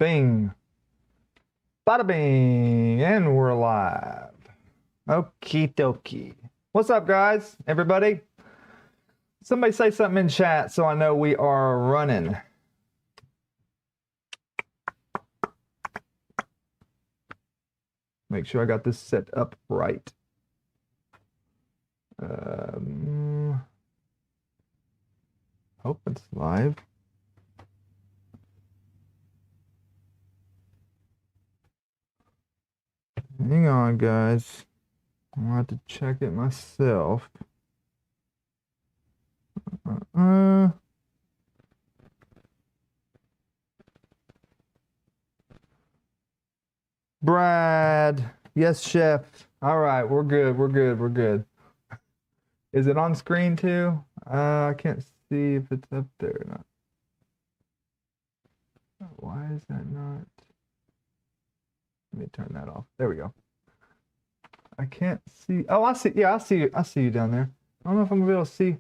Bing. Bada bing. And we're live. Okie dokie. What's up, guys? Everybody? Somebody say something in chat so I know we are running. Make sure I got this set up right. Hope it's live. Hang on, guys. I'll have to check it myself. Brad. Yes, chef. All right, we're good. We're good. We're good. Is it on screen too? I can't see if it's up there or not. Why is that not? Let me turn that off. There we go. I can't see. Oh, I see. Yeah, I see you. I see you down there. I don't know if I'm gonna be able to see.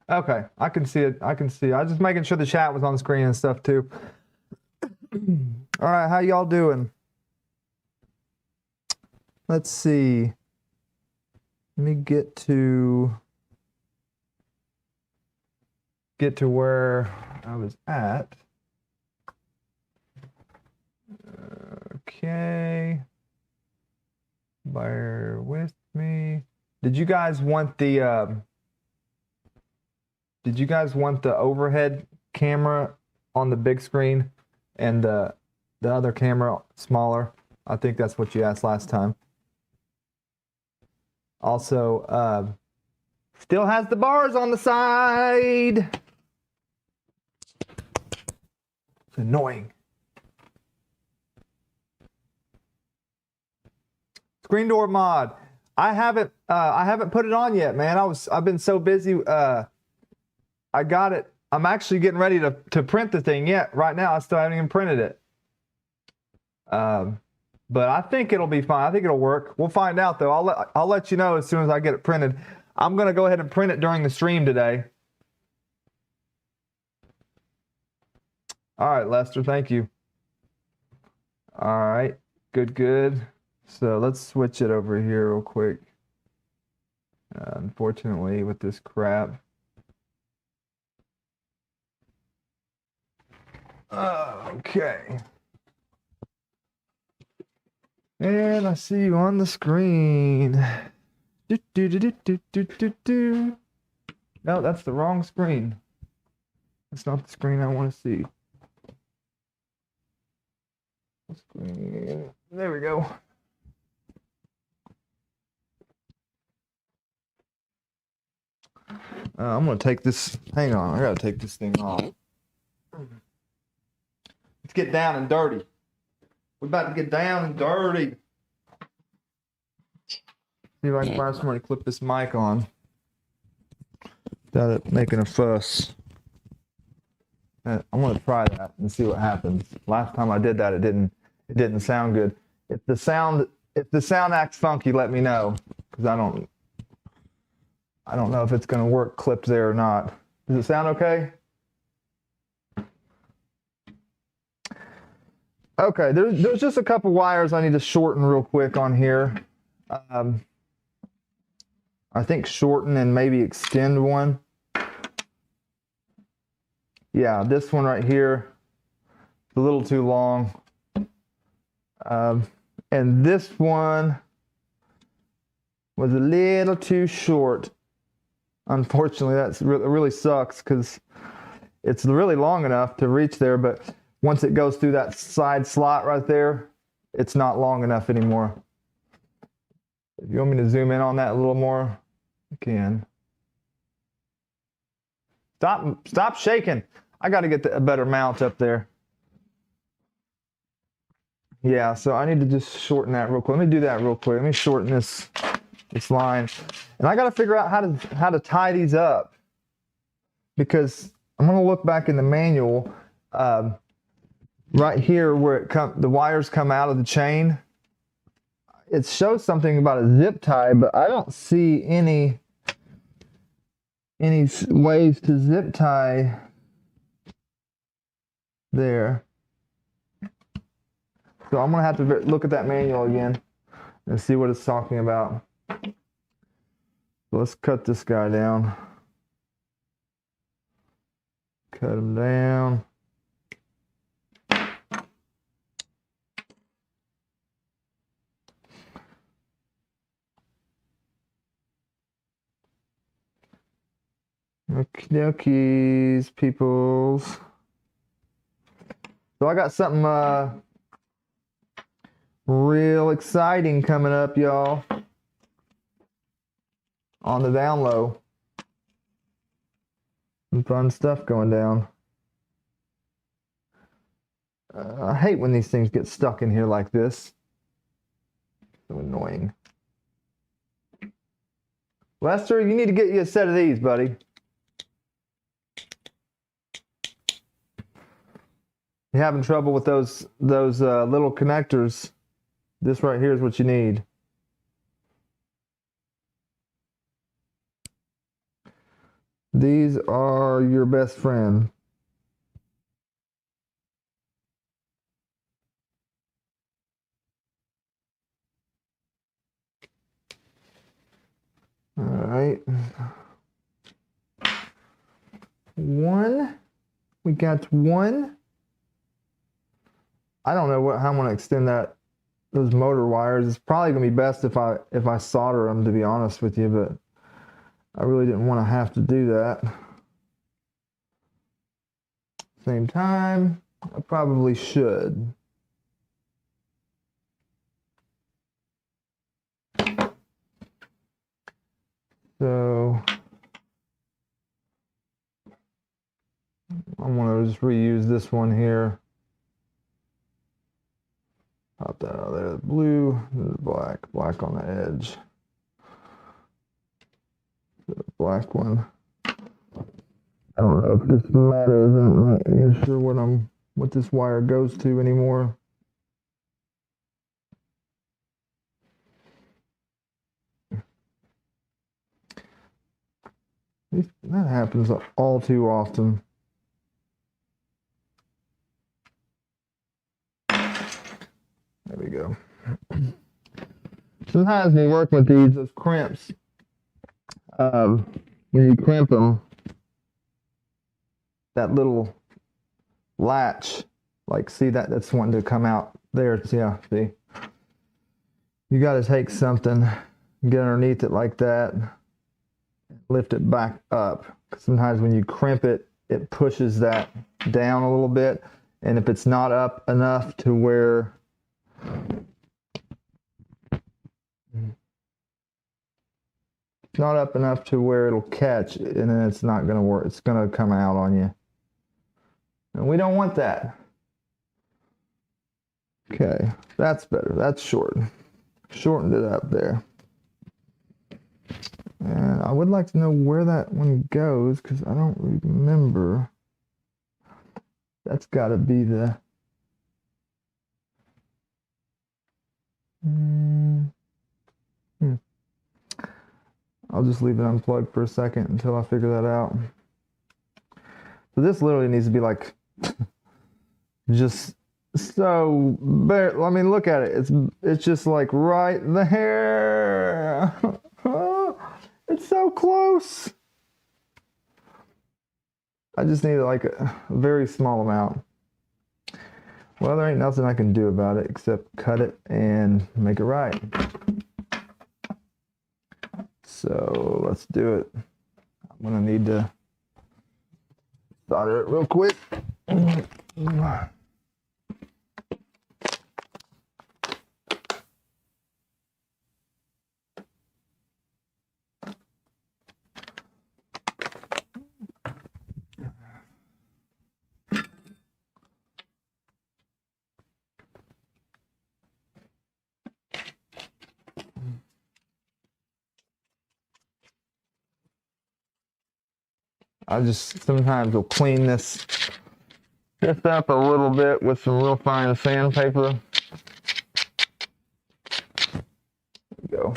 Okay, I can see it. I can see. I was just making sure the chat was on screen and stuff too. All right, how y'all doing? Let's see. Let me get to where I was at. Okay. Bear with me. Did you guys want the overhead camera on the big screen and the other camera smaller? I think that's what you asked last time. Also, still has the bars on the side. It's annoying. Screen door mod. I haven't put it on yet, man. I've been so busy. I got it. I'm actually getting ready to print the thing yet. Right now, I still haven't even printed it. But I think it'll be fine. I think it'll work. We'll find out though. I'll let you know as soon as I get it printed. I'm gonna go ahead and print it during the stream today. All right, Lester. Thank you. All right. Good. Good. So let's switch it over here real quick. Unfortunately, with this crap. Okay. And I see you on the screen. No, that's the wrong screen. That's not the screen I want to see. Screen. There we go. I'm going to take this. Hang on. I got to take this thing off. Let's get down and dirty. We're about to get down and dirty. See if I can find somebody to clip this mic on without it making a fuss. I'm going to try that and see what happens. Last time I did that, it didn't sound good. If the sound acts funky, let me know, because I don't know if it's going to work clipped there or not. Does it sound okay? Okay, there's just a couple wires I need to shorten real quick on here. I think shorten and maybe extend one. Yeah, this one right here is a little too long. And this one was a little too short. Unfortunately, that really sucks because it's really long enough to reach there, but once it goes through that side slot right there, it's not long enough anymore. If you want me to zoom in on that a little more, I can. Stop shaking. I got to get a better mount up there. Yeah, so I need to just shorten that real quick. Let me do that real quick. Let me shorten this line. And I got to figure out how to tie these up, because I'm going to look back in the manual. Right here where the wires come out of the chain, it shows something about a zip tie, but I don't see any ways to zip tie there. So I'm gonna have to look at that manual again and see what it's talking about. So let's cut this guy down. Cut him down. Okie dokies, peoples. So I got something real exciting coming up, y'all, on the down low. Some fun stuff going down. I hate when these things get stuck in here like this. So annoying. Lester, you need to get you a set of these, buddy. You're having trouble with those little connectors. This right here is what you need. These are your best friend. All right. One. We got one. I don't know how I'm going to extend those motor wires. It's probably going to be best if I solder them, to be honest with you, but I really didn't want to have to do that. Same time, I probably should. So I'm going to just reuse this one here. Pop that out of there. The blue, the black on the edge. The black one. I don't know if this matters. I'm not even sure what this wire goes to anymore. That happens all too often. There we go. Sometimes when you work with those crimps, when you crimp them, that little latch, like, see that's wanting to come out there. Yeah, see. You got to take something, get underneath it like that, lift it back up. Sometimes when you crimp it, it pushes that down a little bit, and if it's not up enough to where it'll catch, and then it's not going to work. It's going to come out on you. And we don't want that. Okay, that's better. That's short. Shortened it up there. And I would like to know where that one goes, because I don't remember. That's got to be the... I'll just leave it unplugged for a second until I figure that out. So this literally needs to be like just so bare. I mean, look at it. It's just like right there. It's so close. I just need like a very small amount. Well, there ain't nothing I can do about it except cut it and make it right. So let's do it. I'm gonna need to solder it real quick. I just sometimes will clean this up a little bit with some real fine sandpaper. There we go.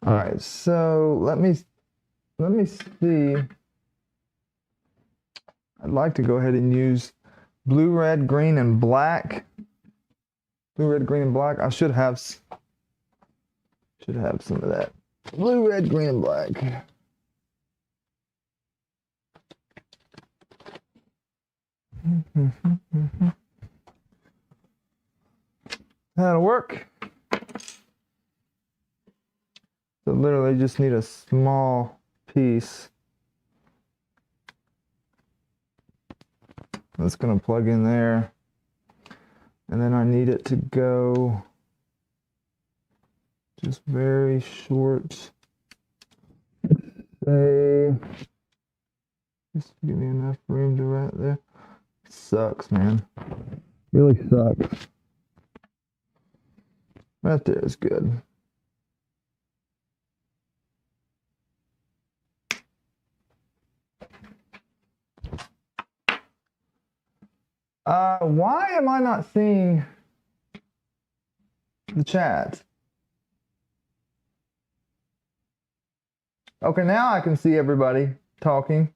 All right, so let me see. I'd like to go ahead and use blue, red, green, and black. Blue, red, green, and black. I should have some of that. Blue, red, green, and black. That'll work. So literally just need a small piece. That's going to plug in there. And then I need it to go just very short. Say, just give me enough room to right there. Sucks, man. Really sucks. Right there is good. Why am I not seeing the chat? Okay, now I can see everybody talking.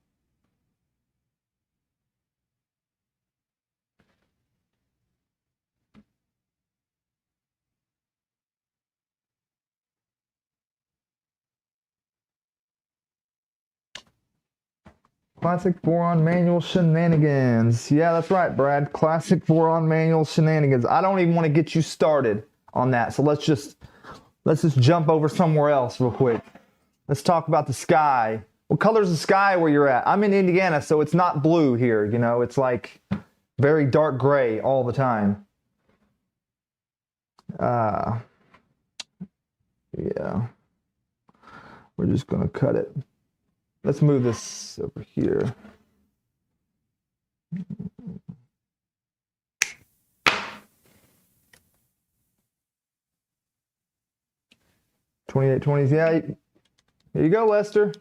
Classic Voron manual shenanigans. Yeah, that's right, Brad. Classic Voron manual shenanigans. I don't even want to get you started on that. So let's just jump over somewhere else real quick. Let's talk about the sky. What color is the sky where you're at? I'm in Indiana, so it's not blue here, you know. It's like very dark gray all the time. Yeah. We're just going to cut it. Let's move this over here. $28.20s. Yeah, here you go, Lester.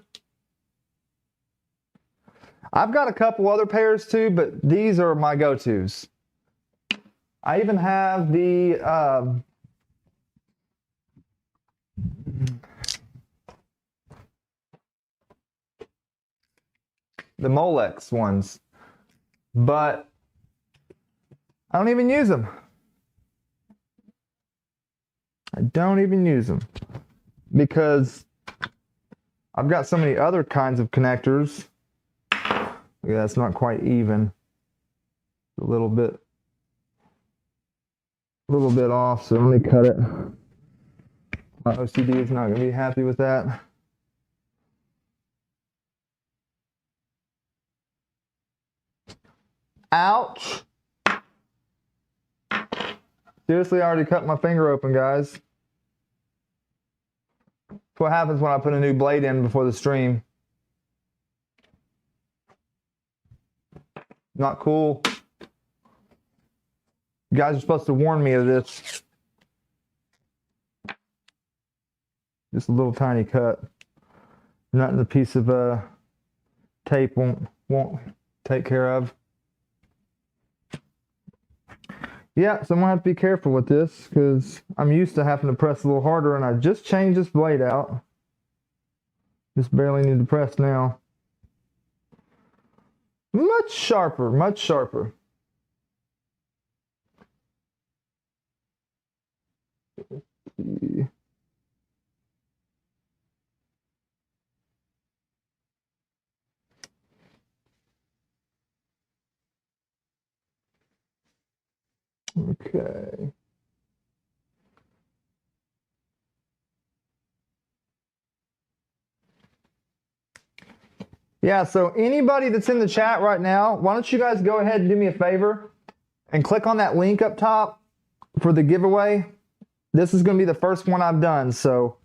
I've got a couple other pairs too, but these are my go-tos. I even have the Molex ones, but I don't even use them. I don't even use them because I've got so many other kinds of connectors. Yeah, that's not quite even. A little bit off, so let me cut it. My OCD is not going to be happy with that. Ouch! Seriously, I already cut my finger open, guys. That's what happens when I put a new blade in before the stream. Not cool. You guys are supposed to warn me of this. Just a little tiny cut. Nothing a piece of tape won't take care of. Yeah, so I'm gonna have to be careful with this because I'm used to having to press a little harder, and I just changed this blade out. Just barely need to press now. Much sharper, much sharper. Okay. Yeah, so anybody that's in the chat right now, why don't you guys go ahead and do me a favor and click on that link up top for the giveaway. This is going to be the first one I've done, so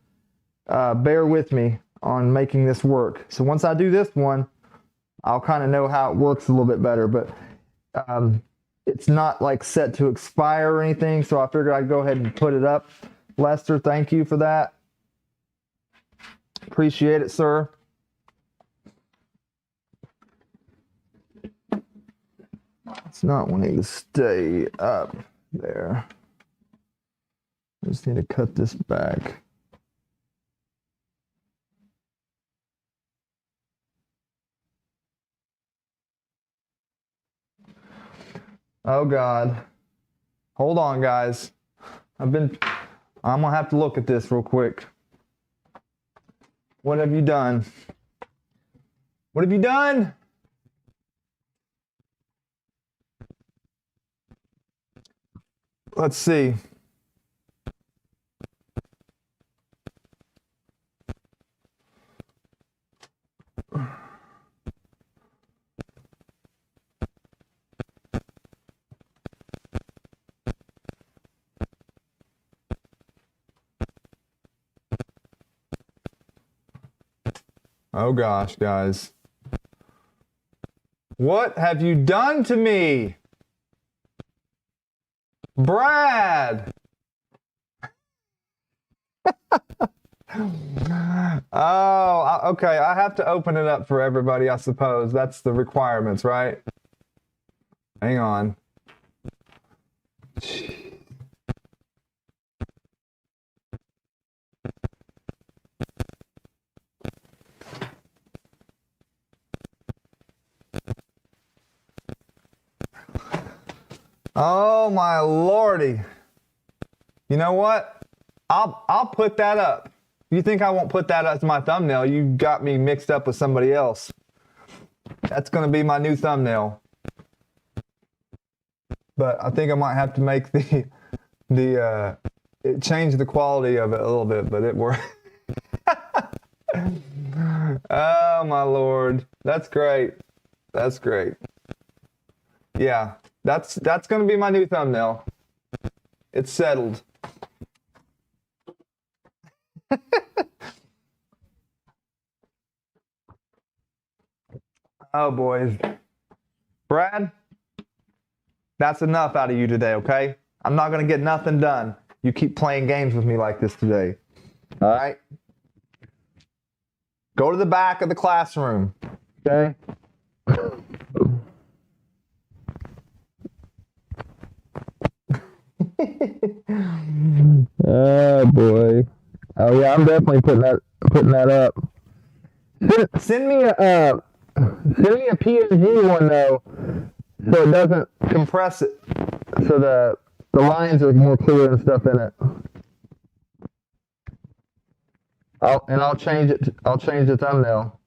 bear with me on making this work. So once I do this one, I'll kind of know how it works a little bit better, but it's not like set to expire or anything, so I figured I'd go ahead and put it up. Lester, thank you for that. Appreciate it, sir. It's not wanting to stay up there. I just need to cut this back. Oh God. Hold on, guys. I'm gonna have to look at this real quick. What have you done? What have you done? Let's see. Oh gosh, guys. What have you done to me? Brad! Oh, okay. I have to open it up for everybody, I suppose. That's the requirements, right? Hang on. Oh my lordy. You know what? I'll put that up. You think I won't put that as my thumbnail? You got me mixed up with somebody else. That's gonna be my new thumbnail. But I think I might have to make change the quality of it a little bit, but it worked. Oh my lord. That's great. That's great. Yeah, that's gonna be my new thumbnail. It's settled. Oh boys. Brad, that's enough out of you today, okay? I'm not gonna get nothing done. You keep playing games with me like this today. All right? Go to the back of the classroom, okay? Oh boy. Oh yeah, I'm definitely putting that up. Send me a PNG one though, so it doesn't compress it, so the lines are more clear and stuff in it. I'll change it. I'll change the thumbnail.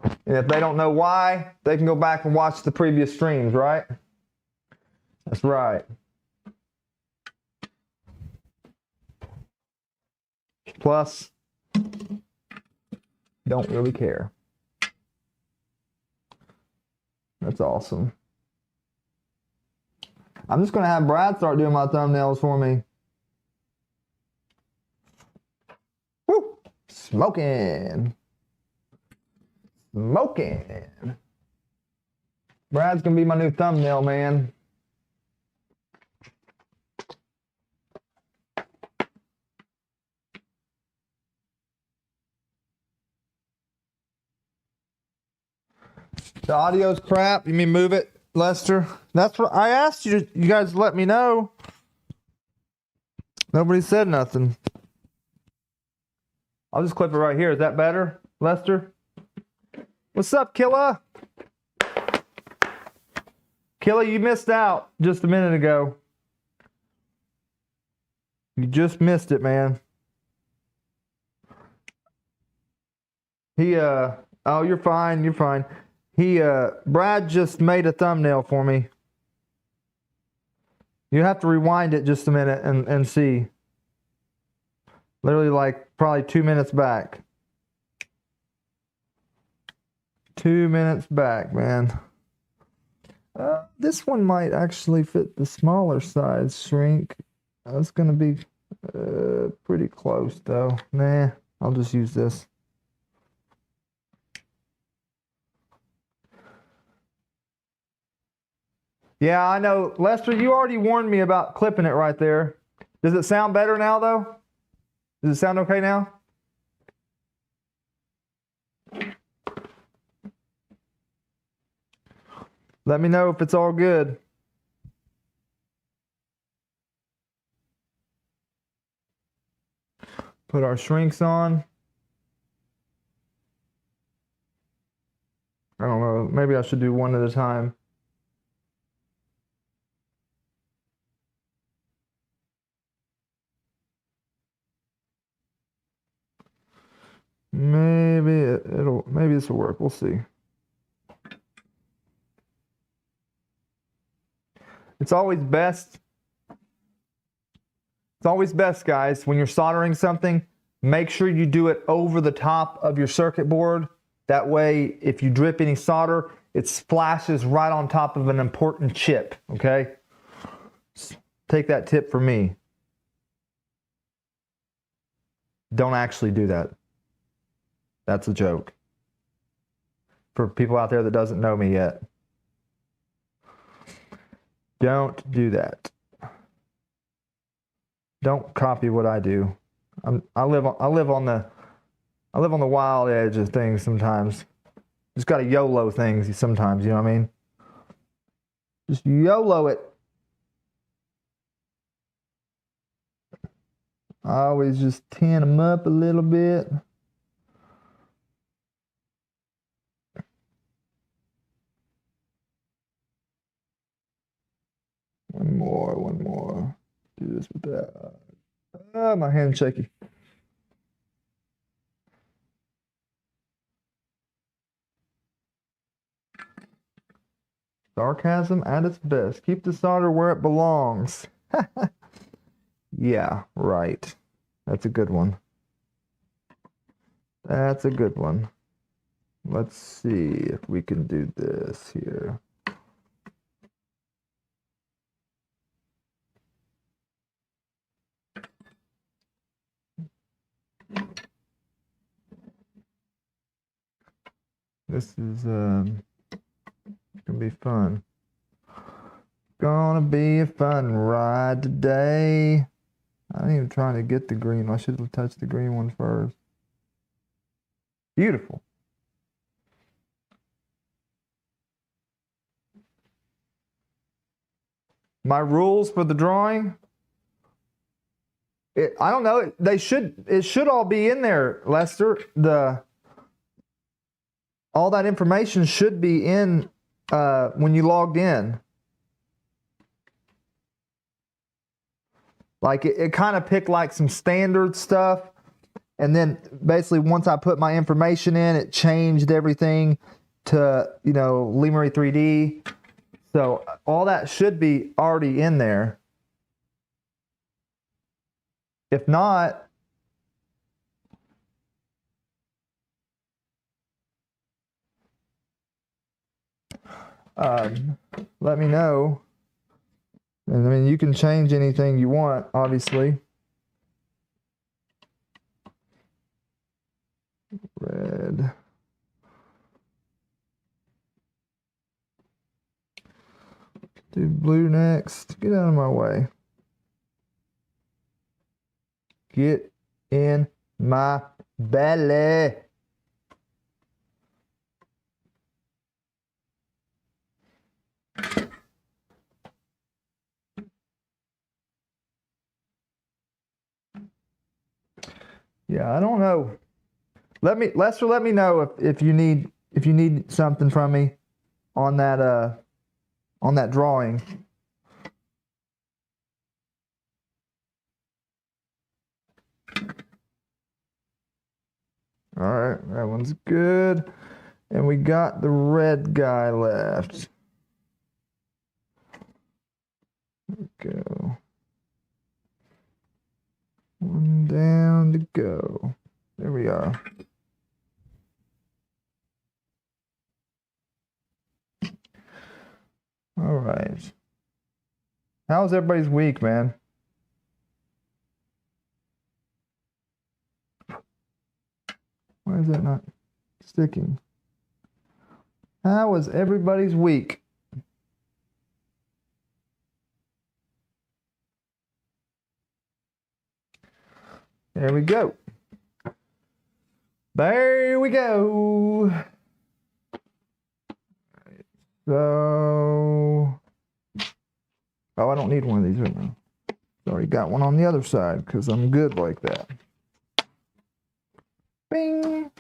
And if they don't know why, they can go back and watch the previous streams, right? That's right. Plus, don't really care. That's awesome. I'm just going to have Brad start doing my thumbnails for me. Woo! Smoking. Smoking. Brad's going to be my new thumbnail, man. The audio's crap. You mean move it, Lester? That's what I asked you. You guys let me know. Nobody said nothing. I'll just clip it right here. Is that better, Lester? What's up, Killa? Killa, you missed out just a minute ago. You just missed it, man. Oh, you're fine. You're fine. Brad just made a thumbnail for me. You have to rewind it just a minute and see. Literally like probably 2 minutes back. 2 minutes back, man. This one might actually fit the smaller size shrink. That's going to be pretty close though. Nah, I'll just use this. Yeah, I know. Lester, you already warned me about clipping it right there. Does it sound better now, though? Does it sound okay now? Let me know if it's all good. Put our shrinks on. I don't know. Maybe I should do one at a time. Maybe maybe this will work. We'll see. It's always best, guys, when you're soldering something, make sure you do it over the top of your circuit board. That way, if you drip any solder, it splashes right on top of an important chip, okay? Take that tip from me. Don't actually do that. That's a joke. For people out there that doesn't know me yet. Don't do that. Don't copy what I do. I live on the wild edge of things sometimes. Just gotta YOLO things sometimes, you know what I mean? Just YOLO it. I always just tin them up a little bit. One more. Do this with that. Ah, my hand's shaky. Sarcasm at its best. Keep the solder where it belongs. Yeah, right. That's a good one. That's a good one. Let's see if we can do this here. This is gonna be fun. Gonna be a fun ride today. I ain't even trying to get the green. I should have touched the green one first. Beautiful. My rules for the drawing. I don't know. It should all be in there, Lester. All that information should be in when you logged in. Like it kind of picked like some standard stuff, and then basically once I put my information in, it changed everything to, you know, Lemuri 3D. So all that should be already in there. If not, let me know. And I mean, you can change anything you want, obviously. Red. Do blue next. Get out of my way. Get in my belly. Yeah, I don't know. Lester, let me know if you need something from me on that drawing. All right, that one's good. And we got the red guy left. There we go. One down to go. There we are. All right. How's everybody's week, man? Why is that not sticking? How was everybody's week? There we go. There we go. So, oh, I don't need one of these right now. I already got one on the other side because I'm good like that. Bing.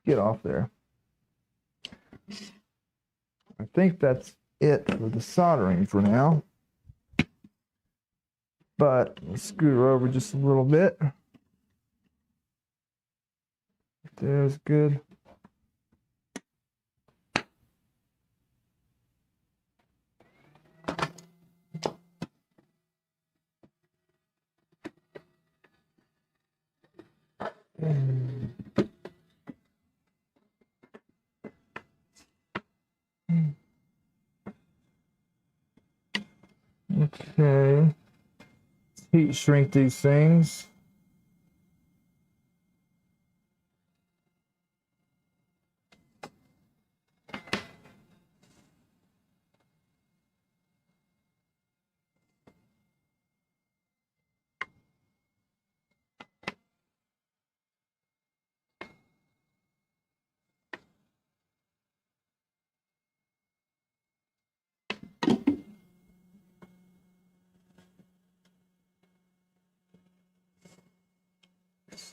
Get off there. think that's it for the soldering for now. But let's scoot her over just a little bit. There's good. Okay. Heat shrink these things.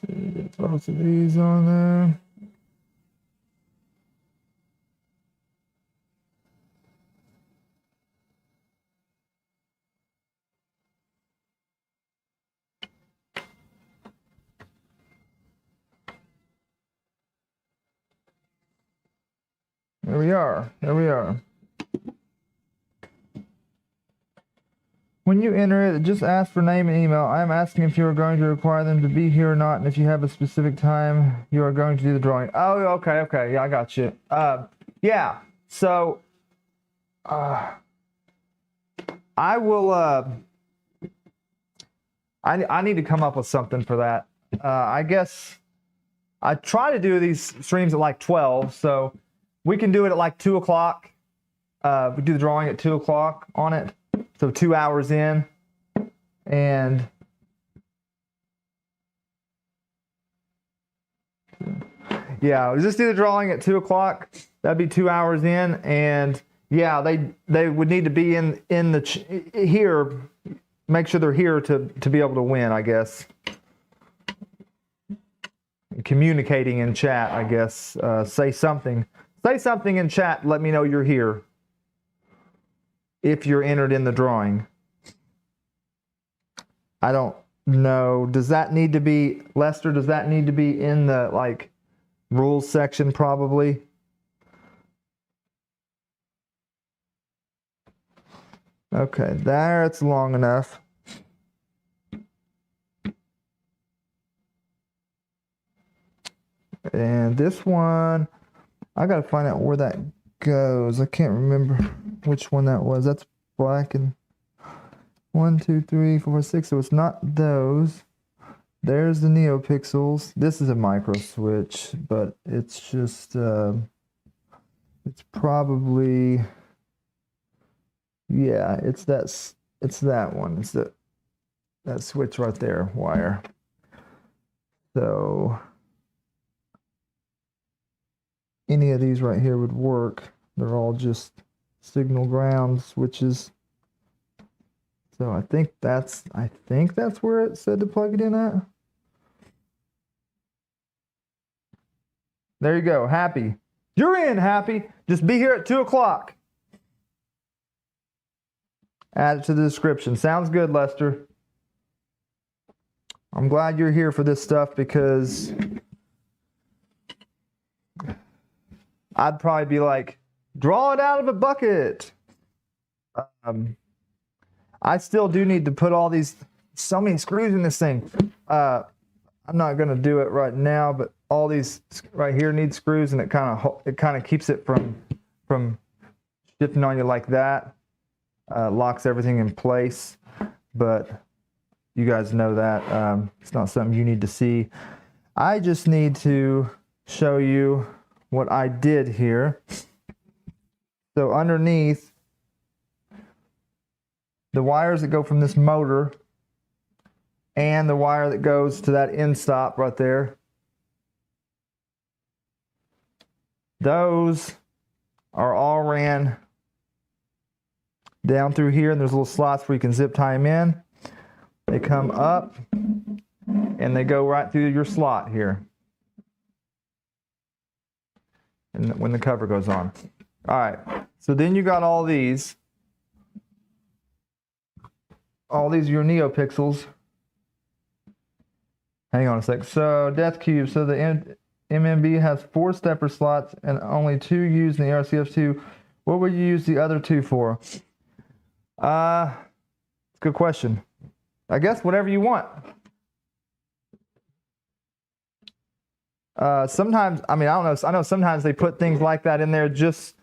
Get both of these on there. There we are. There we are. When you enter it, just ask for name and email. I am asking if you are going to require them to be here or not, and if you have a specific time you are going to do the drawing. Oh, okay, okay. Yeah, I got you. Yeah. So, I will. I need to come up with something for that. I guess I try to do these streams at like 12, so we can do it at like 2 o'clock. We do the drawing at 2 o'clock on it. So 2 hours in, and yeah, just do the drawing at 2 o'clock. That'd be 2 hours in, and yeah, they would need to be in the here. Make sure they're here to be able to win, I guess. Communicating in chat, I guess. Say something. Say something in chat. Let me know you're here. If you're entered in the drawing. I don't know. Does that need to be, Lester, does that need to be in the like rules section probably? Okay, that's long enough. And this one, I gotta find out where that goes. I can't remember which one that was. That's black and 1, 2, 3, 4, 6. So it's not those. There's the NeoPixels. This is a micro switch, but it's just it's probably, yeah, it's that one. It's that switch right there, wire. So any of these right here would work. They're all just signal ground switches. So I think that's where it said to plug it in at. There you go, Happy. You're in, Happy. Just be here at 2 o'clock. Add it to the description. Sounds good, Lester. I'm glad you're here for this stuff because I'd probably be like, draw it out of a bucket. I still do need to put all these, so many screws in this thing. I'm not going to do it right now, but all these right here need screws, and it kind of keeps it from shifting on you like that. Locks everything in place, but you guys know that it's not something you need to see. I just need to show you what I did here. So underneath, the wires that go from this motor and the wire that goes to that end stop right there, those are all ran down through here, and there's little slots where you can zip tie them in. They come up and they go right through your slot here, and when the cover goes on. All right, So then you got all these. All these are your NeoPixels. Hang on a sec. So Death Cube. So the MMB has 4 stepper slots and only 2 used in the ERCF2. What would you use the other 2 for? Good question. I guess whatever you want. Sometimes, I mean, I don't know. I know sometimes they put things like that in there just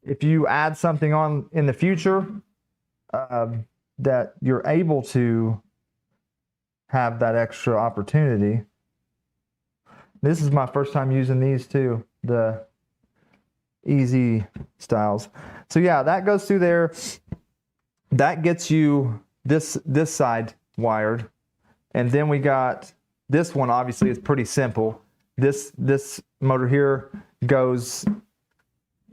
if you add something on in the future that you're able to have that extra opportunity. This is my first time using these too, the easy styles. So yeah, that goes through there. That gets you this side wired. And then we got this one, obviously is pretty simple. This motor here goes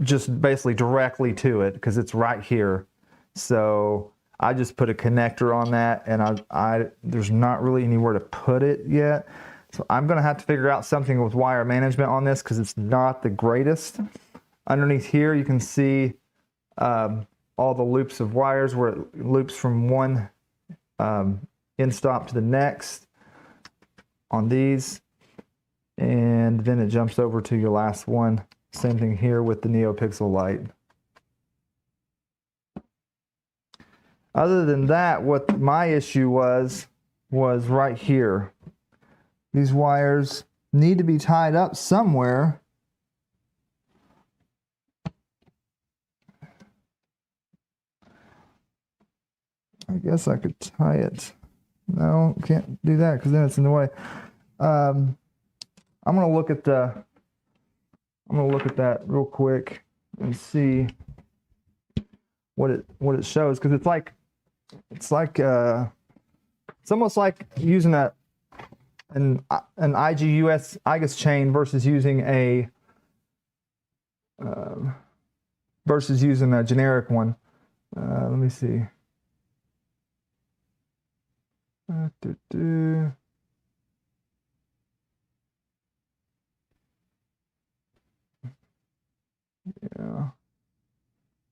just basically directly to it because it's right here. So I just put a connector on that, and there's not really anywhere to put it yet. So I'm gonna have to figure out something with wire management on this because it's not the greatest. Underneath here, you can see all the loops of wires where it loops from one end stop to the next on these. And then it jumps over to your last one. Same thing here with the NeoPixel light. Other than that, what my issue was right here. These wires need to be tied up somewhere. I guess I could tie it. No, can't do that because then it's in the way. I'm gonna look at that real quick and see what it shows, because it's almost like using an IGUS chain versus using a generic one. Let me see. Yeah.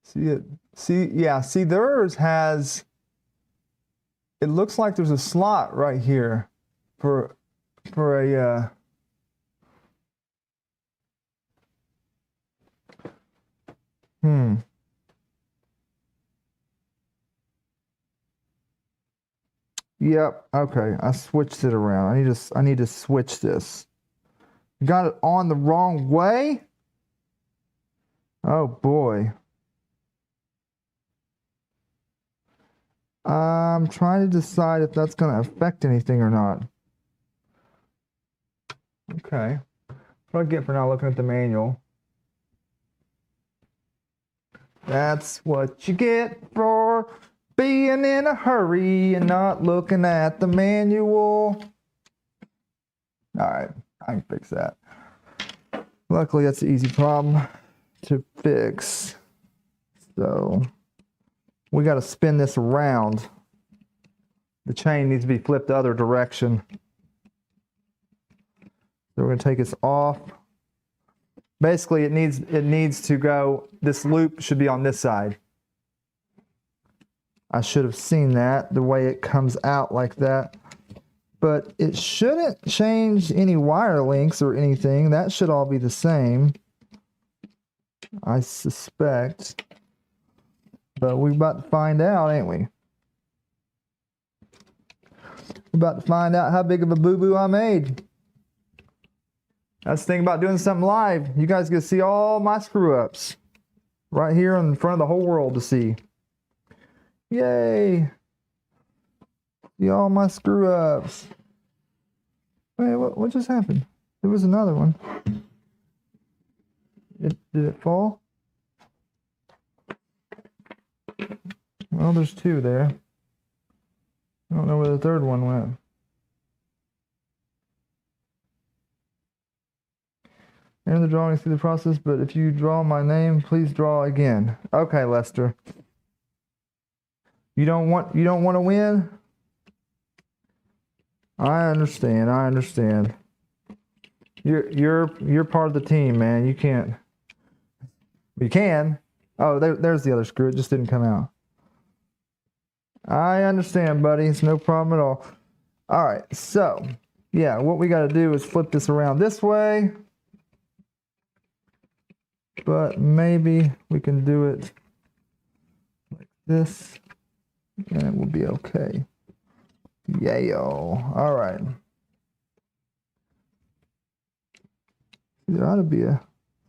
See it? See theirs has, it looks like there's a slot right here for a Yep, okay. I switched it around. I need to switch this. Got it on the wrong way? Oh boy. I'm trying to decide if that's going to affect anything or not. Okay. What do I get for not looking at the manual? That's what you get for being in a hurry and not looking at the manual. All right, I can fix that. Luckily, that's an easy problem to fix. So we got to spin this around. The chain needs to be flipped the other direction. So we're going to take this off. Basically, it needs to go, this loop should be on this side. I should have seen that, the way it comes out like that. But it shouldn't change any wire links or anything. That should all be the same, I suspect. But we're about to find out, ain't we? We're about to find out how big of a boo-boo I made. That's the thing about doing something live. You guys get to see all my screw-ups right here in front of the whole world to see. Yay! See all my screw-ups. Wait, what just happened? There was another one. Did it fall? Well, there's two there. I don't know where the third one went. Enter the drawing through the process, but if you draw my name, please draw again. Okay, Lester. You don't want to win? I understand. You're part of the team, man. You can't. You can. Oh, there's the other screw. It just didn't come out. I understand, buddy. It's no problem at all. All right, so yeah, what we got to do is flip this around this way. But maybe we can do it like this, and it will be okay. Yayo. All right. There ought to be a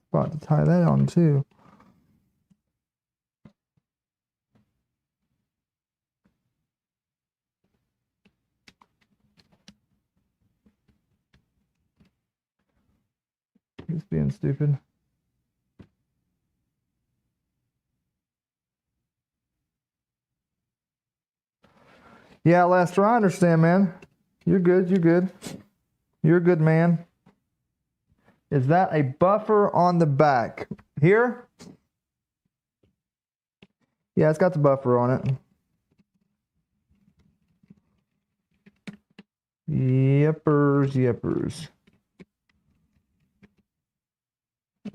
spot to tie that on too. Just being stupid. Yeah, Lester, I understand, man. You're good, you're good. You're a good man. Is that a buffer on the back? Here? Yeah, it's got the buffer on it. Yippers, yippers.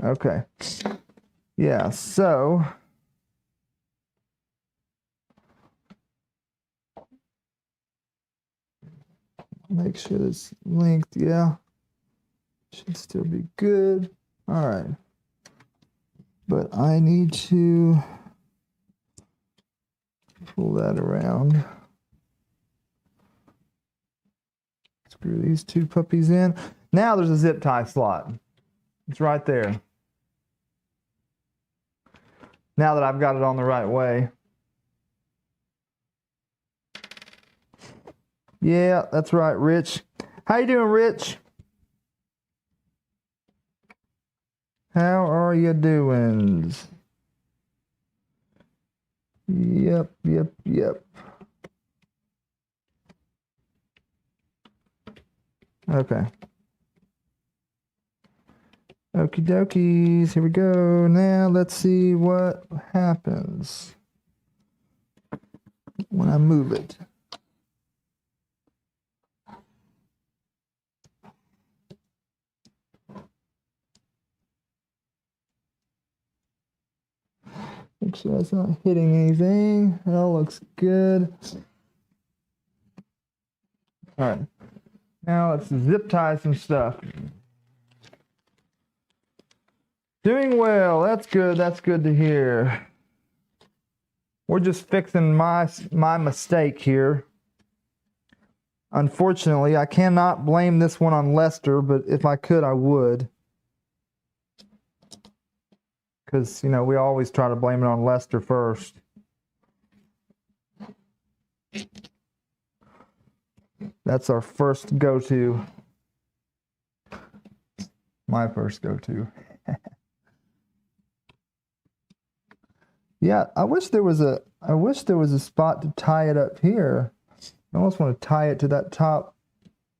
Okay. Yeah, so make sure it's linked. Yeah, should still be good. All right, but I need to pull that around. Screw these two puppies in. Now there's a zip tie slot. It's right there. Now that I've got it on the right way. Yeah, that's right, Rich. How you doing, Rich? How are you doing? Yep, yep, yep. Okay. Okie dokies, here we go. Now let's see what happens when I move it. Make sure it's not hitting anything. It all looks good. All right. Now let's zip tie some stuff. Doing well. That's good. That's good to hear. We're just fixing my mistake here. Unfortunately, I cannot blame this one on Lester, but if I could, I would. Because, you know, we always try to blame it on Lester first. That's our first go-to. My first go-to. Yeah, I wish there was a spot to tie it up here. I almost want to tie it to that top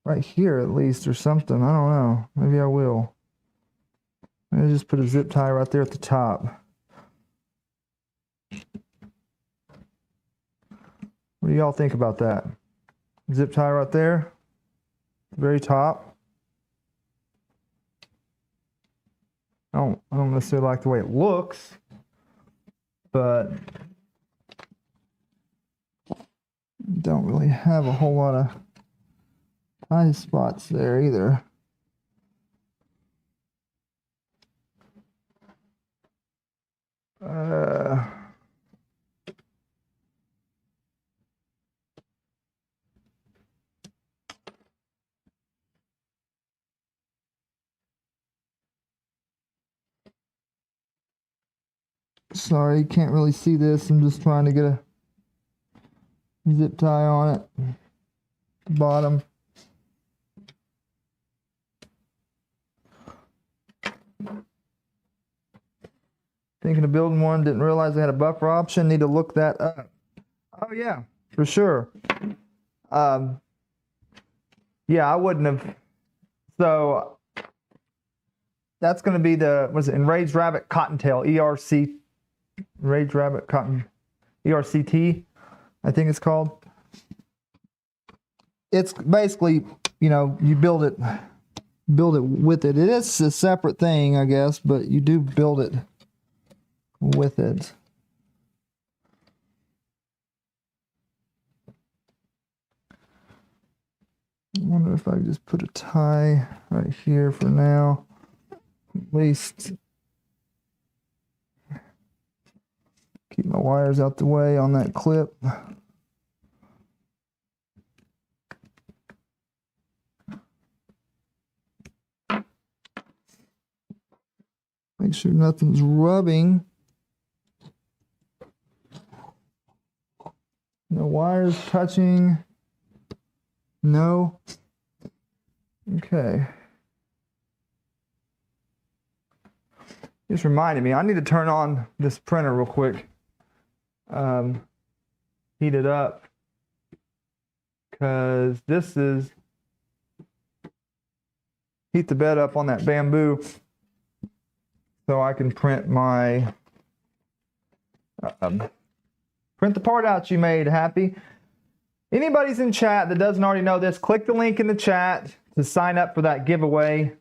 right here at least or something. I don't know. Maybe I will. Maybe just put a zip tie right there at the top. What do y'all think about that? Zip tie right there, very top. I don't necessarily like the way it looks, but don't really have a whole lot of tie spots there either. Sorry, you can't really see this. I'm just trying to get a zip tie on it. Bottom. Thinking of building one, didn't realize I had a buffer option. Need to look that up. Oh yeah, for sure. Yeah, I wouldn't have. So that's going to be the, what is it, Enraged Rabbit Cottontail, ERC, Enraged Rabbit Cotton, ERCT, I think it's called. It's basically, you know, you build it with it. It is a separate thing, I guess, but you do build it with it. I wonder if I could just put a tie right here for now. At least keep my wires out the way on that clip. Make sure nothing's rubbing. No wires touching. No. Okay. Just reminded me, I need to turn on this printer real quick. Heat it up. Because this is... Heat the bed up on that bamboo so I can print my... print the part out you made, Happy. Anybody's in chat that doesn't already know this, click the link in the chat to sign up for that giveaway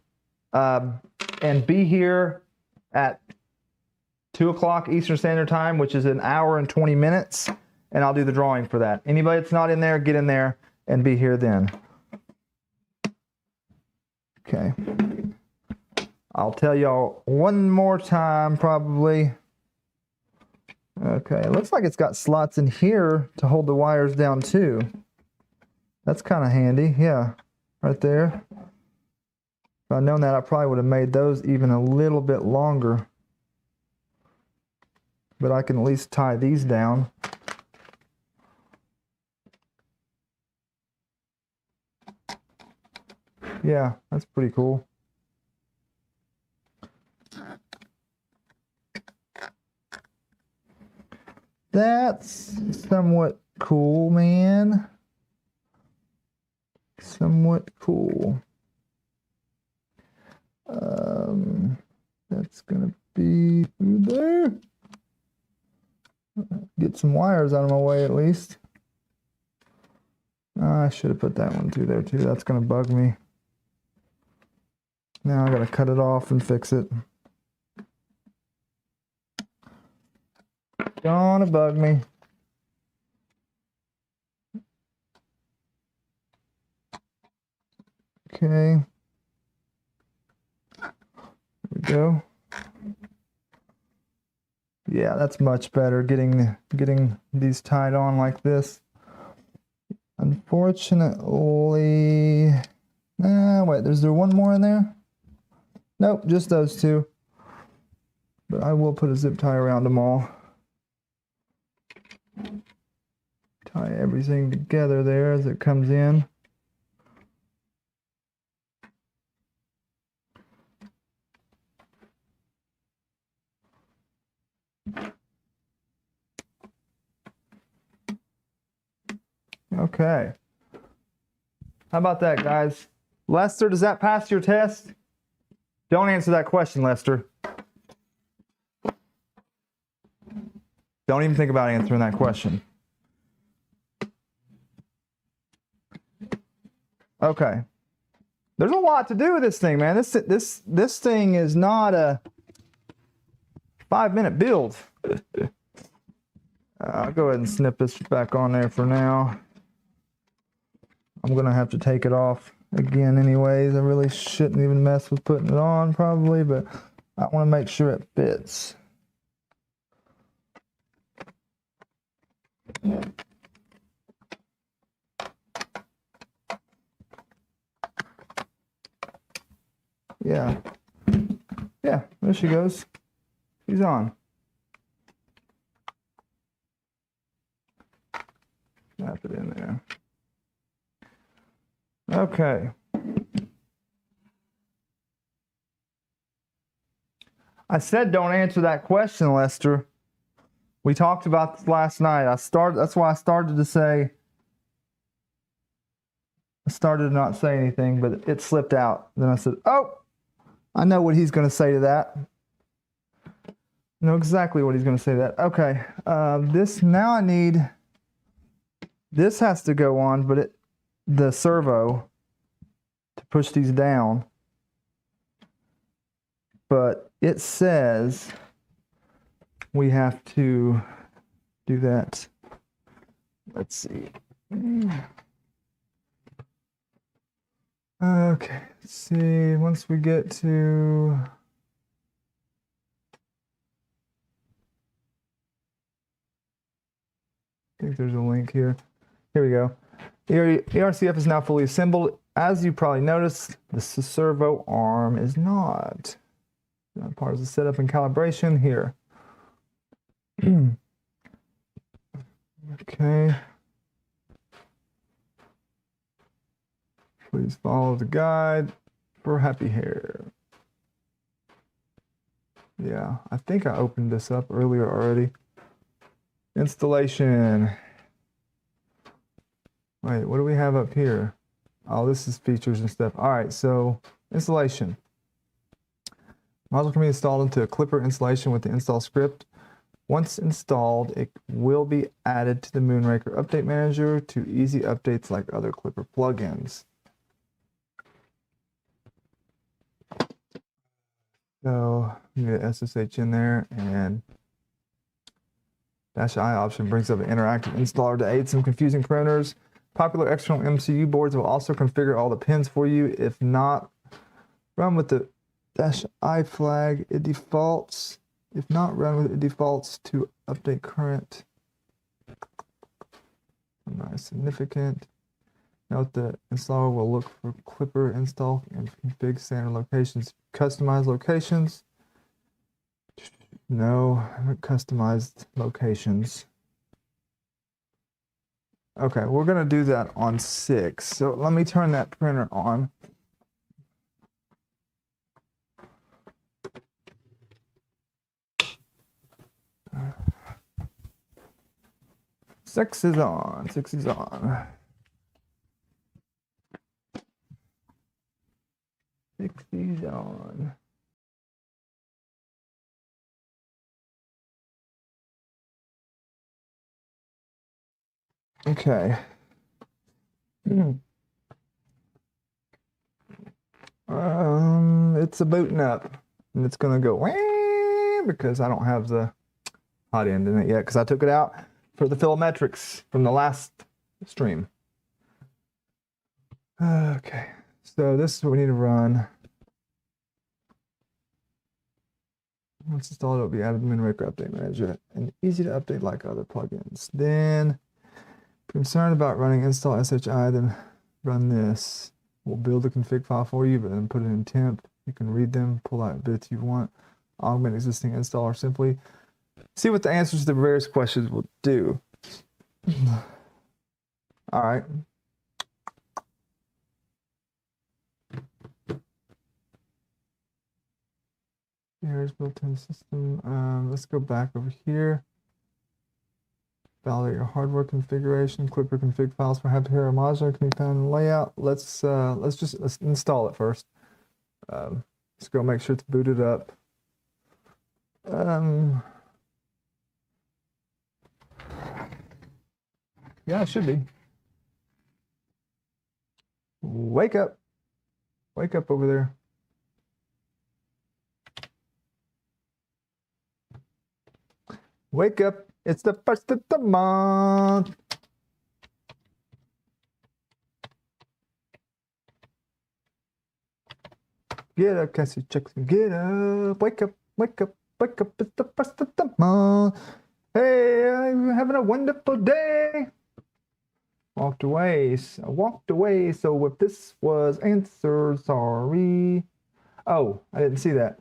and be here at 2 o'clock Eastern Standard Time, which is an hour and 20 minutes, and I'll do the drawing for that. Anybody that's not in there, get in there and be here then. Okay. I'll tell y'all one more time probably. Okay, it looks like it's got slots in here to hold the wires down too. That's kind of handy, yeah, right there. If I'd known that, I probably would have made those even a little bit longer. But I can at least tie these down. Yeah, that's pretty cool. That's somewhat cool, man. Somewhat cool. That's gonna be through there. Get some wires out of my way at least. I should have put that one through there too. That's gonna bug me. Now I gotta cut it off and fix it. Gonna bug me. Okay. There we go. Yeah, that's much better getting these tied on like this. Unfortunately, wait, is there one more in there? Nope, just those two. But I will put a zip tie around them all. Tie everything together there as it comes in. Okay. How about that, guys? Lester, does that pass your test? Don't answer that question, Lester. Don't even think about answering that question. Okay. There's a lot to do with this thing, man. This thing is not a 5-minute build. I'll go ahead and snip this back on there for now. I'm gonna have to take it off again anyways. I really shouldn't even mess with putting it on probably, but I want to make sure it fits. Yeah, there she goes. She's on. Snap it in there. Okay. I said don't answer that question, Lester. We talked about this last night. That's why I started to say. I started to not say anything, but it slipped out. Then I said, "Oh, I know what he's going to say to that. I know exactly what he's going to say to that." Okay. Now I need. This has to go on, but the servo to push these down. But it says we have to do that. Let's see. Okay, let's see. Once we get to I think there's a link here. Here we go. ERCF is now fully assembled. As you probably noticed, the servo arm is not. Part of the setup and calibration here. Okay. Please follow the guide for happy hair. Yeah, I think I opened this up earlier already. Installation. Wait, what do we have up here? Oh, this is features and stuff. All right, so installation. Module can be installed into a Klipper installation with the install script. Once installed, it will be added to the Moonraker Update Manager to easy updates like other Klipper plugins. So you get SSH in there, and -I option brings up an interactive installer to aid some confusing parameters. Popular external MCU boards will also configure all the pins for you. If not, run with the -I flag. It defaults. If not, run with it defaults to update current. Not significant. Note the installer will look for Klipper install and config standard locations. Customize locations. No, customized locations. Okay, we're gonna do that on 6. So let me turn that printer on. Six is on. 6 is on. 6 is on. Okay. It's a booting up, and it's gonna go because I don't have the hot end in it yet because I took it out for the philometrics from the last stream. Okay, so this is what we need to run. Once installed, it will be added to the Moonraker Update Manager and easy to update like other plugins. Then, if you're concerned about running install SHI, then run this. We'll build a config file for you, but then put it in temp. You can read them, pull out bits you want, augment existing install, or simply see what the answers to the various questions will do. All right. Here's built-in system. Let's go back over here. Validate your hardware configuration. Klipper config files for happy hair modular can be found in the layout. Let's install it first. Let's go make sure it's booted up. Yeah, it should be. Wake up. Wake up over there. Wake up. It's the first of the month. Get up, Cassie Jackson. Get up. Wake up. Wake up. Wake up. It's the first of the month. Hey, I'm having a wonderful day. Walked away. I walked away. So if this was answered, sorry. Oh, I didn't see that.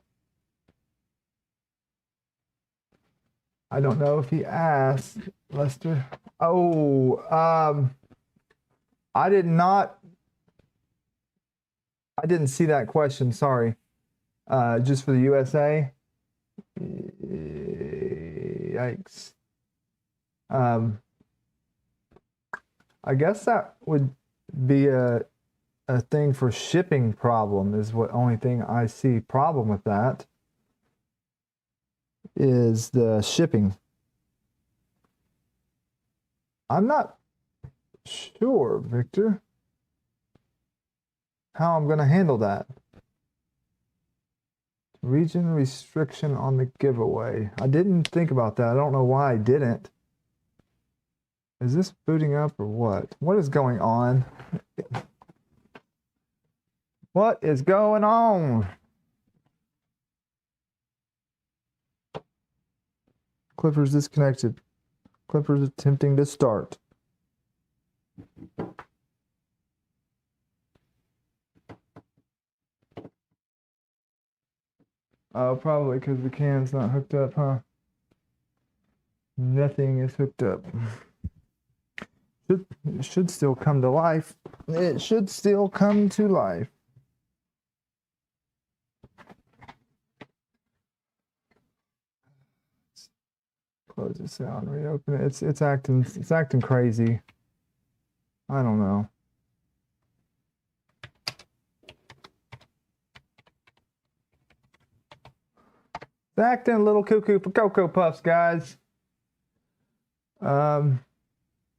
I don't know if he asked, Lester. Oh, I didn't see that question, sorry. Just for the USA. Yikes. I guess that would be a thing for shipping problem is what only thing I see problem with that. Is the shipping. I'm not sure, Victor, how I'm going to handle that. To Region restriction on the giveaway. I didn't think about that. I don't know why I didn't. Is this booting up or what? What is going on? What is going on? Klipper's disconnected. Klipper's attempting to start. Oh, probably because the can's not hooked up, huh? Nothing is hooked up. It should still come to life. It should still come to life. Close this out and reopen it. It's acting crazy. I don't know. It's acting a little cuckoo for Cocoa Puffs, guys.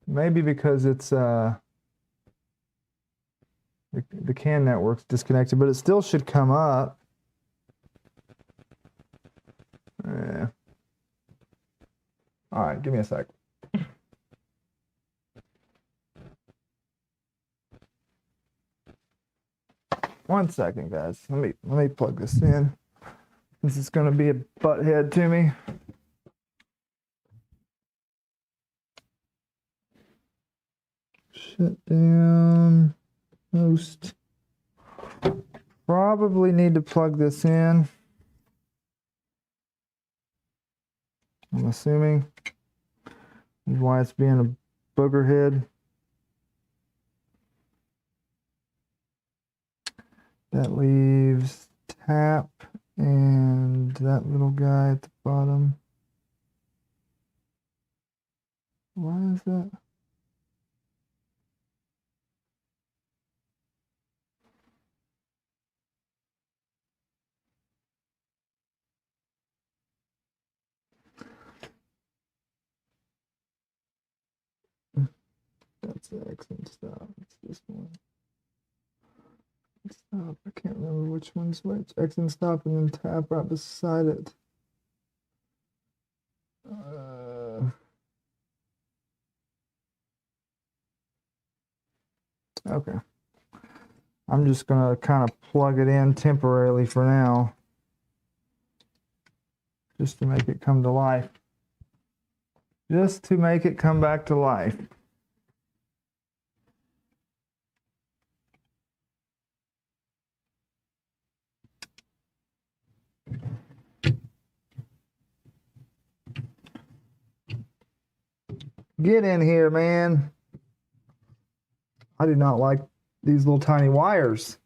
Maybe because it's the CAN network's disconnected, but it still should come up. Yeah. All right, give me a sec. 1 second, guys. Let me plug this in. This is going to be a butthead to me. Shut down. Host. Probably need to plug this in. I'm assuming. This is why it's being a boogerhead. That leaves tap and that little guy at the bottom. Why is that? That's the X and stop. It's this one. Stop. I can't remember which one's which. X and stop and then tap right beside it. Okay. I'm just going to kind of plug it in temporarily for now. Just to make it come to life. Just to make it come back to life. Get in here, man. I do not like these little tiny wires.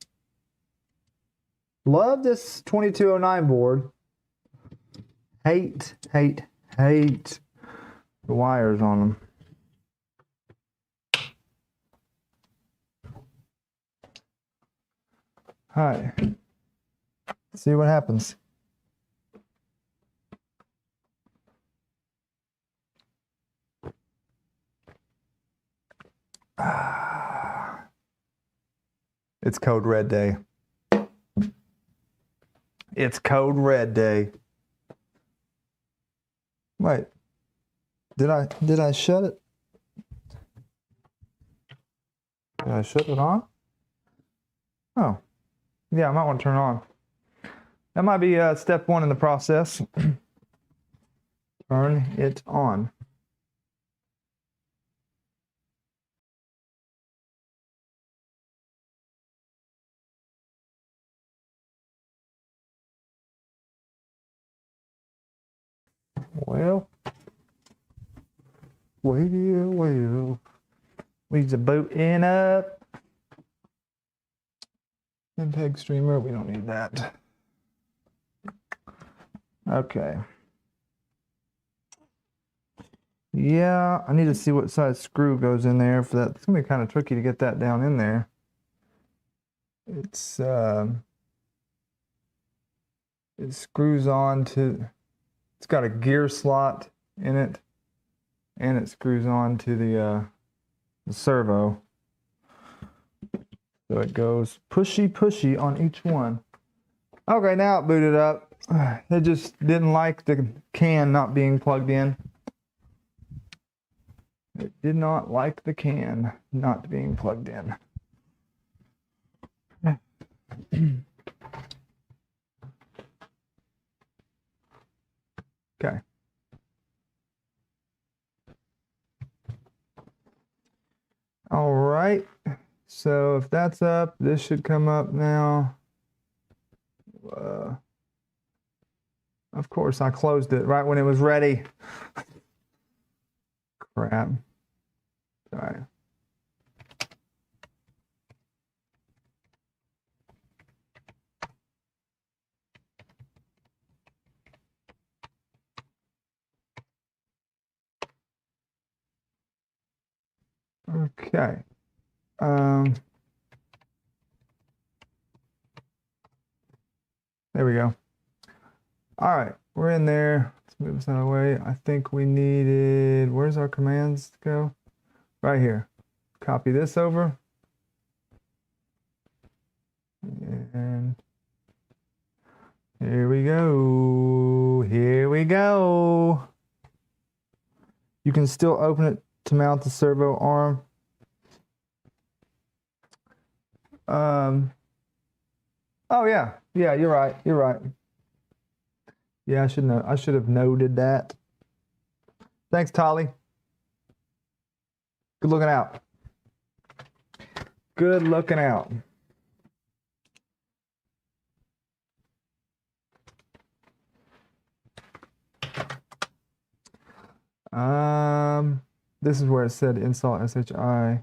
Love this 2209 board. Hate the wires on them. All right. See what happens. It's code red day. It's code red day. Wait. Did I shut it? Did I shut it on? Oh. Yeah, I might want to turn it on. That might be step one in the process. Turn it on. Well, we's booting up. MPEG streamer, we don't need that. Okay. Yeah, I need to see what size screw goes in there for that. It's gonna be kind of tricky to get that down in there. It screws on to, it's got a gear slot in it, and it screws on to the servo. So it goes pushy on each one. Okay, now it booted up. It just didn't like the can not being plugged in. It did not like the can not being plugged in. Okay. All right. So if that's up, this should come up now. Of course, I closed it right when it was ready. Crap. Sorry. Okay. There we go. All right, we're in there. Let's move this out of the way. I think we needed, where's our commands go? Right here. Copy this over. And here we go. Here we go. You can still open it to mount the servo arm. Oh yeah, yeah, you're right. You're right. Yeah, I should know. I should have noted that. Thanks, Tolly. Good looking out. Good looking out. This is where it said install SHI.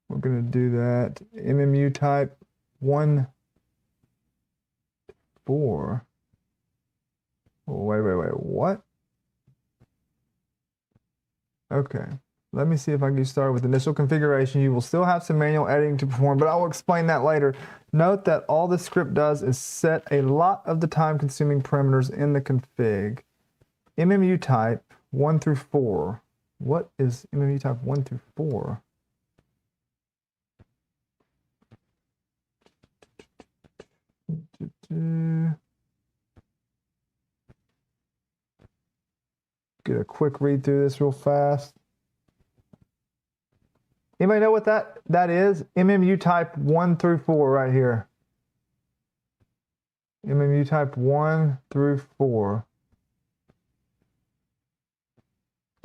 We're gonna do that. MMU type 1.4. Oh, wait, what? Okay, let me see if I can get started with initial configuration. You will still have some manual editing to perform, but I will explain that later. Note that all the script does is set a lot of the time-consuming parameters in the config. MMU type 1 through 4. What is MMU type 1 through 4? Get a quick read through this real fast. Anybody know what that is? MMU type 1 through 4 right here. MMU type 1 through 4.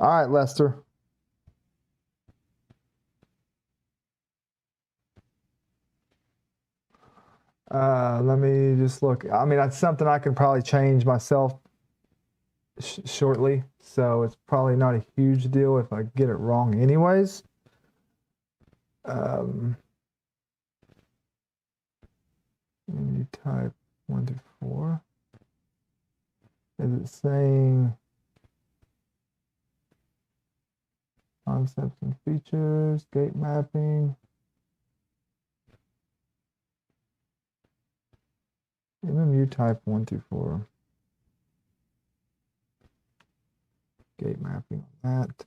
All right, Lester. Let me just look. I mean, that's something I can probably change myself shortly, so it's probably not a huge deal if I get it wrong anyways. You type 1 through 4. Is it saying concepts and features, gate mapping? MMU type 1 through 4. Gate mapping on that.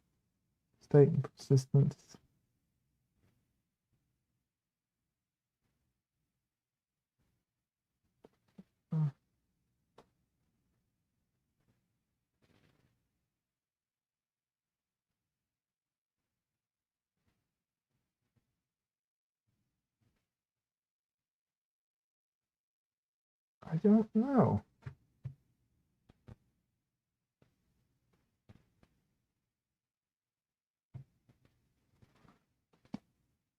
State and persistence. I don't know.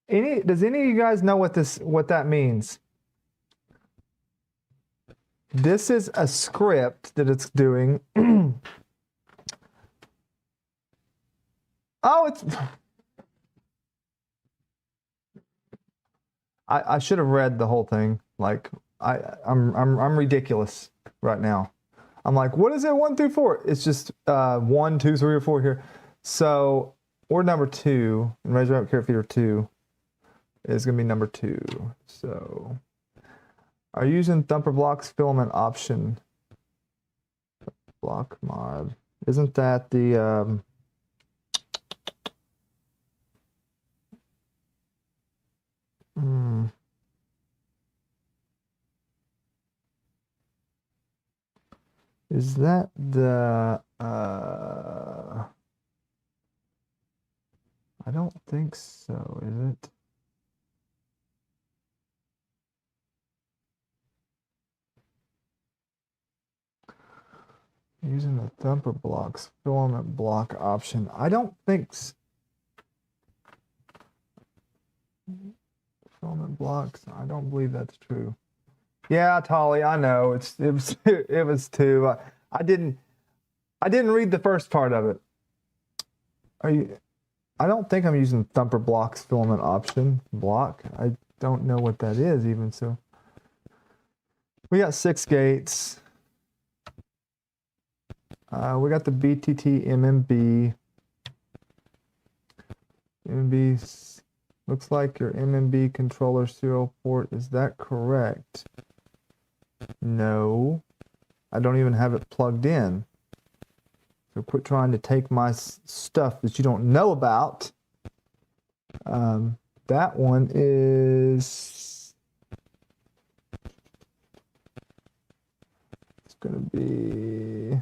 Does any of you guys know what that means? This is a script that it's doing. Oh, it's. I should have read the whole thing. Like I'm ridiculous right now. I'm like, what is it 1 through 4? It's just 1, 2, 3, or 4 here. So, or number 2, Enraged Rabbit Carrot Feeder 2 is gonna be number 2. So, are you using Thumper Block's filament option? Block mod. Isn't that the Is that the, I don't think so, is it? Using the thumper blocks, filament block option. I don't think filament blocks. I don't believe that's true. Yeah, Tolly, I know it was it was two. I didn't read the first part of it. I don't think I'm using thumper blocks filament option block. I don't know what that is even. So we got 6 gates. We got the BTT MMB. MMB looks like your MMB controller serial port. Is that correct? No, I don't even have it plugged in. So quit trying to take my stuff that you don't know about. That one is, it's going to be,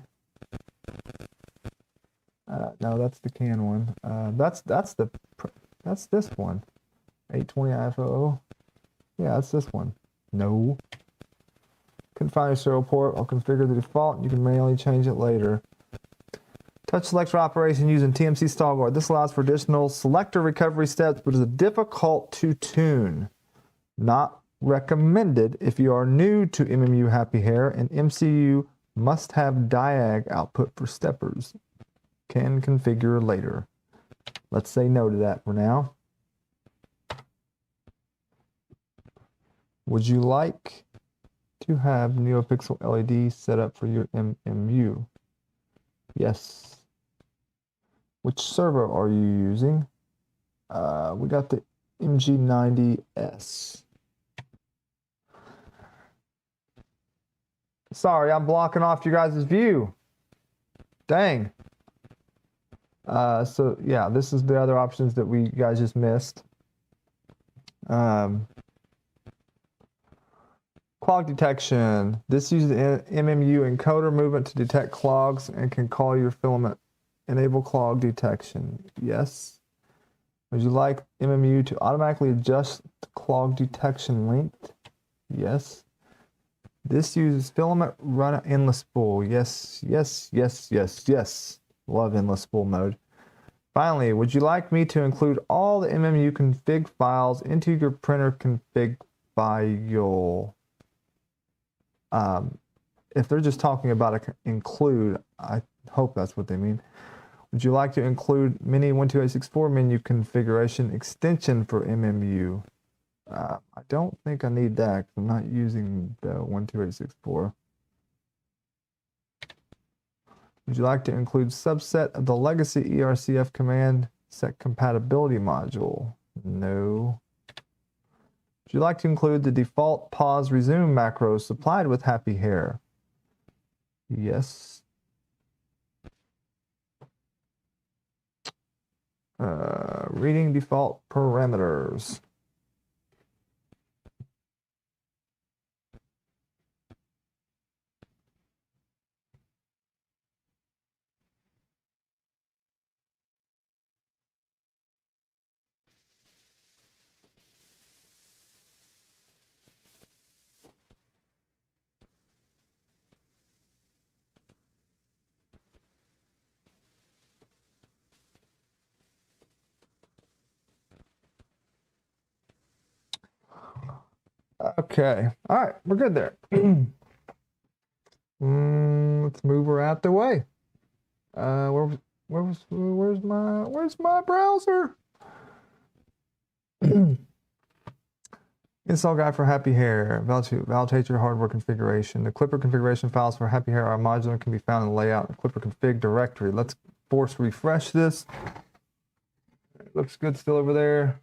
no, that's the CAN one. That's this one. 820 IFO. Yeah, that's this one. No. Couldn't find your serial port. I'll configure the default. You can manually change it later. Touch selector operation using TMC stall guard. This allows for additional selector recovery steps, but is difficult to tune. Not recommended if you are new to MMU Happy Hair, and MCU must have diag output for steppers. Can configure later. Let's say no to that for now. Would you like to have NeoPixel LED set up for your MMU? Yes. Which server are you using? We got the MG90S. Sorry, I'm blocking off you guys' view. Dang. So yeah, this is the other options that we guys just missed. Clog detection. This uses MMU encoder movement to detect clogs and can call your filament. Enable clog detection. Yes. Would you like MMU to automatically adjust the clog detection length? Yes. This uses filament run endless spool. Yes, yes, yes, yes, yes. Love endless spool mode. Finally, would you like me to include all the MMU config files into your printer config file? If they're just talking about include, I hope that's what they mean. Would you like to include Mini 12864 menu configuration extension for MMU? I don't think I need that because I'm not using the 12864. Would you like to include subset of the legacy ERCF command set compatibility module? No. Would you like to include the default pause resume macros supplied with Happy Hair? Yes. Reading default parameters. Okay. All right. We're good there. Let's move her out the way. Where's my browser? Install guide for Happy Hair. Validate your hardware configuration. The Klipper configuration files for Happy Hair are modular and can be found in the layout and Klipper config directory. Let's force refresh this. It looks good still over there.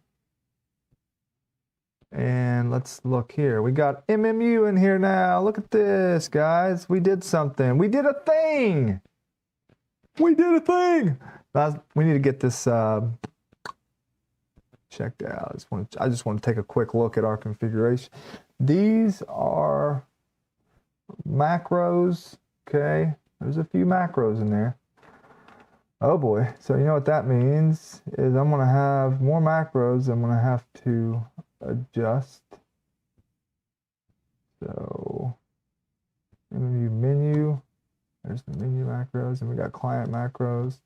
And let's look here. We got MMU in here now. Look at this, guys. We did something. We did a thing. We did a thing. We need to get this checked out. I just want to take a quick look at our configuration. These are macros Okay, there's a few macros in there. Oh boy, so you know what that means is I'm gonna have more macros I'm gonna have to adjust. So, menu, there's the menu macros, and we got client macros,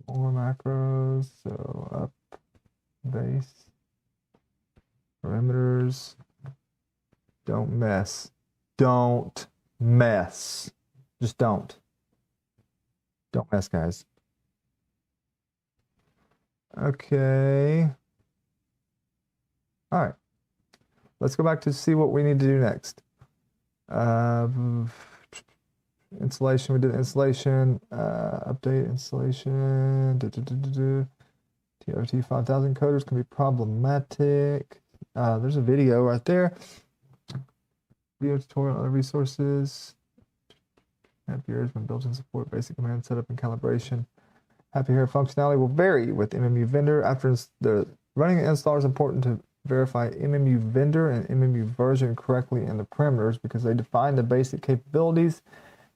more macros, so up, base, parameters, don't mess, just don't mess, guys. Okay. All right. Let's go back to see what we need to do next. Installation, we did installation, update installation, TRT 5000 coders can be problematic. There's a video right there. Video tutorial, other resources. Happy Hair has been built in support, basic command setup and calibration. Happy Hair functionality will vary with MMU vendor. After the running an installer is important to verify MMU vendor and MMU version correctly in the parameters because they define the basic capabilities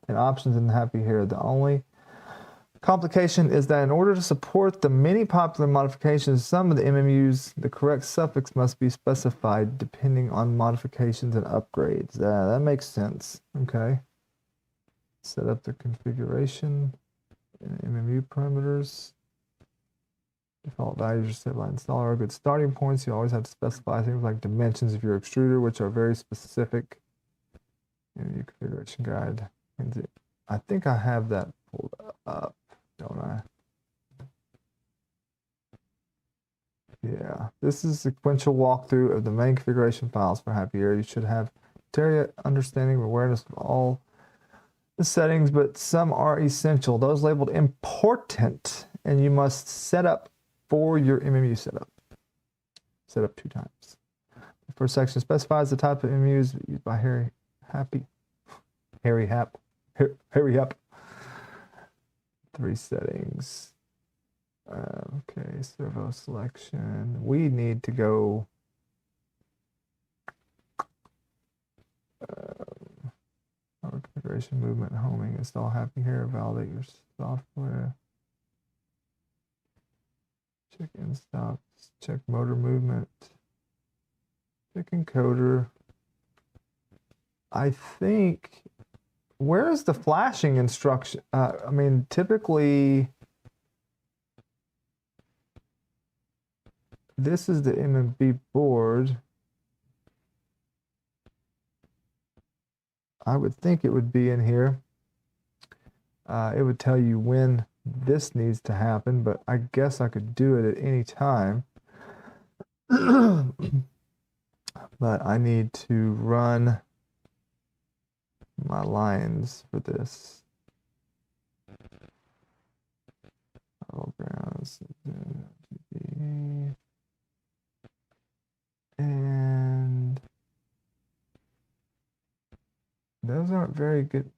and options in Happy Hair. The only complication is that in order to support the many popular modifications, some of the MMUs, the correct suffix must be specified depending on modifications and upgrades. That makes sense. Okay. Set up the configuration and MMU parameters. Default values are set by installer are good starting points. You always have to specify things like dimensions of your extruder, which are very specific. MMU configuration guide. I think I have that pulled up, don't I? Yeah, this is a sequential walkthrough of the main configuration files for Happy Hair. You should have detailed understanding and awareness of all the settings, but some are essential. Those labeled important, and you must set up for your MMU setup. Set up 2 times. The first section specifies the type of MMUs used by Harry Hap. 3 settings. Okay, servo selection. We need to go. Configuration, movement, homing, install Happy Hair, validate your software. Check in stops, check motor movement, check encoder. I think, where is the flashing instruction? I mean, typically, this is the MMB board. I would think it would be in here. It would tell you when this needs to happen, but I guess I could do it at any time. But I need to run my lines for this. And those aren't very good.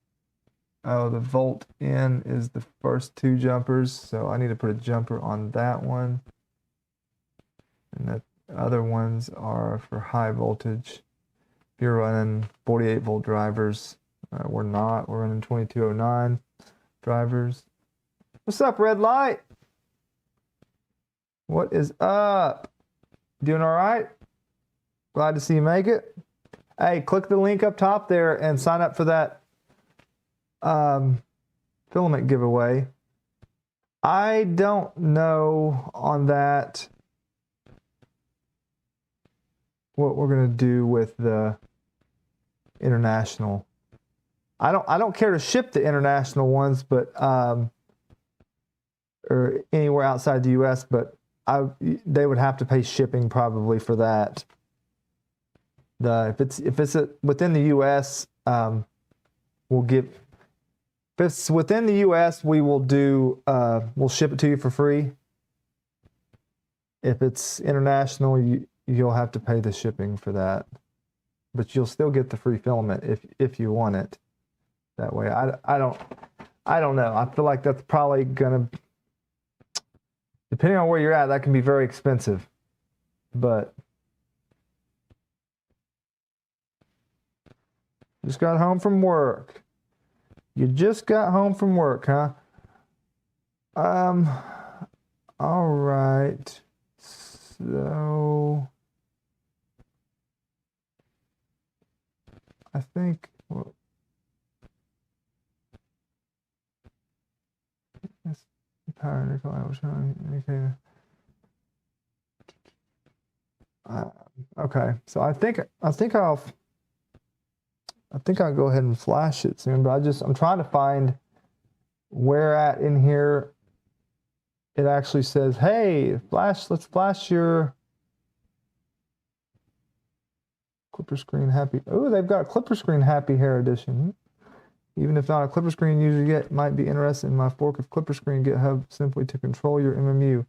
Oh, the volt in is the first 2 jumpers, so I need to put a jumper on that one. And the other ones are for high voltage. If you're running 48 volt drivers, we're not. We're running 2209 drivers. What's up, red light? What is up? Doing all right? Glad to see you make it. Hey, click the link up top there and sign up for that filament giveaway. I don't know on that what we're gonna do with the international. I don't care to ship the international ones, but or anywhere outside the U.S., but they would have to pay shipping probably for that. If it's within the U.S., we'll give. If it's within the U.S., we will do. We'll ship it to you for free. If it's international, you'll have to pay the shipping for that, but you'll still get the free filament if you want it. That way, I don't know. I feel like that's probably gonna, depending on where you're at, that can be very expensive, but. Just got home from work. You just got home from work, huh? All right. So I think, well, this power nickel I was showing indicator. Okay, so I think I'll go ahead and flash it soon, but I'm trying to find where at in here it actually says, hey, let's flash your KlipperScreen Happy. Oh, they've got a KlipperScreen Happy Hair Edition. Even if not a KlipperScreen user yet, might be interested in my fork of KlipperScreen GitHub simply to control your MMU.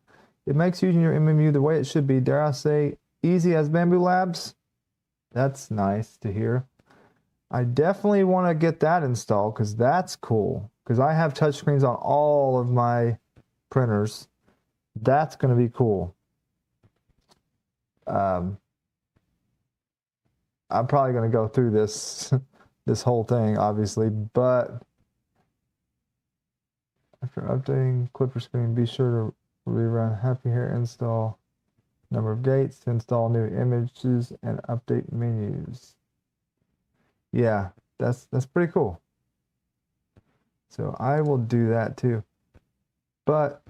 It makes using your MMU the way it should be, dare I say, easy as Bamboo Labs. That's nice to hear. I definitely want to get that installed because that's cool. Because I have touchscreens on all of my printers. That's going to be cool. I'm probably going to go through this this whole thing, obviously, but after updating KlipperScreen, be sure to rerun Happy Hair install number of gates to install new images and update menus. Yeah, that's pretty cool. So I will do that too. But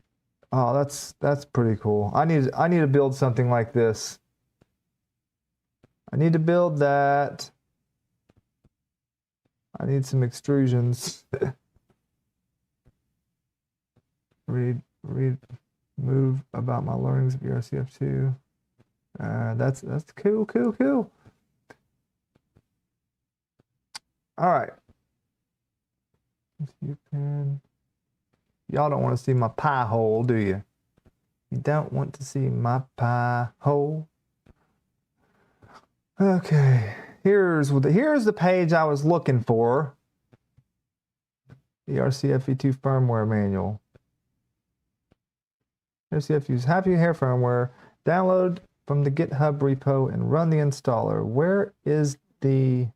oh, that's pretty cool. I need to build something like this. I need to build that. I need some extrusions. Move about my learnings of ERCF2. That's cool. All right. You can. Y'all don't want to see my pie hole, do you? You don't want to see my pie hole. Okay. Here's the page I was looking for. The ERCF V2 firmware manual. ERCF use Happy Hair firmware. Download from the GitHub repo and run the installer. Where is the...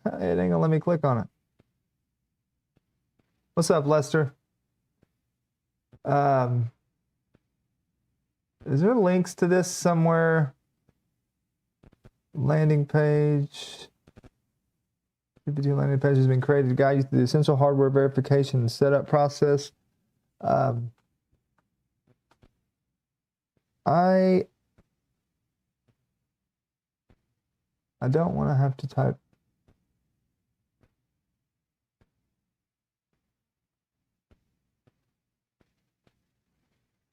It ain't gonna let me click on it. What's up, Lester? Is there links to this somewhere? Landing page. V2 landing page has been created to guide you through the essential hardware verification and setup process. I don't want to have to type.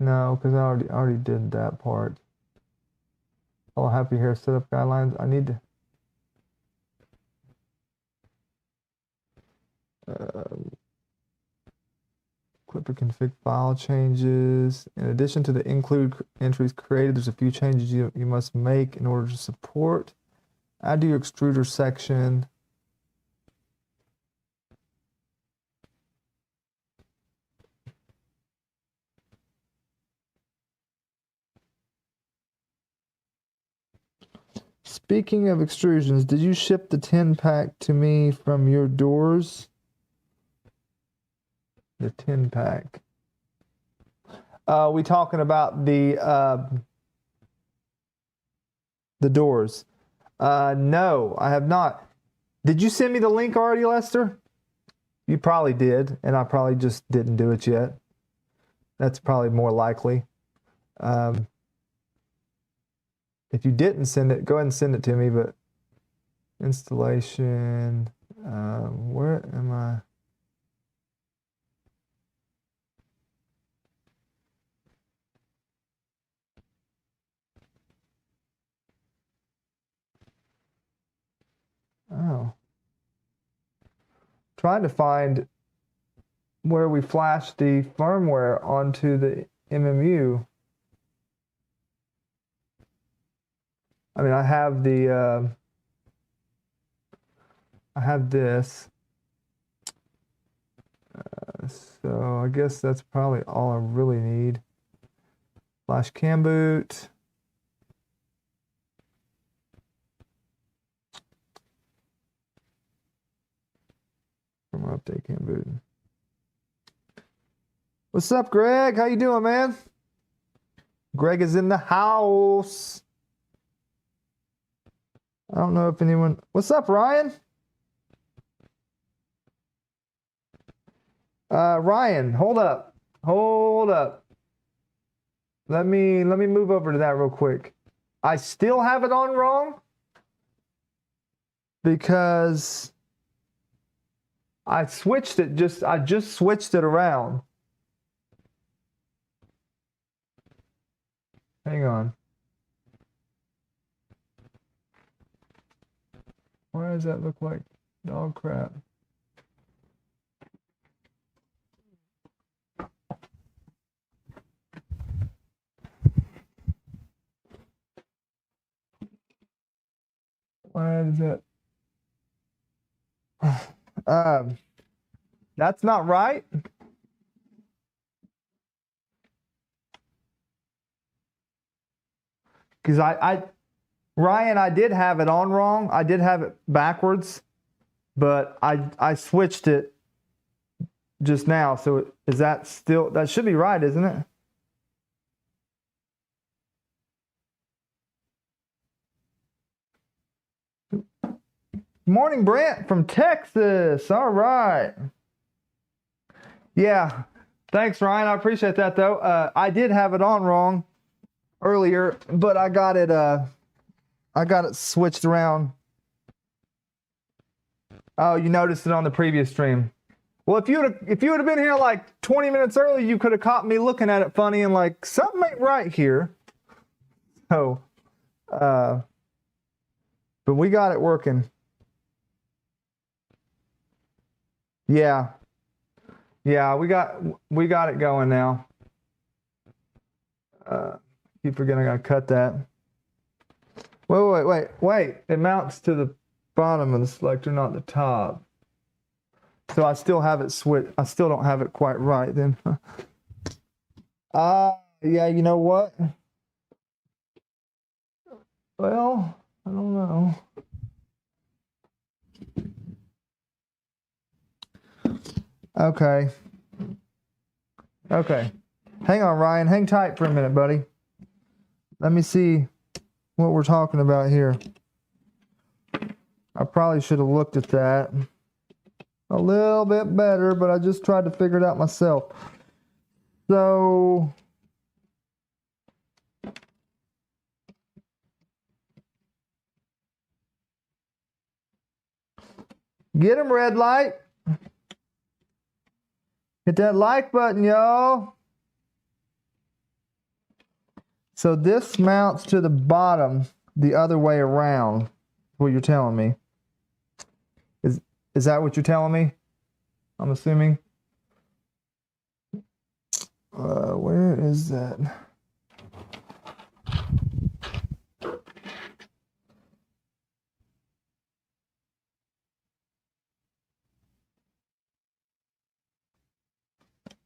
No, because I already did that part. All Happy Hair setup guidelines. I need to. Klipper config file changes. In addition to the include entries created, there's a few changes you must make in order to support. Add to your extruder section. Speaking of extrusions, did you ship the 10-pack to me from your doors? The 10-pack. We talking about the doors. No, I have not. Did you send me the link already, Lester? You probably did, and I probably just didn't do it yet. That's probably more likely. If you didn't send it, go ahead and send it to me, but installation, where am I? Oh. Trying to find where we flash the firmware onto the MMU. I mean, I have the, I have this. So I guess that's probably all I really need. Flash cam boot. stay cam boot. What's up, Greg? How you doing, man? Greg is in the house. I don't know if anyone... What's up, Ryan? Ryan, hold up. Hold up. Let me move over to that real quick. I still have it on wrong because I switched it I just switched it around. Hang on. Why does that look like dog crap? Why is that? That's not right. Because Ryan, I did have it on wrong. I did have it backwards, but I switched it just now. So is that still, that should be right, isn't it? Morning, Brent from Texas. All right. Yeah. Thanks, Ryan. I appreciate that, though. I did have it on wrong earlier, but I got it switched around. Oh, you noticed it on the previous stream. Well, if you would have been here like 20 minutes early, you could have caught me looking at it funny and like something ain't right here. So, but we got it working. Yeah. Yeah, we got it going now. Keep forgetting I gotta cut that. Wait. It mounts to the bottom of the selector, not the top. So I still have it switched. I still don't have it quite right then. Yeah, you know what? Well, I don't know. Okay. Hang on, Ryan. Hang tight for a minute, buddy. Let me see what we're talking about here. I probably should have looked at that a little bit better, but I just tried to figure it out myself. So get him, red light. Hit that like button, y'all. So this mounts to the bottom the other way around. What you're telling me. Is that what you're telling me? I'm assuming. Where is that?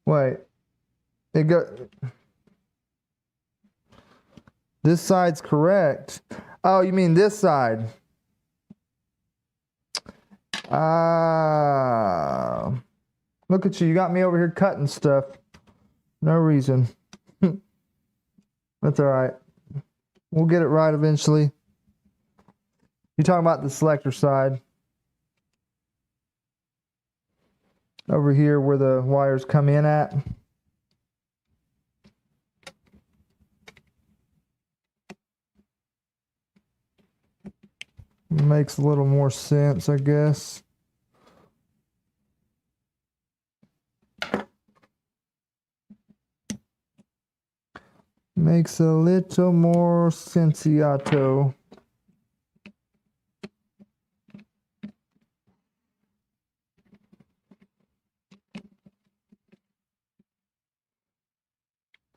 Wait. This side's correct. Oh, you mean this side? Look at you. You got me over here cutting stuff. No reason. That's all right. We'll get it right eventually. You're talking about the selector side. Over here where the wires come in at. Makes a little more sense, I guess. Makes a little more sensiato.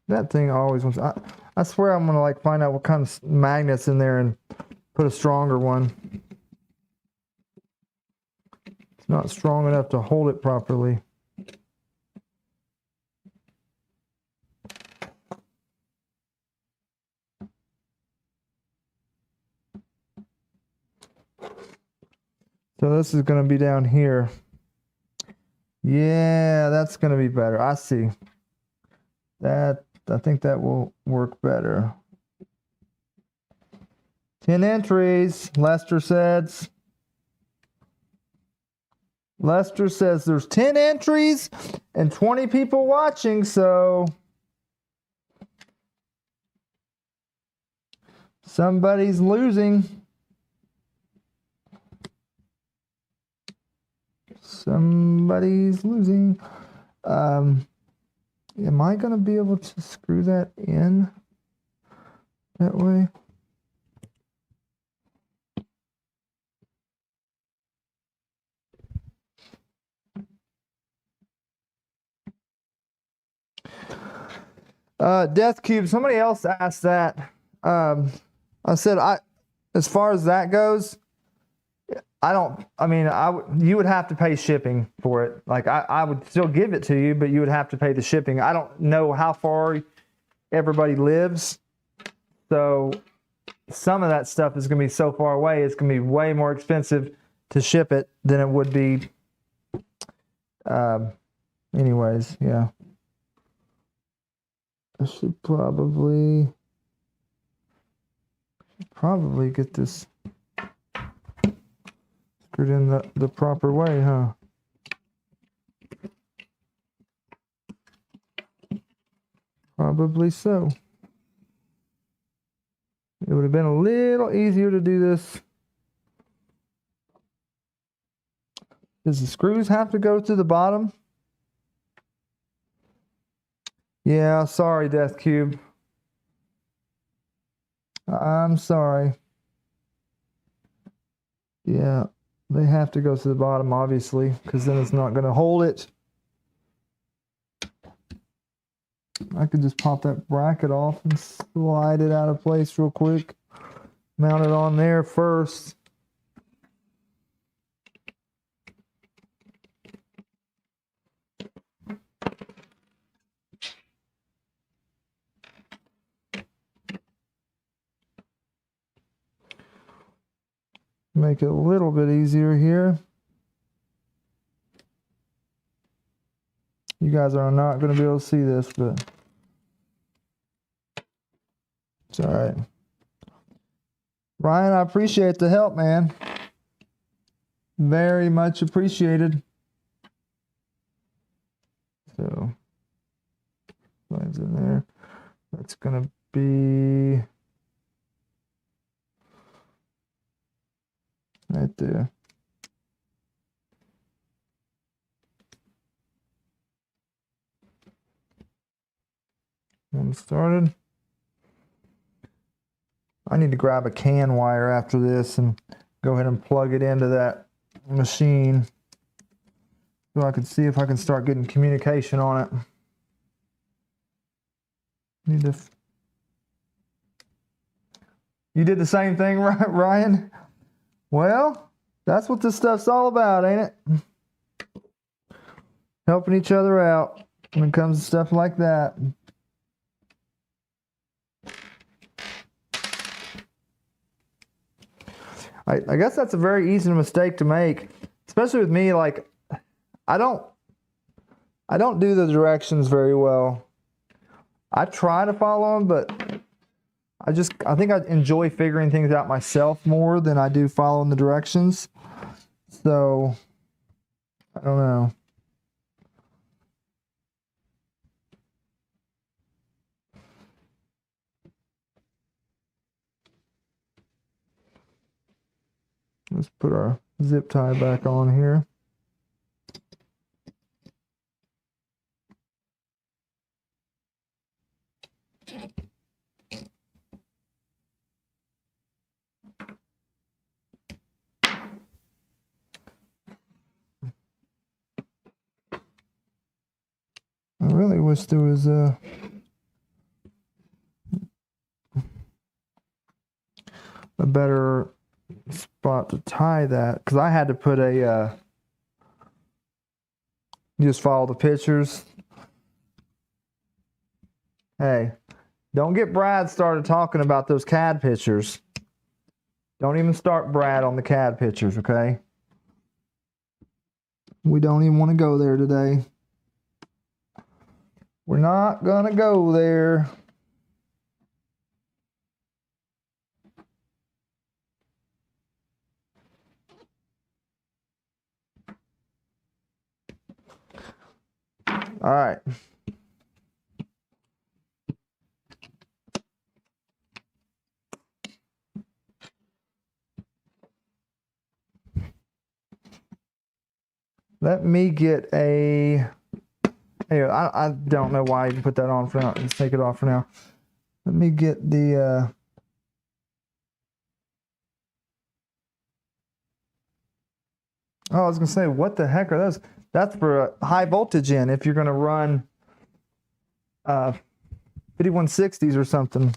That thing always wants. I swear I'm gonna like find out what kind of magnets in there and put a stronger one. It's not strong enough to hold it properly. So this is going to be down here. Yeah, that's going to be better. I see. That, I think that will work better. 10 entries, Lester says. Lester says there's 10 entries and 20 people watching, so somebody's losing. Somebody's losing. Am I going to be able to screw that in that way? Death Cube, somebody else asked that. I said, as far as that goes, you would have to pay shipping for it. Like, I would still give it to you, but you would have to pay the shipping. I don't know how far everybody lives. So some of that stuff is going to be so far away, it's going to be way more expensive to ship it than it would be. Anyways, yeah. I should probably get this screwed in the proper way, huh? Probably so. It would have been a little easier to do this. Does the screws have to go to the bottom? Yeah, sorry, Death Cube. I'm sorry. Yeah, they have to go to the bottom, obviously, because then it's not going to hold it. I could just pop that bracket off and slide it out of place real quick. Mount it on there first. Make it a little bit easier here. You guys are not going to be able to see this, but it's all right. Ryan, I appreciate the help, man. Very much appreciated. So, lines in there. That's going to be right there. One started. I need to grab a CAN wire after this and go ahead and plug it into that machine so I can see if I can start getting communication on it. You did the same thing, Ryan? Well, that's what this stuff's all about, ain't it? Helping each other out when it comes to stuff like that. I guess that's a very easy mistake to make, especially with me. Like, I don't do the directions very well. I try to follow them, but I think I enjoy figuring things out myself more than I do following the directions. So, I don't know. Let's put our zip tie back on here. I really wish there was a better spot to tie that, because I had to put a just follow the pictures. Hey, don't get Brad started talking about those CAD pictures. Don't even start Brad on the CAD pictures, okay? We don't even want to go there today. We're not gonna go there. All right. Let me get a... Here, I don't know why I even put that on for now. Let's take it off for now. Let me get the... Oh, I was going to say, what the heck are those? That's for a high voltage in, if you're going to run 5160s or something.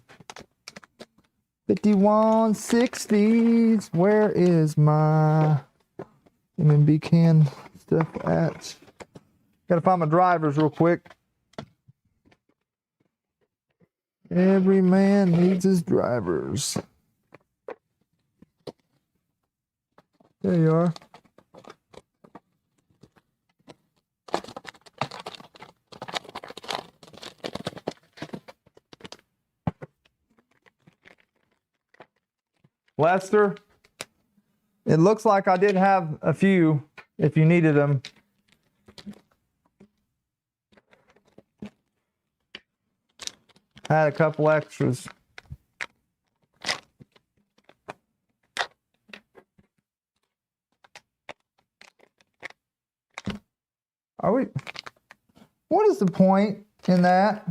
5160s. Where is my MMB can stuff at? Gotta find my drivers real quick. Every man needs his drivers. There you are. Lester, it looks like I did have a few if you needed them. I had a couple extras. Are we? What is the point in that?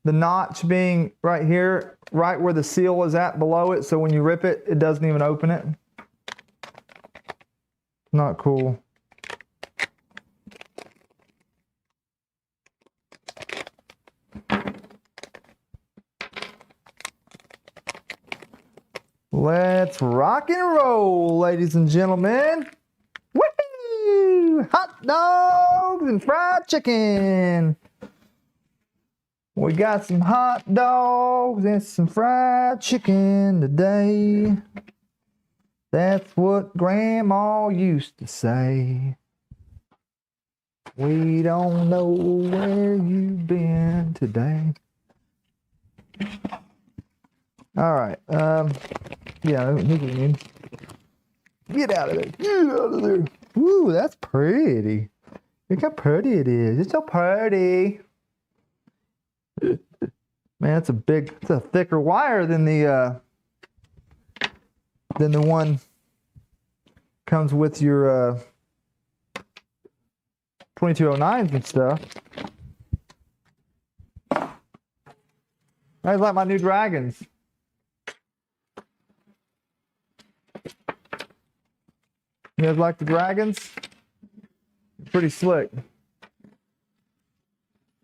The notch being right here, right where the seal is at below it, so when you rip it, it doesn't even open it. Not cool. Let's rock and roll, ladies and gentlemen. Woo! Hot dogs and fried chicken. We got some hot dogs and some fried chicken today. That's what Grandma used to say. We don't know where you've been today. All right. Yeah, get out of there. Get out of there. Ooh, that's pretty. Look how pretty it is. It's so pretty. Man, it's a thicker wire than the one comes with your 2209s and stuff. I like my new dragons. You guys like the dragons? Pretty slick.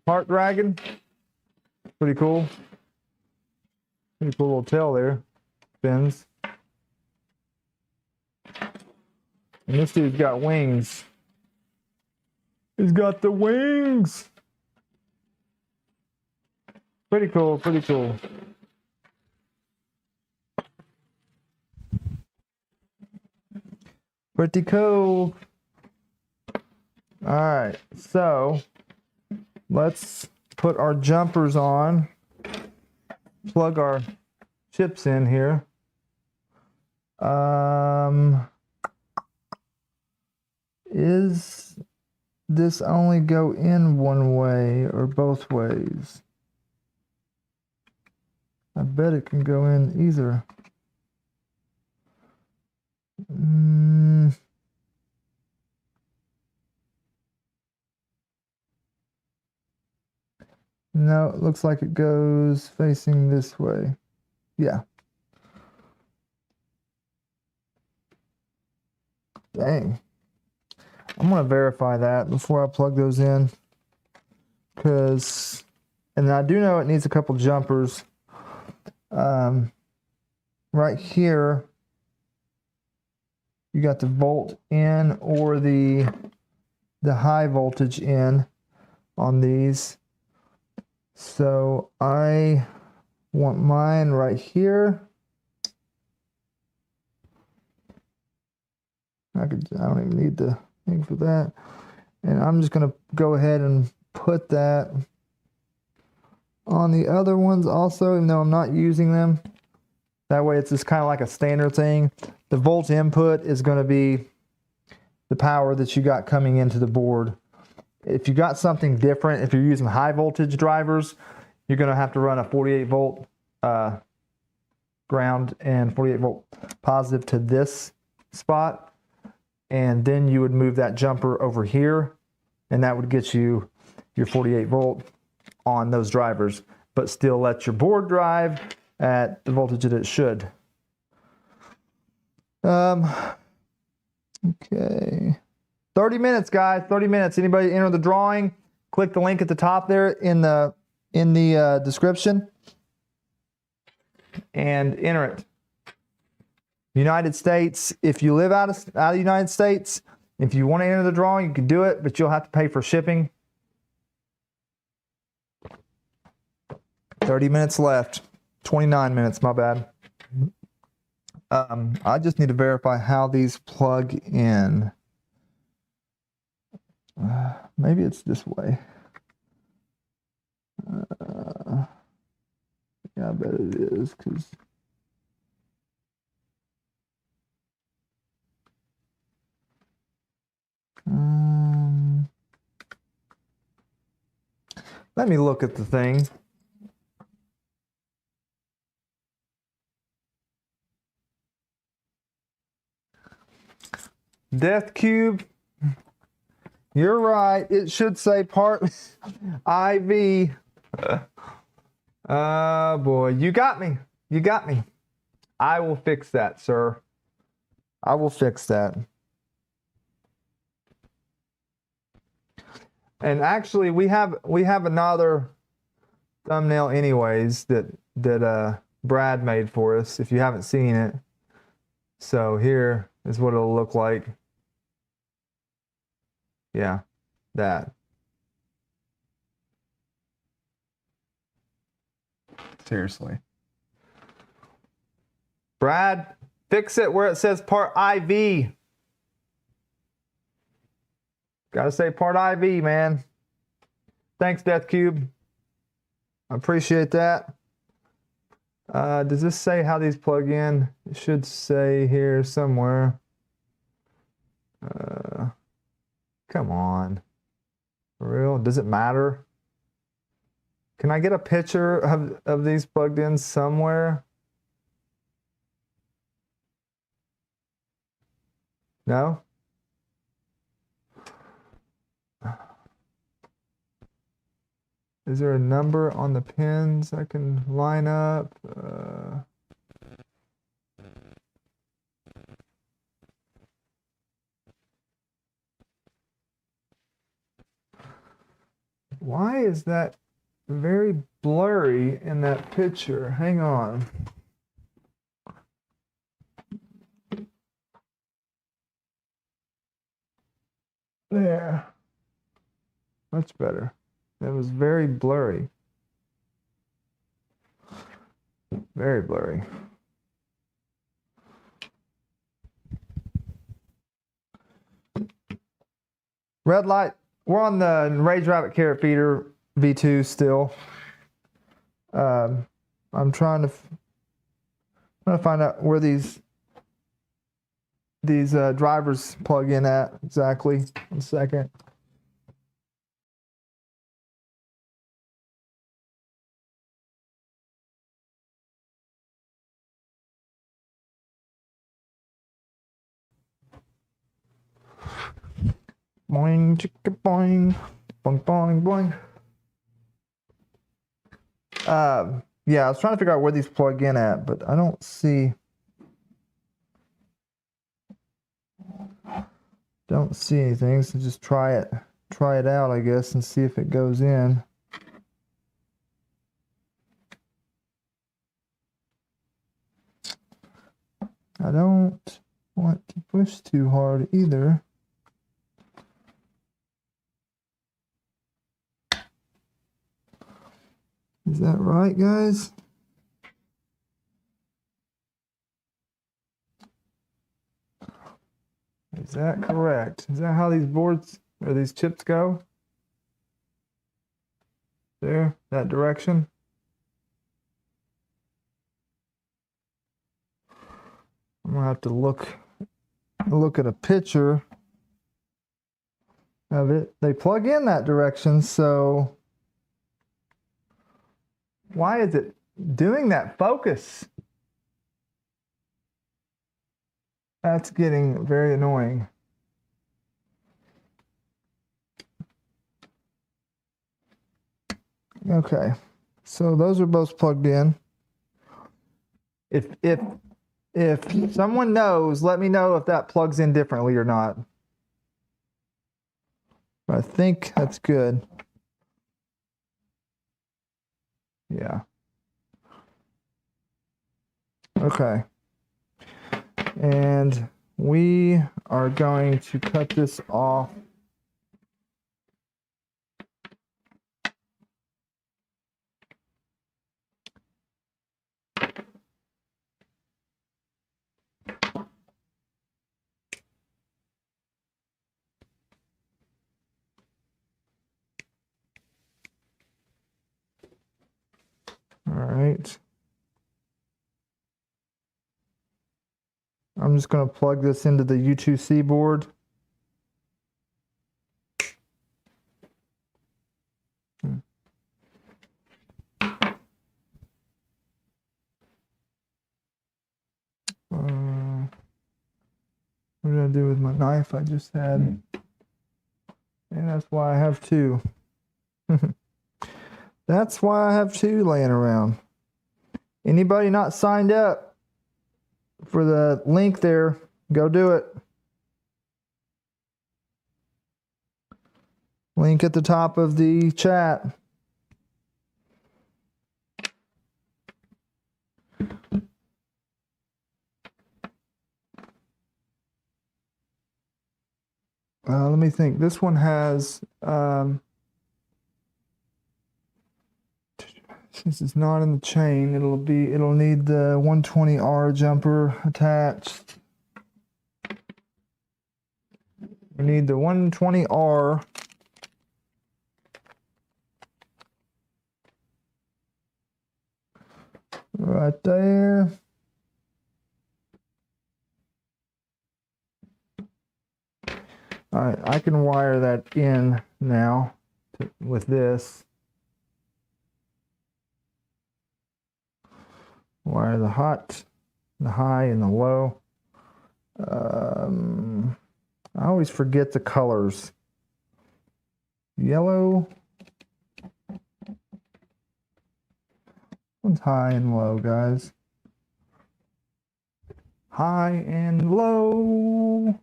Heart dragon. Pretty cool. Pretty cool little tail there. Fins. And this dude's got wings. He's got the wings. Pretty cool, pretty cool. Pretty cool. All right, so let's put our jumpers on. Plug our chips in here. Is this only go in one way or both ways? I bet it can go in either. No, it looks like it goes facing this way. Yeah. Dang. I'm going to verify that before I plug those in. And I do know it needs a couple jumpers. Right here, you got the volt in or the high voltage in on these. So I want mine right here. I don't even need the thing for that. And I'm just gonna go ahead and put that on the other ones also, even though I'm not using them. That way it's just kind of like a standard thing. The volt input is gonna be the power that you got coming into the board. If you got something different, if you're using high voltage drivers, you're gonna have to run a 48 volt ground and 48 volt positive to this spot, and then you would move that jumper over here, and that would get you your 48 volt on those drivers, but still let your board drive at the voltage that it should. Okay, 30 minutes, guys. 30 minutes. Anybody enter the drawing? Click the link at the top there in the description and enter it. United States. If you live out of the United States, if you want to enter the drawing, you can do it, but you'll have to pay for shipping. 30 minutes left. 29 minutes. My bad. I just need to verify how these plug in. Maybe it's this way. Yeah, I bet it is, because let me look at the thing. Death Cube, you're right. It should say part IV. Oh boy, you got me. You got me. I will fix that, sir. I will fix that. And actually, we have another thumbnail anyways that Brad made for us, if you haven't seen it. So here is what it'll look like. Yeah, that. Seriously. Brad, fix it where it says part IV. Gotta say part IV, man. Thanks, Death Cube. I appreciate that. Does this say how these plug in? It should say here somewhere. Come on. For real? Does it matter? Can I get a picture of these plugged in somewhere? No? Is there a number on the pins I can line up? Why is that very blurry in that picture? Hang on. There. Much better. That was very blurry. Very blurry. Red light. We're on the Enraged Rabbit Carrot Feeder V2 still. I'm trying to find out where these drivers plug in at exactly. 1 second. Boing, chicka boing, boing, boing, boing. Yeah, I was trying to figure out where these plug in at, but I don't see anything. So just try it out, I guess, and see if it goes in. I don't want to push too hard either. Is that right, guys? Is that correct? Is that how these boards or these chips go? There, that direction. I'm gonna have to look at a picture of it. They plug in that direction, so why is it doing that focus? That's getting very annoying. Okay, so those are both plugged in. If someone knows, let me know if that plugs in differently or not. I think that's good. Yeah. Okay. And we are going to cut this off. All right. I'm just going to plug this into the U2C board. What did I do with my knife I just had? And that's why I have two. That's why I have two laying around. Anybody not signed up for the link there, go do it. Link at the top of the chat. Let me think. This one has, since it's not in the chain, it'll need the 120R jumper attached. We need the 120R. Right there. All right, I can wire that in now with this. Wire the hot, the high, and the low. I always forget the colors. Yellow. One's high and low, guys. High and low.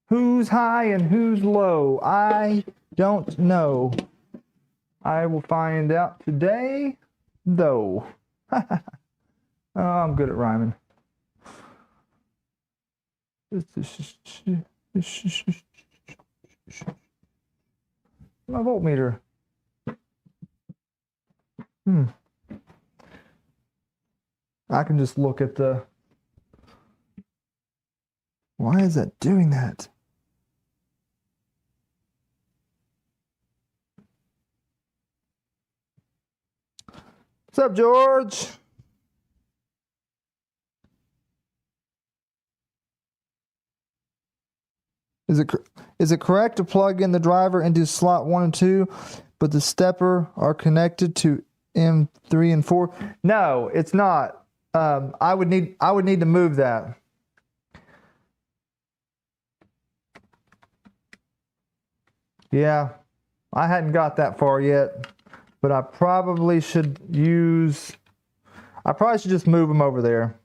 Who's high and who's low? I don't know. I will find out today, though. Oh, I'm good at rhyming. My voltmeter. I can just look at the... Why is that doing that? What's up, George? Is it correct to plug in the driver into slot 1 and 2, but the stepper are connected to M3 and 4? No, it's not. I would need to move that. Yeah, I hadn't got that far yet, but I probably should just move them over there.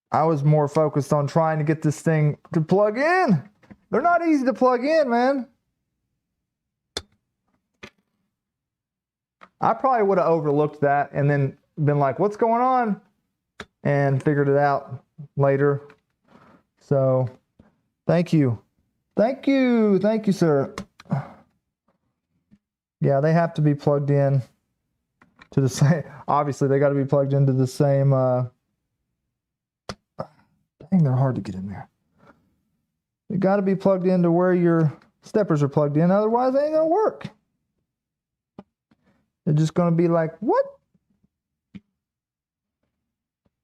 I was more focused on trying to get this thing to plug in. They're not easy to plug in, man. I probably would have overlooked that and then been like, what's going on? And figured it out later. So, thank you. Thank you. Thank you, sir. Yeah, they have to be plugged in to the same. Obviously, they got to be plugged into the same. Dang, they're hard to get in there. They got to be plugged into where your steppers are plugged in, otherwise they ain't gonna work. They're just gonna be like, what?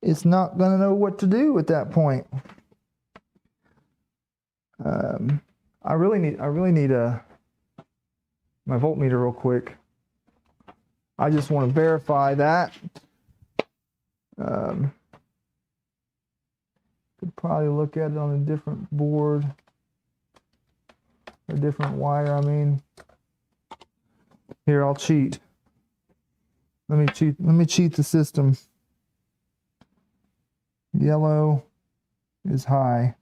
It's not gonna know what to do at that point. I really need my voltmeter real quick. I just want to verify that. Could probably look at it on a different board, a different wire. I mean, here, I'll cheat. Let me cheat the system. Yellow is high.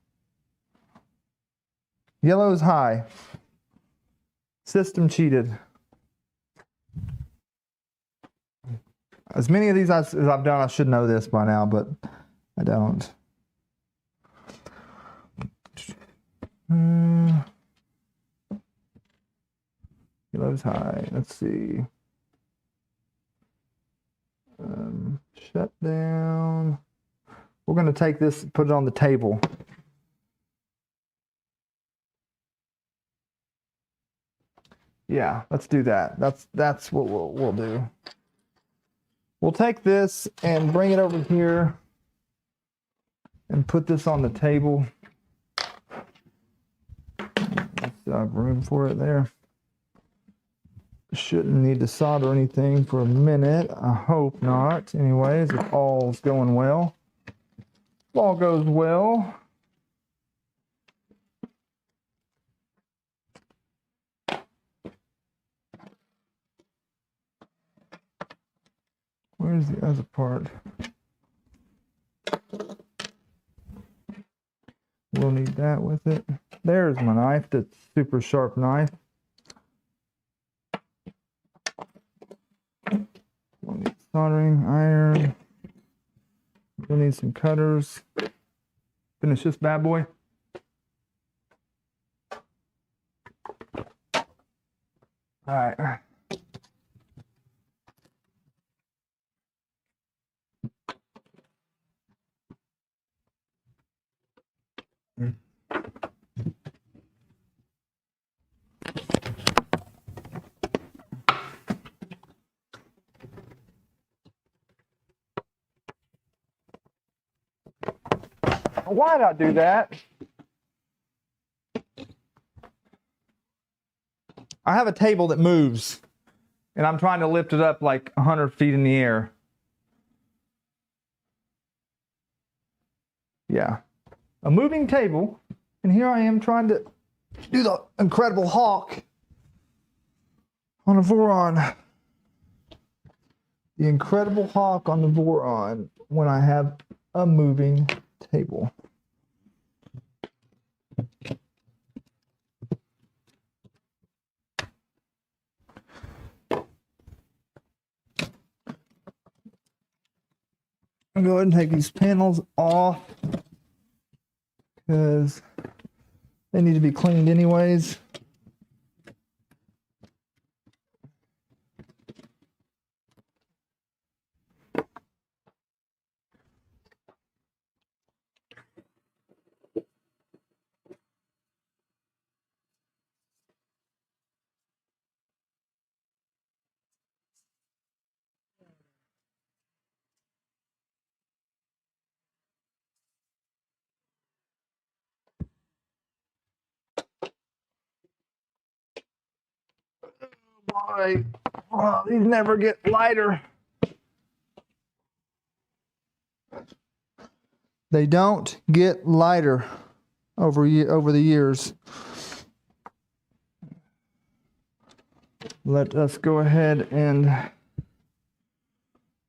Yellow is high. System cheated. As many of these as I've done, I should know this by now, but I don't. Yellow's high. Let's see. Shut down. We're going to take this, put it on the table. Yeah, let's do that. That's what we'll do. We'll take this and bring it over here and put this on the table. Let's have room for it there. Shouldn't need to solder anything for a minute. I hope not. Anyways, if all's going well. If all goes well. Where's the other part? We'll need that with it. There's my knife, that super sharp knife. We'll need soldering iron. We'll need some cutters. Finish this bad boy. All right. Why did I do that? I have a table that moves, and I'm trying to lift it up like 100 feet in the air. Yeah, a moving table, and here I am trying to do the Incredible Hawk on a Voron. The Incredible Hawk on the Voron when I have a moving table. I'll go ahead and take these panels off because they need to be cleaned anyways. Boy, oh, these never get lighter. They don't get lighter over the years. Let us go ahead and I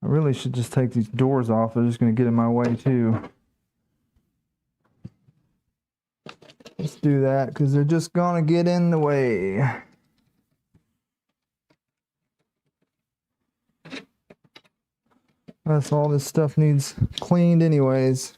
really should just take these doors off. They're just going to get in my way too. Let's do that because they're just going to get in the way. That's all this stuff needs cleaned anyways.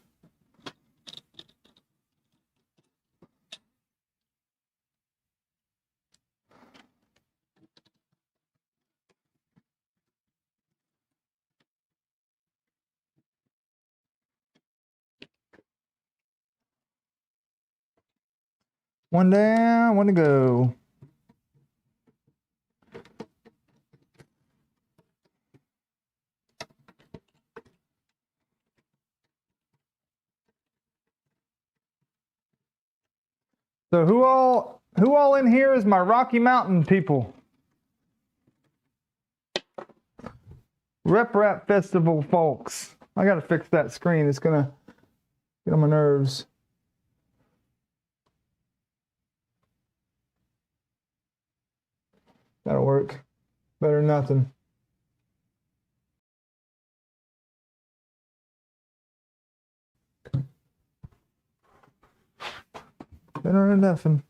One down, one to go. So who all in here is my Rocky Mountain people? Rep Rap Festival folks. I gotta fix that screen. It's gonna get on my nerves. That'll work. Better than nothing. Better than nothing.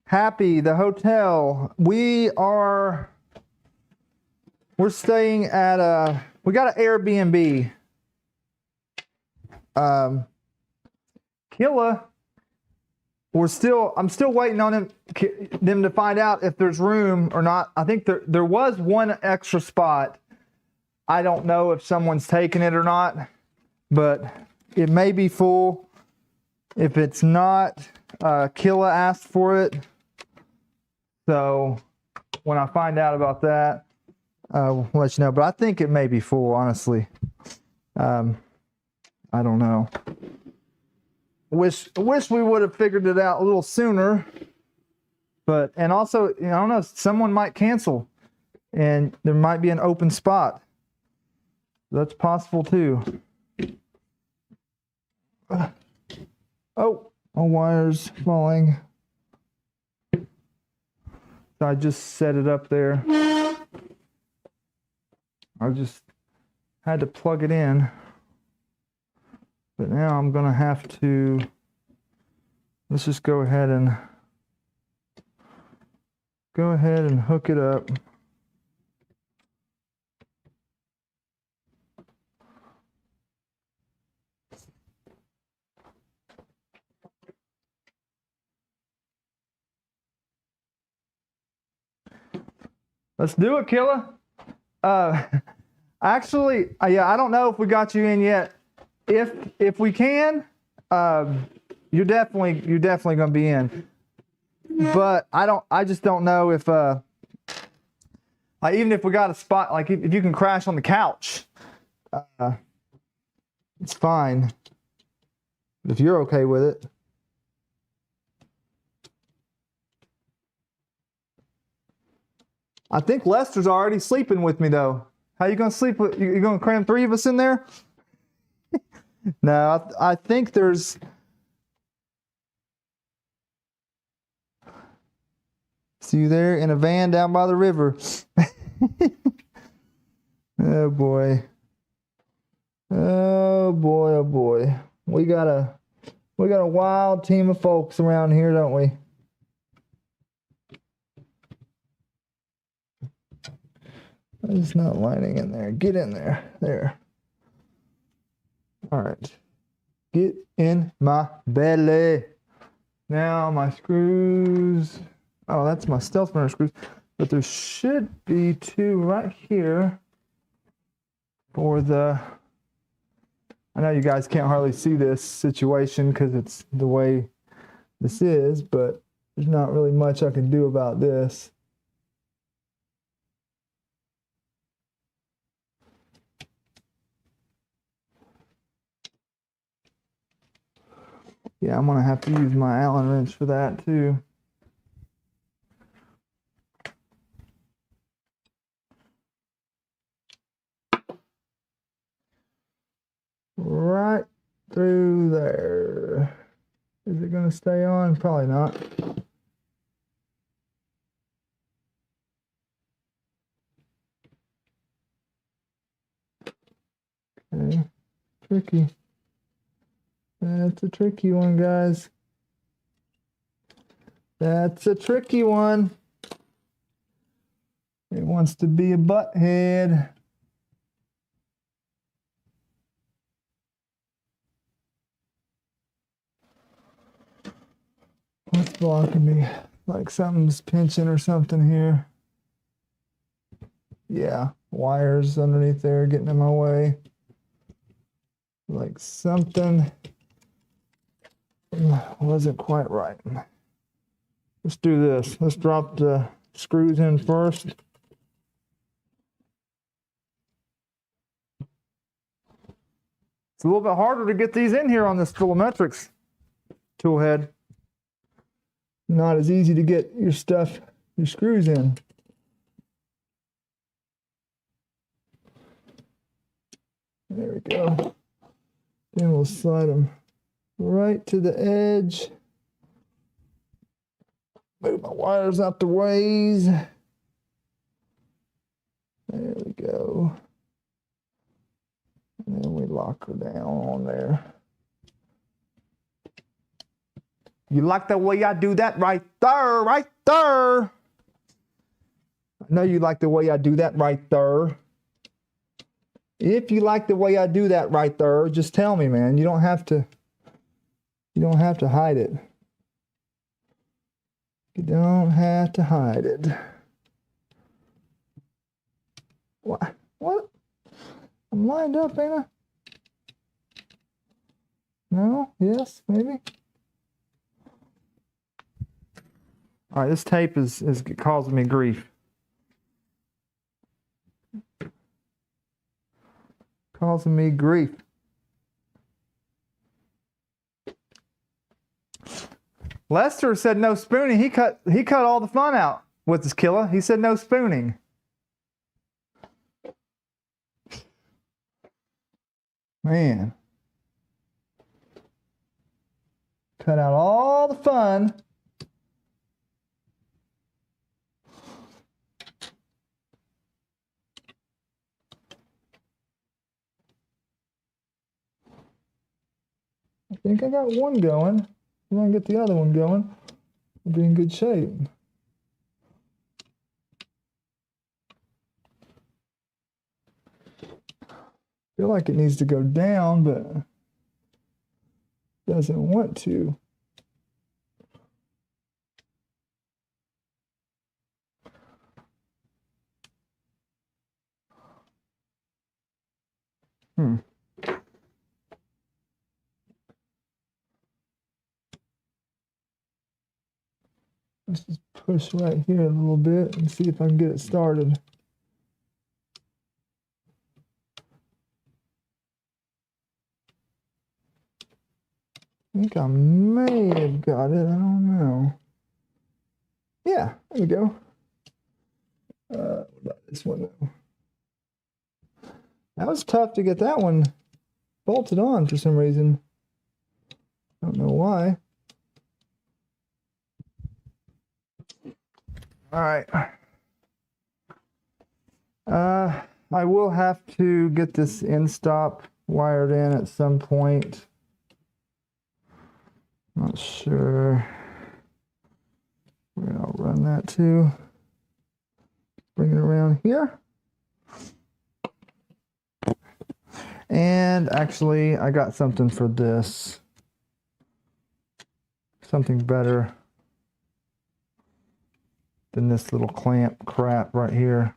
Happy, the hotel. We're staying at we got an Airbnb. Killa, I'm still waiting on them to find out if there's room or not. I think there was one extra spot. I don't know if someone's taken it or not, but it may be full. If it's not, Killa asked for it. So when I find out about that, we'll let you know. But I think it may be full, honestly. I don't know. Wish we would have figured it out a little sooner. And also, I don't know, someone might cancel and there might be an open spot. That's possible too. Oh, my wire's falling. So I just set it up there. I just had to plug it in. But now I'm going to have to, let's just go ahead and hook it up. Let's do it, Killa. Actually, yeah, I don't know if we got you in yet. If we can, you're definitely going to be in. But I just don't know if even if we got a spot, like if you can crash on the couch, it's fine. If you're okay with it. I think Lester's already sleeping with me though. How you gonna sleep with? You gonna cram 3 of us in there? No, I think there's. See you there in a van down by the river. Oh boy. Oh boy, oh boy. We got a wild team of folks around here, don't we? It's not lining in there. Get in there. There. All right. Get in my belly. Now my screws. Oh, that's my stealth runner screws. But there should be 2 right here for the. I know you guys can't hardly see this situation because it's the way this is, but there's not really much I can do about this. Yeah, I'm going to have to use my Allen wrench for that too. Right through there. Is it going to stay on? Probably not. Okay, tricky. That's a tricky one, guys. That's a tricky one. It wants to be a butthead. What's blocking me? Like something's pinching or something here. Yeah, wires underneath there getting in my way. Like something wasn't quite right. Let's do this. Let's drop the screws in first. It's a little bit harder to get these in here on this Filametrics tool head. Not as easy to get your stuff, your screws in. There we go. Then we'll slide them right to the edge. Move my wires out the ways. There we go. And then we lock her down on there. You like the way I do that right there, right there. I know you like the way I do that right there. If you like the way I do that right there, just tell me, man. You don't have to hide it. You don't have to hide it. What? What? I'm lined up, ain't I? No? Yes? Maybe? All right, this tape is causing me grief. Causing me grief. Lester said no spooning. He cut all the fun out with his killer. He said no spooning. Man. Cut out all the fun. I think I got one going. If I can get the other one going, I'll be in good shape. Feel like it needs to go down, but doesn't want to. Let's just push right here a little bit and see if I can get it started. I think I may have got it. I don't know. Yeah, there we go. What about this one though? That was tough to get that one bolted on for some reason. I don't know why. All right. I will have to get this end stop wired in at some point. Not sure where I'll run that to. Bring it around here. And actually, I got something for this. Something better than this little clamp crap right here.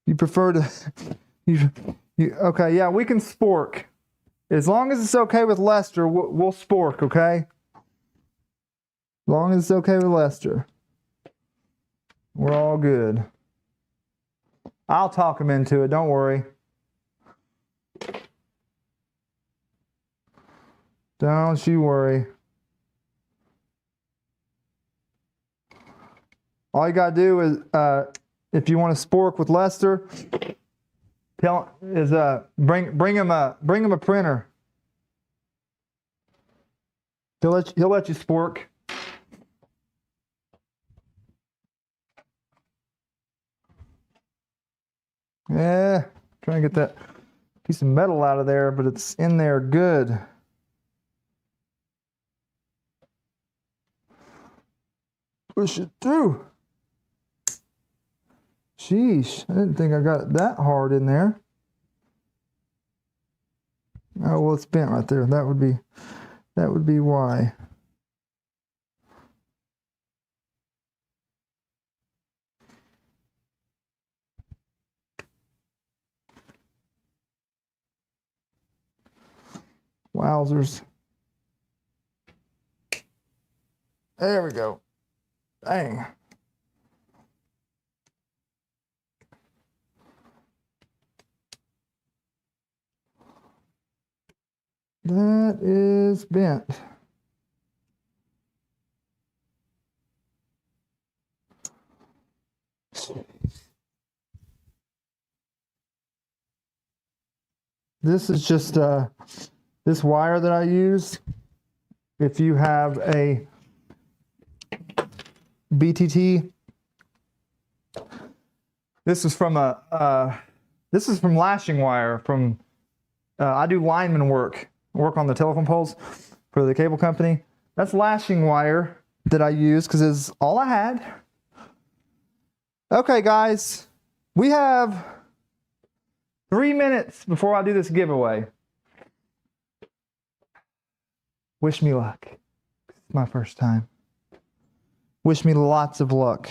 You prefer to, okay, yeah, we can spork. As long as it's okay with Lester, we'll spork, okay? As long as it's okay with Lester. We're all good. I'll talk him into it, don't worry. Don't you worry. All you gotta do is, if you want to spork with Lester, bring him a printer. He'll let you spork. Yeah, trying to get that piece of metal out of there, but it's in there good. Push it through. Sheesh, I didn't think I got it that hard in there. Oh, well, it's bent right there. That would be why. Wowzers. There we go. Dang. That is bent. This is just this wire that I use. If you have a BTT, this is from lashing wire from. I do lineman work on the telephone poles for the cable company. That's lashing wire that I use because it's all I had. Okay, guys, we have 3 minutes before I do this giveaway. Wish me luck. It's my first time. Wish me lots of luck.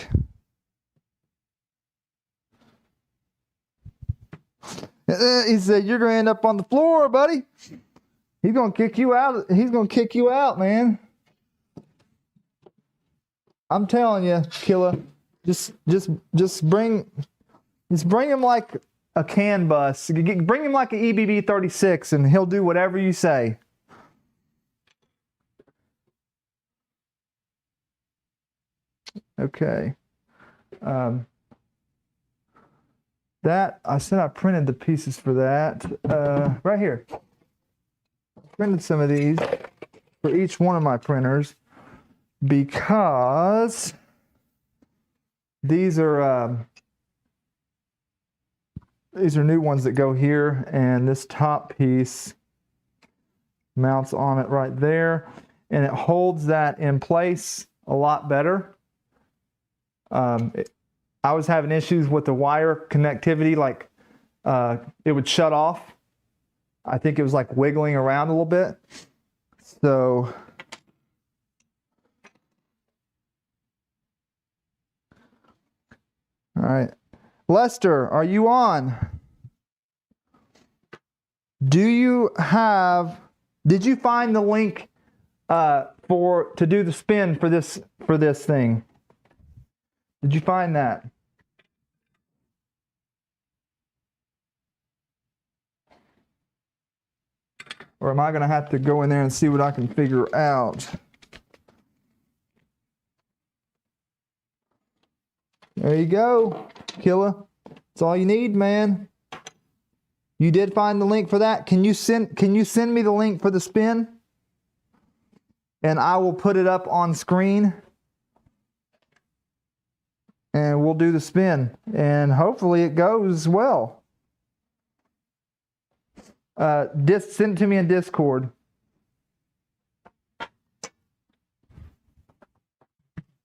He said, "You're going to end up on the floor, buddy. He's going to kick you out. He's going to kick you out, man. I'm telling you, killer. Just bring him like a CAN bus. Bring him like an EBB 36, and he'll do whatever you say." Okay. That I said I printed the pieces for that. Right here. I printed some of these for each one of my printers because these are new ones that go here, and this top piece mounts on it right there, and it holds that in place a lot better. I was having issues with the wire connectivity, like it would shut off. I think it was like wiggling around a little bit. So all right, Lester, are you on? Did you find the link to do the spin for this thing? Did you find that? Or am I going to have to go in there and see what I can figure out? There you go, killer. That's all you need, man. You did find the link for that. Can you send me the link for the spin? And I will put it up on screen. And we'll do the spin, and hopefully it goes well. Send it to me in Discord.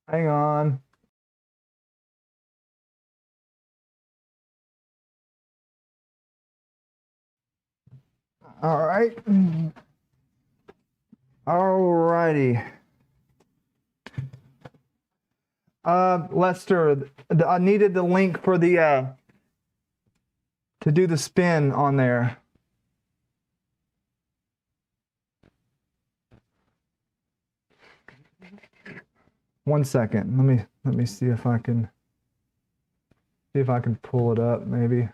Hang on. All right. All righty. Lester, I needed the link for the to do the spin on there. One second. Let me see if I can pull it up maybe.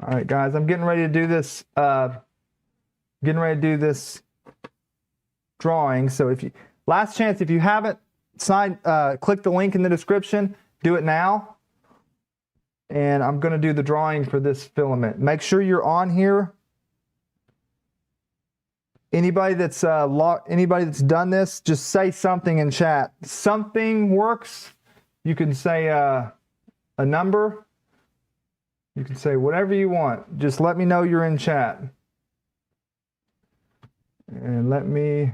All right, guys, I'm getting ready to do this. Drawing. So last chance, if you haven't signed, click the link in the description. Do it now. and I'm going to do the drawing for this filament. Make sure you're on here. Anybody that's done this, just say something in chat. Something works. You can say a number. You can say whatever you want. Just let me know you're in chat. And let me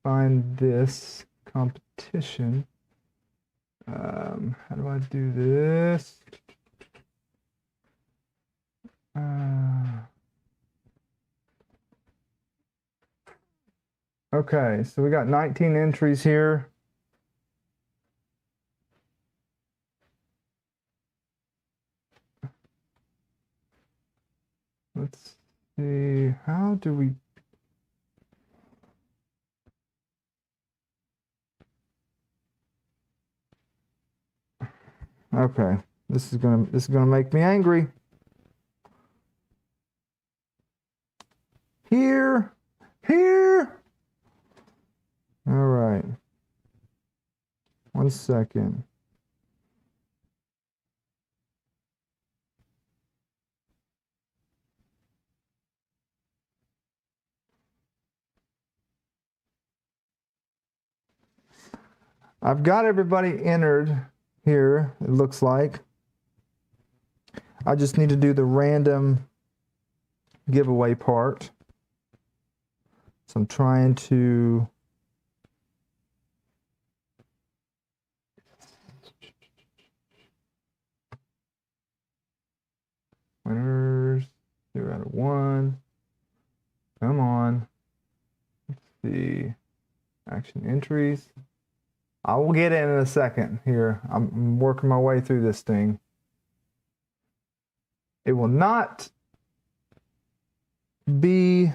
find this competition. How do I do this? Okay, so we got 19 entries here. Let's see, how do we... Okay, this is gonna make me angry. Here. All right. 1 second. I've got everybody entered here, it looks like. I just need to do the random giveaway part. So I'm trying to... Winners, 0 out of 1. Come on. Let's see. Action entries. I will get it in a second here. I'm working my way through this thing. It will not be...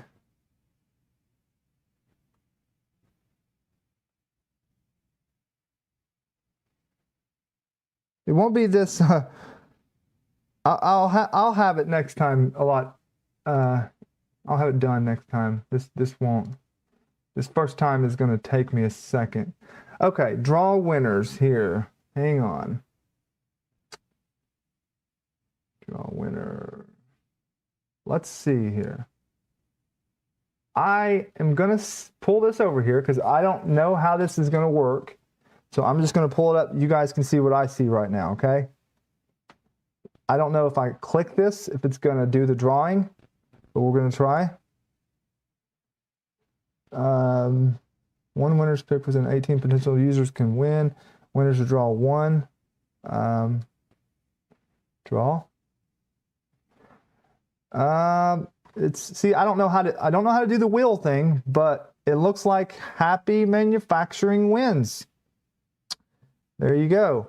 It won't be this... I'll have it next time a lot. I'll have it done next time. This won't. This first time is going to take me a second. Okay, draw winners here. Hang on. Draw winner. Let's see here. I am going to pull this over here because I don't know how this is going to work. So I'm just going to pull it up. You guys can see what I see right now, okay? I don't know if I click this, if it's going to do the drawing, but we're going to try. One winner's pick within 18 potential users can win. Winners to draw 1. Draw. See, I don't know how to do the wheel thing, but it looks like Happy Manufacturing wins. There you go.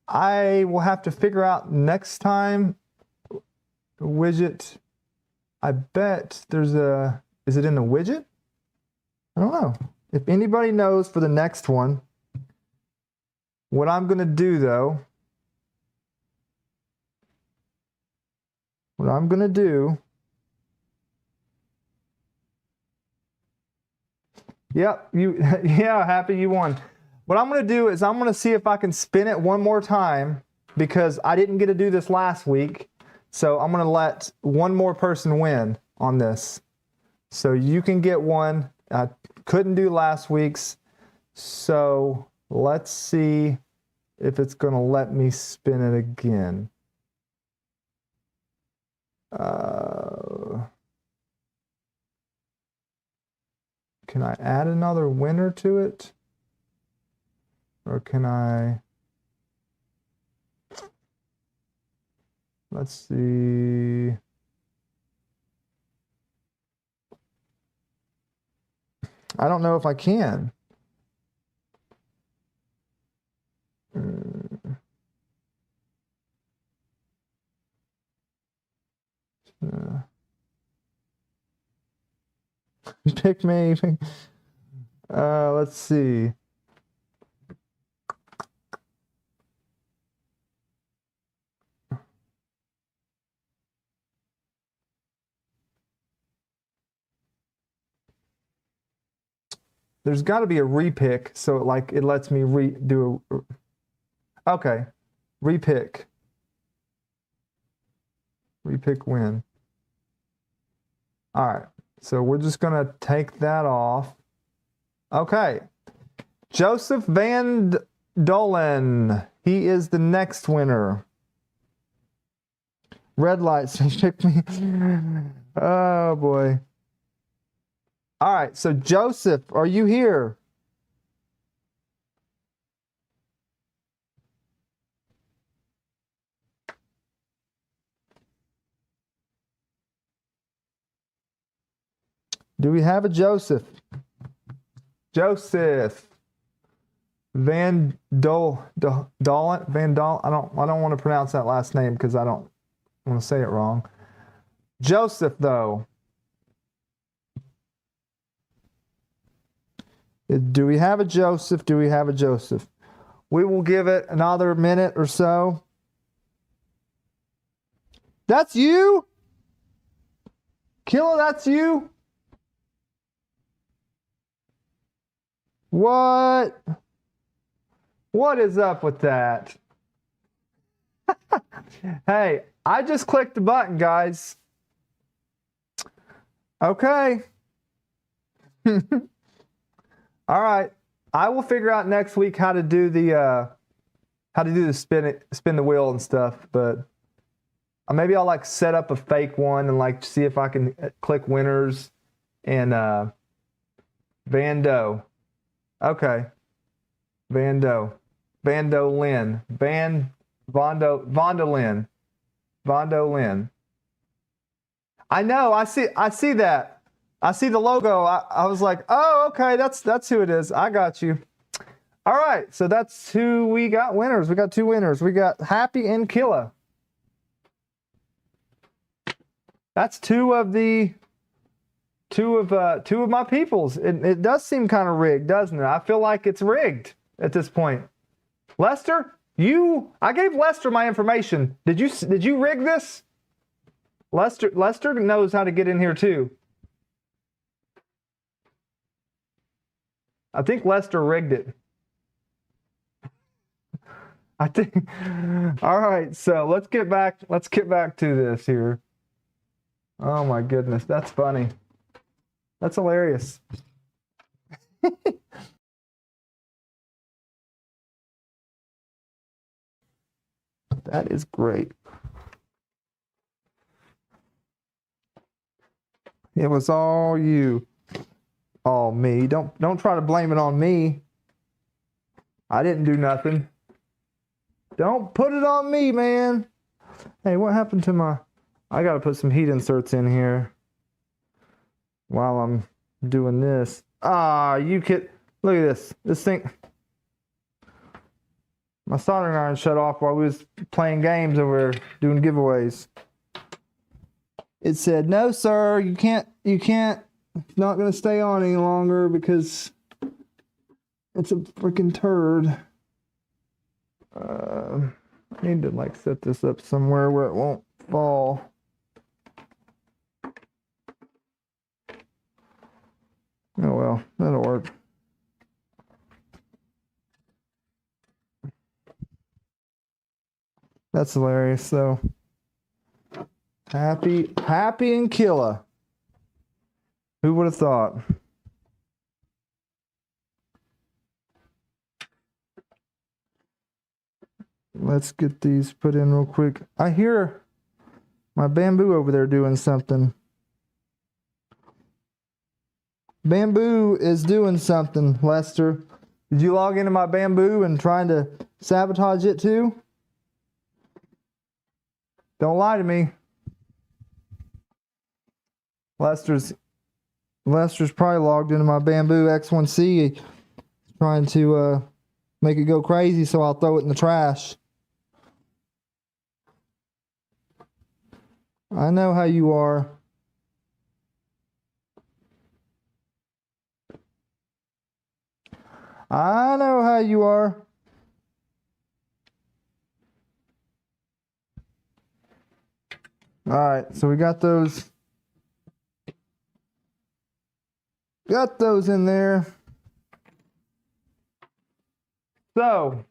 I will have to figure out next time widget. I bet there's a, is it in the widget? I don't know. If anybody knows for the next one, what I'm going to do though, yep, yeah, Happy, you won. What I'm going to do is I'm going to see if I can spin it one more time because I didn't get to do this last week. So I'm going to let one more person win on this. So you can get one. I couldn't do last week's. So let's see if it's going to let me spin it again. Can I add another winner to it? Or can I? Let's see. I don't know if I can. Pick me. Let's see. There's got to be a repick, so it lets me do a. Okay, repick. Repick when. All right, so we're just gonna take that off. Okay, Joseph Van Dolen. He is the next winner. Red lights, pick me. Oh boy. All right, so Joseph, are you here? Do we have a Joseph? Joseph Van Dolen. Van Dolen. I don't want to pronounce that last name because I don't want to say it wrong. Joseph, though. Do we have a Joseph? Do we have a Joseph? We will give it another minute or so. That's you? Killa, that's you? What? What is up with that? Hey, I just clicked the button, guys. Okay. All right. I will figure out next week how to do the spin the wheel and stuff, but maybe I'll like set up a fake one and like see if I can click winners and Vando. Okay. Vando. Vandolin. Vondolin. Vondolin. I know, I see that. I see the logo. I was like, oh, okay, that's who it is. I got you. All right, so that's who we got winners. We got two winners. We got Happy and Killa. That's two of my peoples. It does seem kind of rigged, doesn't it? I feel like it's rigged at this point. Lester, I gave Lester my information. Did you rig this? Lester knows how to get in here too. I think Lester rigged it. I think. All right, so let's get back to this here. Oh my goodness, that's funny. That's hilarious. That is great. It was all you. All me. Don't try to blame it on me. I didn't do nothing. Don't put it on me, man. Hey, what happened to my... I gotta put some heat inserts in here while I'm doing this. Ah, you could... Look at this. This thing... My soldering iron shut off while we was playing games over doing giveaways. It said, no, sir, you can't... It's not going to stay on any longer because it's a freaking turd. I need to like set this up somewhere where it won't fall. Oh well, that'll work. That's hilarious though. Happy and Killa. Who would have thought? Let's get these put in real quick. I hear my bamboo over there doing something. Bamboo is doing something, Lester. Did you log into my bamboo and trying to sabotage it too? Don't lie to me. Lester's probably logged into my bamboo X1C trying to make it go crazy, so I'll throw it in the trash. I know how you are. I know how you are. All right, so we got those. Got those in there. So,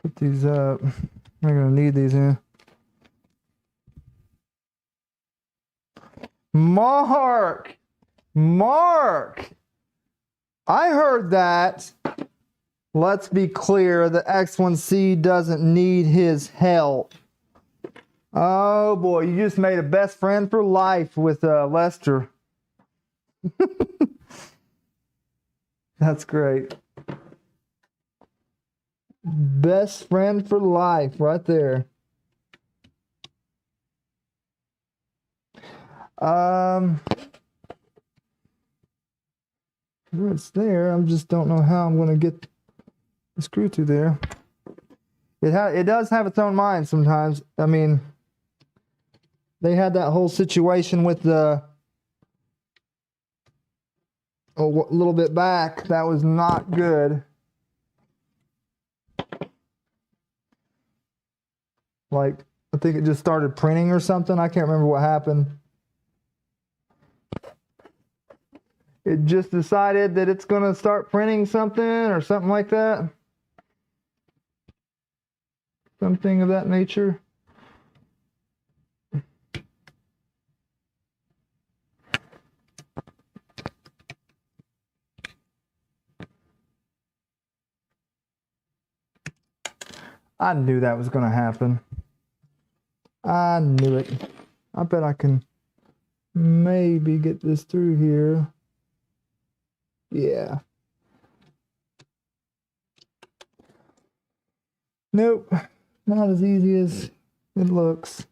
Put these up. I'm gonna need these in. Mark! Mark! I heard that. Let's be clear, the X1C doesn't need his help. Oh boy, you just made a best friend for life with Lester. That's great. Best friend for life right there. It's there. I just don't know how I'm going to get the screw through there. It does have its own mind sometimes. I mean, they had that whole situation with the a little bit back. That was not good. Like, I think it just started printing or something. I can't remember what happened. It just decided that it's going to start printing something or something like that. Something of that nature. I knew that was going to happen. I knew it. I bet I can maybe get this through here. Yeah. Nope. Not as easy as it looks.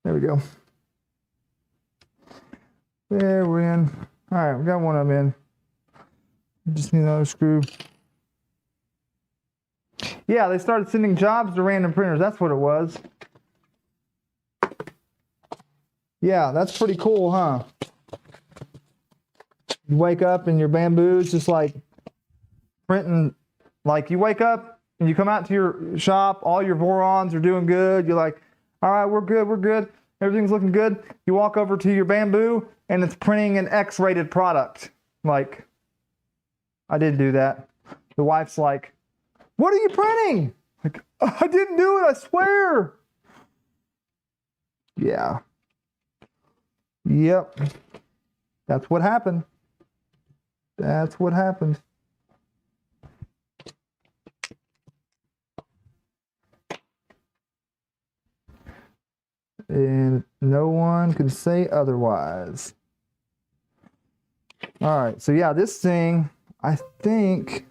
There we go. There, we're in. All right, we got one of them in. Just need another screw. Yeah, they started sending jobs to random printers. That's what it was. Yeah, that's pretty cool, huh? You wake up and your bamboo's just like printing. Like you wake up and you come out to your shop, all your Vorons are doing good. You're like, all right, we're good, we're good. Everything's looking good. You walk over to your bamboo and it's printing an X-rated product. Like, I didn't do that. The wife's like, what are you printing? Like, I didn't do it, I swear. Yeah. Yep. That's what happened. That's what happened. And no one can say otherwise. All right, so yeah, this thing, I think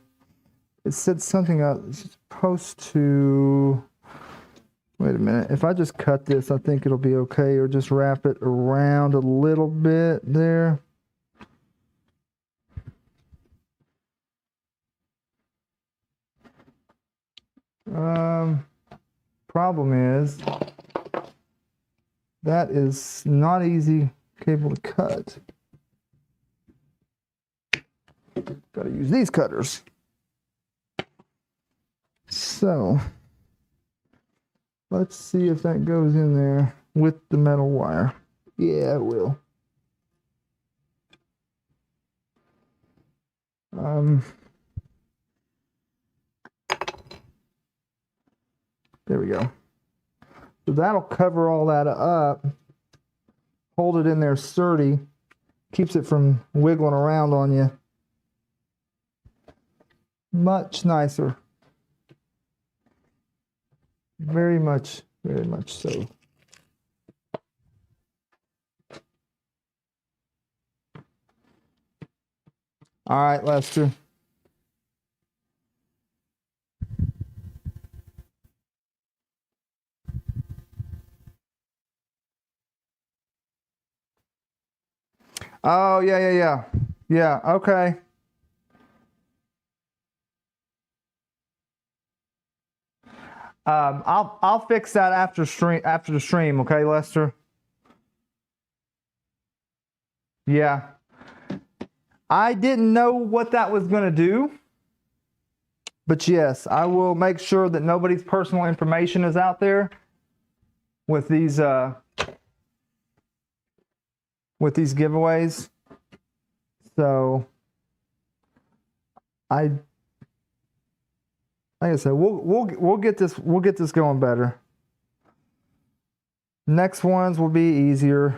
it said something else. It's supposed to, wait a minute. If I just cut this, I think it'll be okay, or just wrap it around a little bit there. Problem is, that is not easy cable to cut. Got to use these cutters. So, let's see if that goes in there with the metal wire. Yeah, it will. There we go. So that'll cover all that up, hold it in there sturdy, keeps it from wiggling around on you. Much nicer. Very much so. All right, Lester. Oh, yeah. Yeah, okay. I'll fix that after the stream, okay, Lester? Yeah. I didn't know what that was going to do. But yes, I will make sure that nobody's personal information is out there with these giveaways. So like I said, we'll get this going better. Next ones will be easier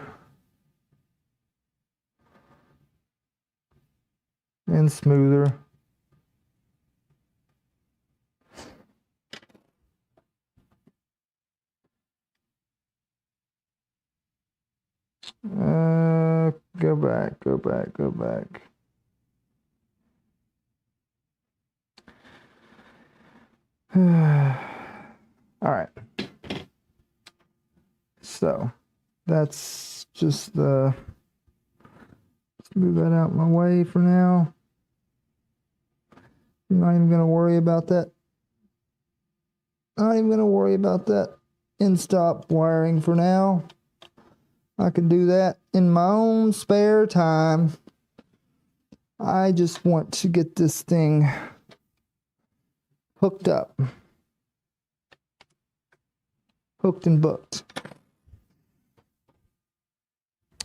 and smoother. Go back. All right. So that's just let's move that out my way for now. I'm not even going to worry about that. Not even going to worry about that in-stop wiring for now. I can do that in my own spare time. I just want to get this thing hooked up. Hooked and booked.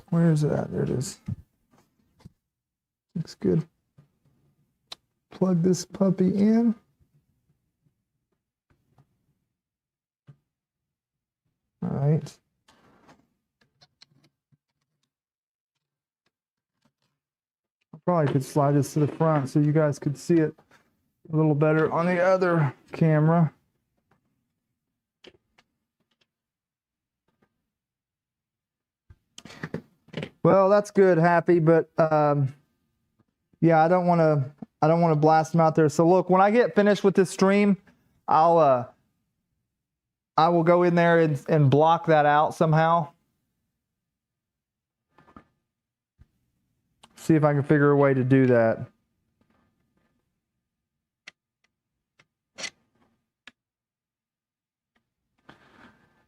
Where is it at? There it is. Looks good. Plug this puppy in. All right. I probably could slide this to the front so you guys could see it a little better on the other camera. Well, that's good, Happy, but yeah, I don't want to blast them out there. So look, when I get finished with this stream, I will go in there and block that out somehow. See if I can figure a way to do that.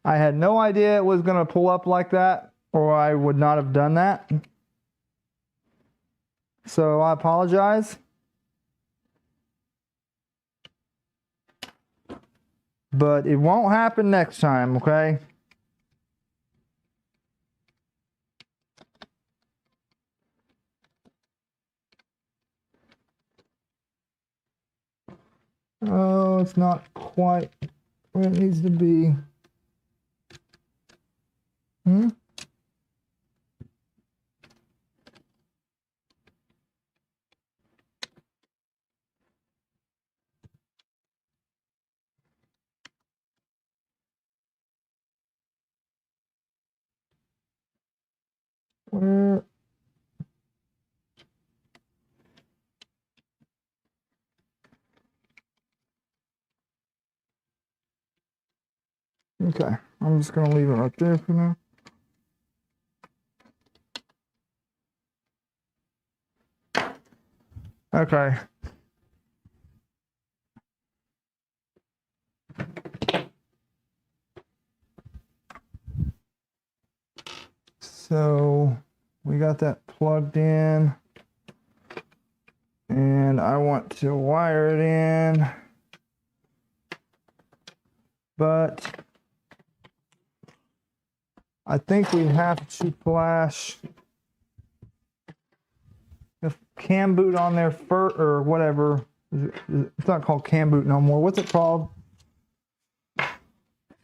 I had no idea it was going to pull up like that, or I would not have done that. So I apologize. But it won't happen next time, okay? Oh, it's not quite where it needs to be. Where? Okay, I'm just going to leave it right there for now. Okay. So we got that plugged in, and I want to wire it in, but I think we have to flash the cam boot on there first, or whatever. It's not called cam boot no more. What's it called?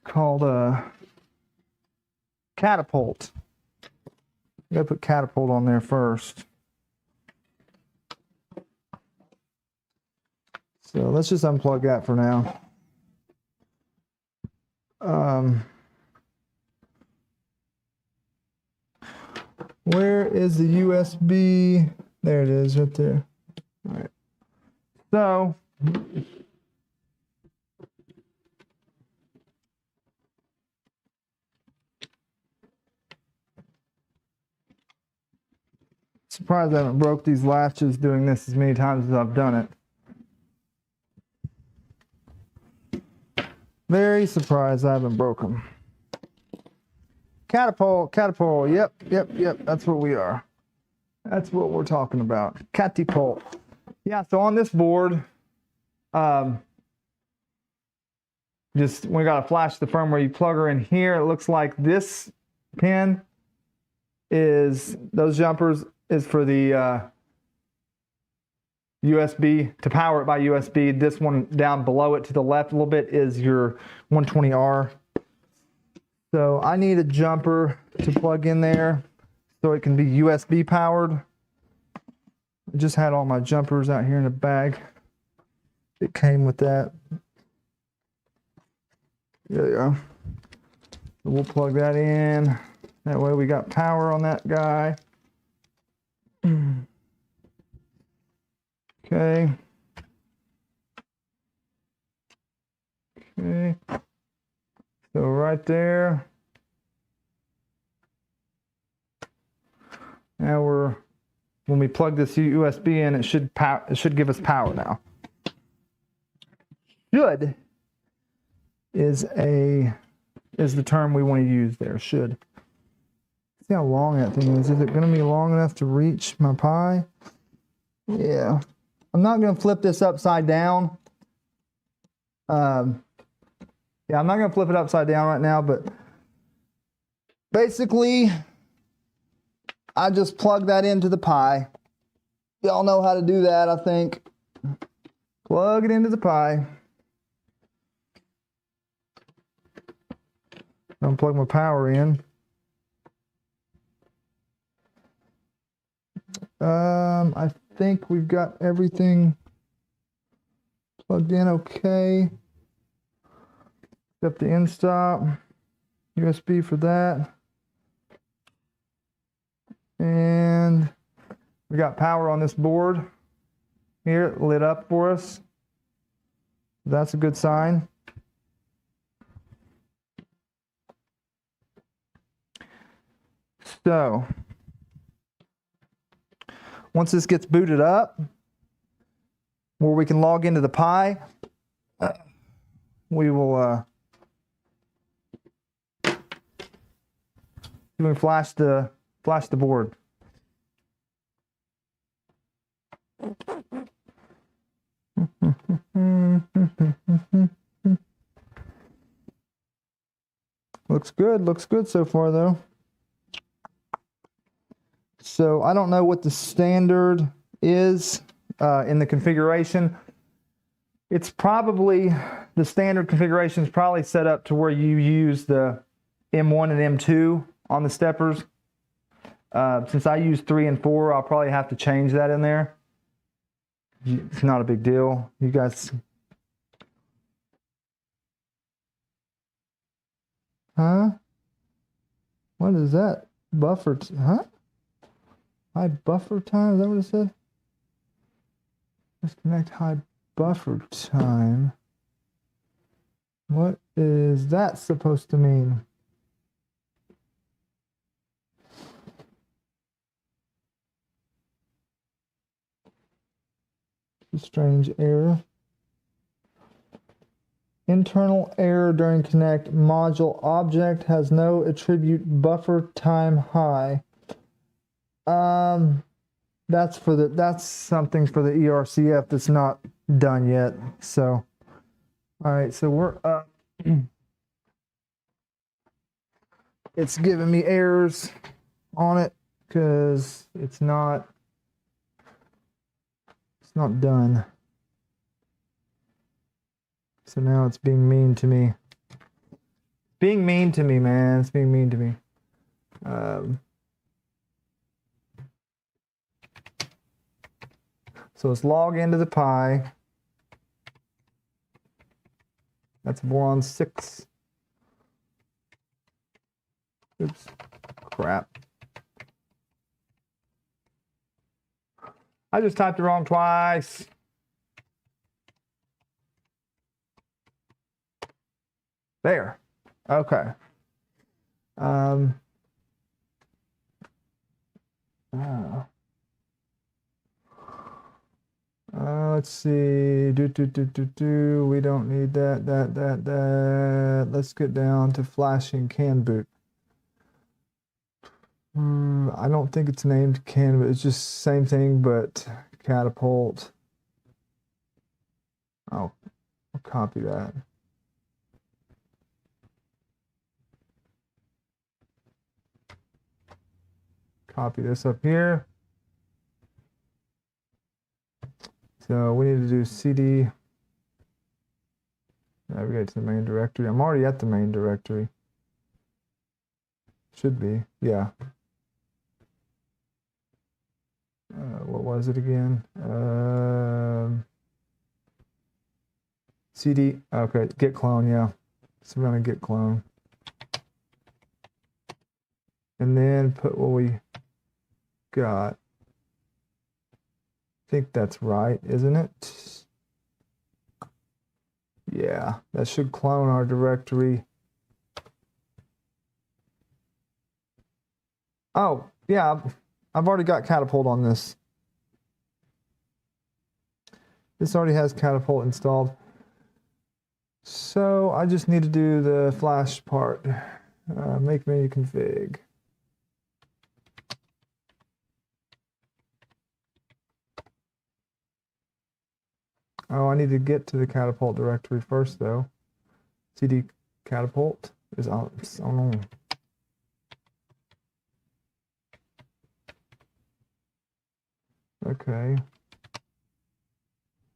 Called catapult. You gotta put catapult on there first. So let's just unplug that for now. Where is the USB? There it is, right there. All right. So surprised I haven't broke these latches doing this as many times as I've done it. Very surprised I haven't broke them. Catapult, catapult, yep, that's what we are. That's what we're talking about, catapult. Yeah, so on this board, just we gotta flash the firmware. You plug her in here. It looks like this pin is, those jumpers is for the USB, to power it by USB. This one down below it to the left a little bit is your 120R. So I need a jumper to plug in there so it can be USB powered. I just had all my jumpers out here in a bag. It came with that. There you go. We'll plug that in. That way we got power on that guy. Okay. Okay. So right there. Now when we plug this USB in, it should give us power now. Should is the term we want to use there. Should. See how long that thing is. Is it going to be long enough to reach my Pi? Yeah. I'm not going to flip this upside down. Yeah, I'm not going to flip it upside down right now, but basically, I just plug that into the Pi. Y'all know how to do that, I think. Plug it into the Pi. Unplug my power in. I think we've got everything plugged in okay. Except the end stop. USB for that. And we got power on this board here, it lit up for us. That's a good sign. So, once this gets booted up, where we can log into the Pi, we will flash the board. Looks good so far though. So I don't know what the standard is in the configuration. It's probably, the standard configuration is probably set up to where you use the M1 and M2 on the steppers. Since I use 3 and 4, I'll probably have to change that in there. It's not a big deal. You guys... Huh? What is that? Buffer... Huh? High buffer time? Is that what it said? Disconnect high buffer time. What is that supposed to mean? A strange error. Internal error during connect. Module object has no attribute buffer time high. That's something for the ERCF that's not done yet. So, all right, so we're up. It's giving me errors on it because it's not done. So now it's being mean to me. Being mean to me, man. It's being mean to me. So let's log into the Pi. That's Voron 6. Oops. Crap. I just typed it wrong twice. There. Okay. Let's see. We don't need that. Let's get down to flashing can boot. I don't think it's named can, but it's just same thing, but catapult. I'll copy that. Copy this up here. So we need to do CD. Navigate to the main directory. I'm already at the main directory. Should be, yeah. What was it again? CD, okay, git clone, yeah. So we're gonna git clone. And then put what we got. I think that's right, isn't it? Yeah, that should clone our directory. Oh, yeah, I've already got catapult on this. This already has catapult installed. So I just need to do the flash part. Make menu config. Oh, I need to get to the catapult directory first, though. CD catapult is on. Okay.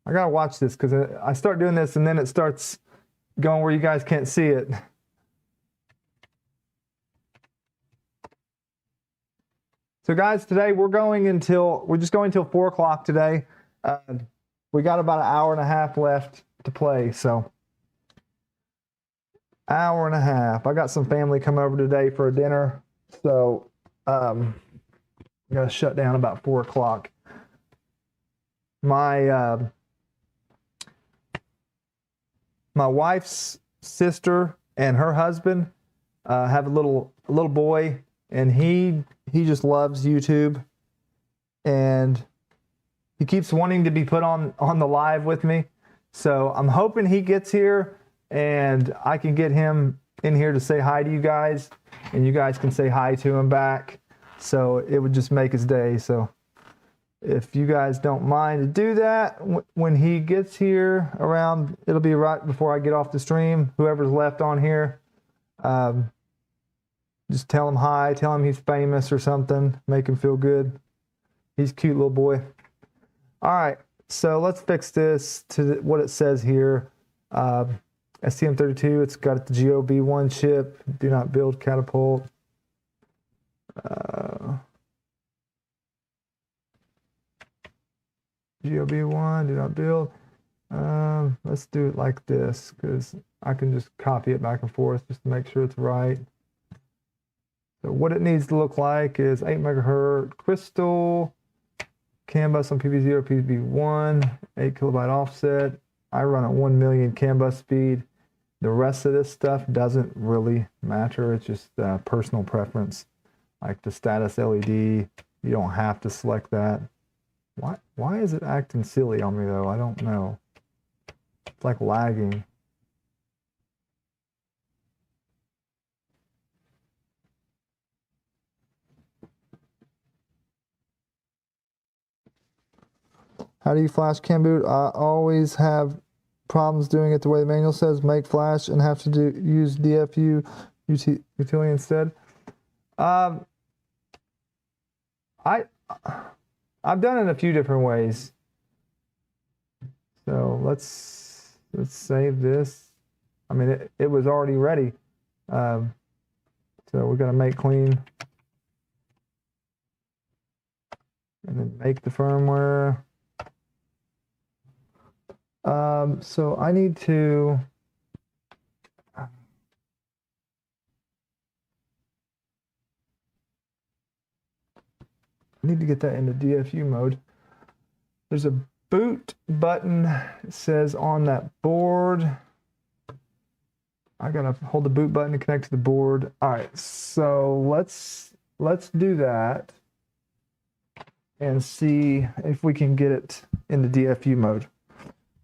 I gotta watch this because I start doing this and then it starts going where you guys can't see it. So guys, today we're just going until 4 o'clock today. We got about an hour and a half left to play, so hour and a half. I got some family come over today for a dinner, so we gotta shut down about 4 o'clock. My wife's sister and her husband have a little boy, and he just loves YouTube, and he keeps wanting to be put on the live with me. So I'm hoping he gets here and I can get him in here to say hi to you guys, and you guys can say hi to him back. So it would just make his day. So if you guys don't mind to do that, when he gets here around, it'll be right before I get off the stream. Whoever's left on here, just tell him hi, tell him he's famous or something, make him feel good. He's a cute little boy. All right, so let's fix this to what it says here. STM32, it's got the GOB1 chip. Do not build catapult. GOB1, do not build. Let's do it like this because I can just copy it back and forth just to make sure it's right. So what it needs to look like is 8 megahertz crystal, CAN bus on PB0, PB1, 8 kilobyte offset. I run at 1 million CAN bus speed. The rest of this stuff doesn't really matter. It's just personal preference. Like the status LED, you don't have to select that. Why is it acting silly on me though? I don't know. It's like lagging. How do you flash CAN boot? I always have problems doing it the way the manual says. Make flash and have to use DFU utility instead. I've done it a few different ways. So let's save this. I mean, it was already ready. So we're gonna make clean and then make the firmware. So I need to get that into DFU mode. There's a boot button, it says on that board. I gotta hold the boot button to connect to the board. All right, so let's do that and see if we can get it into DFU mode.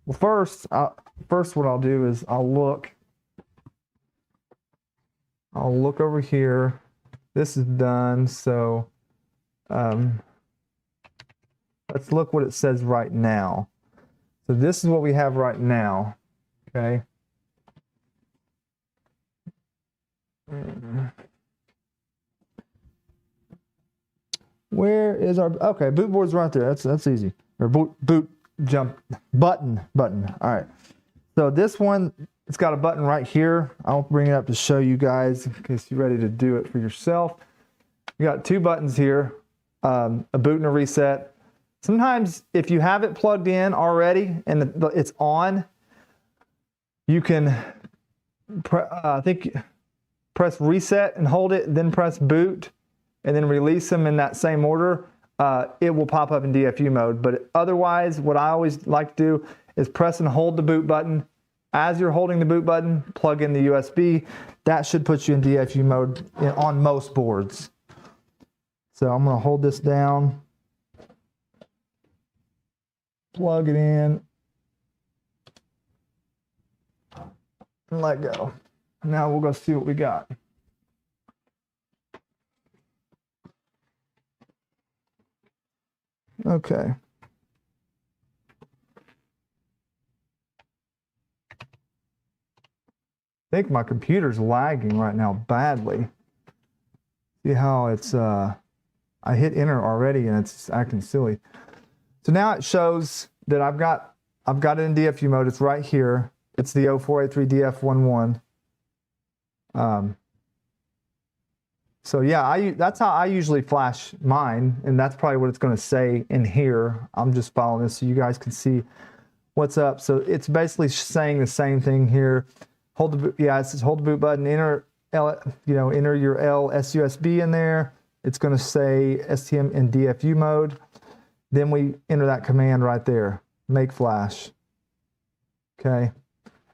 Well, first what I'll do is I'll look over here. This is done, so let's look what it says right now. So this is what we have right now, okay? Where is our, okay, boot board's right there. That's easy. Or boot button. All right. So this one, it's got a button right here. I'll bring it up to show you guys in case you're ready to do it for yourself. You got two buttons here, a boot and a reset. Sometimes if you have it plugged in already and it's on, you can press reset and hold it, then press boot, and then release them in that same order. It will pop up in DFU mode. But otherwise, what I always like to do is press and hold the boot button. As you're holding the boot button, plug in the USB. That should put you in DFU mode on most boards. So I'm going to hold this down, plug it in, and let go. Now we'll go see what we got. Okay. I think my computer's lagging right now badly. See how it's, I hit enter already and it's acting silly. So now it shows that I've got it in DFU mode. It's right here. It's the 0483DF11. So yeah, that's how I usually flash mine, and that's probably what it's going to say in here. I'm just following this so you guys can see what's up. So it's basically saying the same thing here. Hold the it says hold the boot button, enter enter your LSUSB in there. It's going to say STM in DFU mode. Then we enter that command right there, make flash. Okay.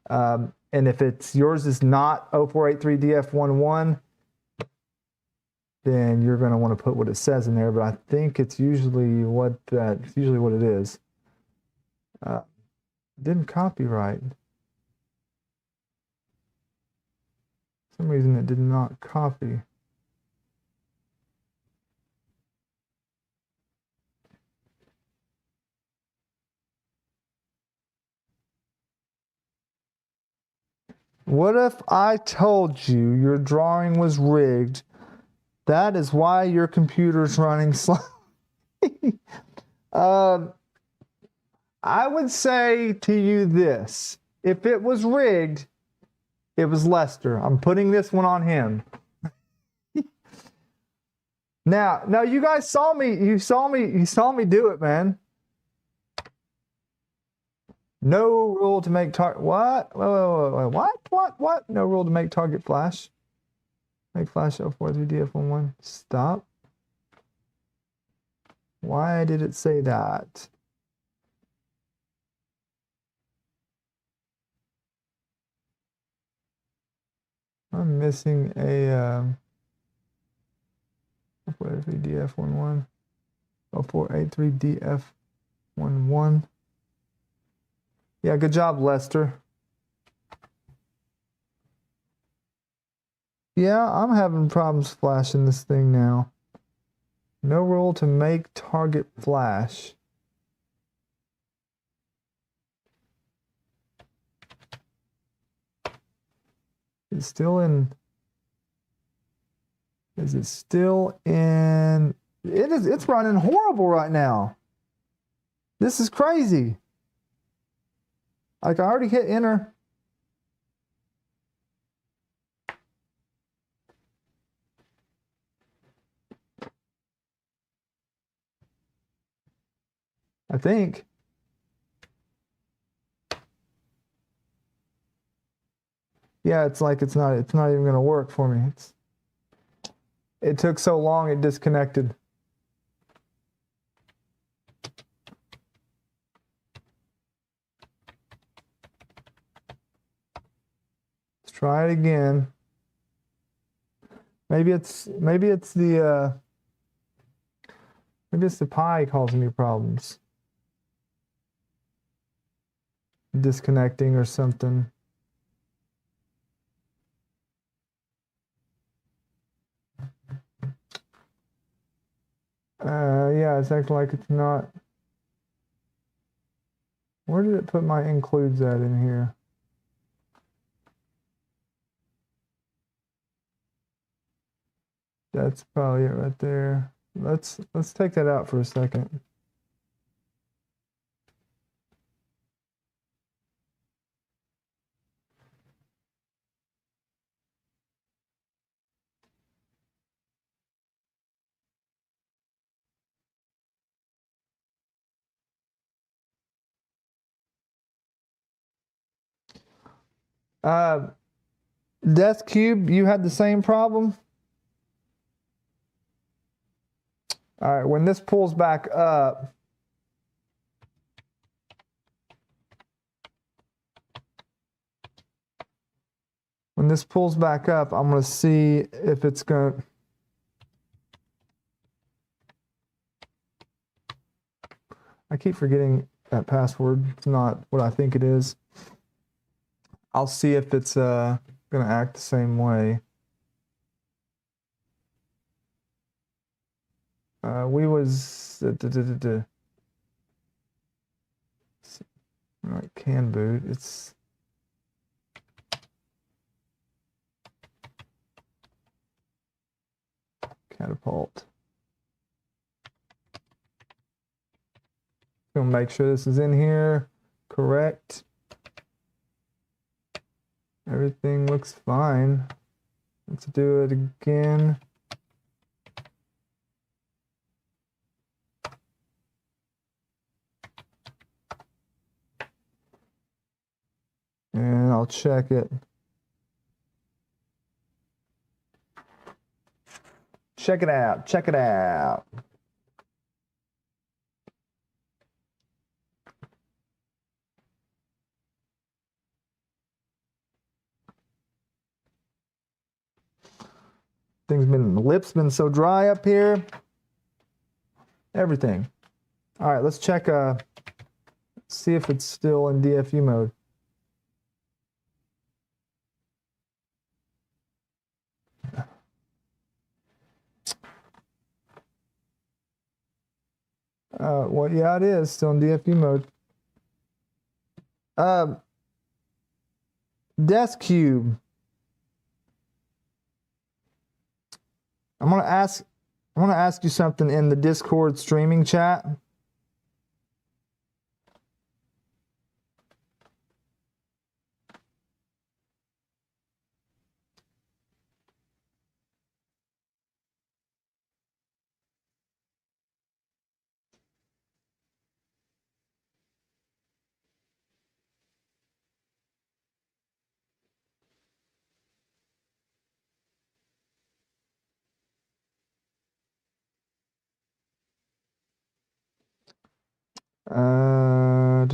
And if yours is not 0483DF11, then you're going to want to put what it says in there. But I think it's usually what it is. Didn't copyright. For some reason it did not copy. What if I told you your drawing was rigged? That is why your computer's running slow. I would say to you this. If it was rigged, it was Lester. I'm putting this one on him. Now you guys saw me. You saw me do it, man. No rule to make target. What? Wait, what? No rule to make target flash. Make flash 0483DF11. Stop. Why did it say that? I'm missing a 0483DF11. 0483DF11. Yeah, good job, Lester. Yeah, I'm having problems flashing this thing now. No rule to make target flash. It's still in. Is it still in? It is. It's running horrible right now. This is crazy. Like I already hit enter. I think. Yeah, it's like it's not even going to work for me. It took so long it disconnected. Let's try it again. Maybe it's the Pi causing me problems. Disconnecting or something. Yeah, it's acting like it's not. Where did it put my includes at in here? That's probably it right there. Let's take that out for a second. Death Cube, you had the same problem? All right, when this pulls back up, I'm going to see if it's going to... I keep forgetting that password. It's not what I think it is. I'll see if it's going to act the same way. We was... Right, can boot. It's... Catapult. Gonna make sure this is in here. Correct. Everything looks fine. Let's do it again. And I'll check it. Check it out. Check it out. The lip's been so dry up here. Everything. All right, let's check, see if it's still in DFU mode. Well, yeah, it is still in DFU mode. Death Cube. I'm gonna ask you something in the Discord streaming chat. Oh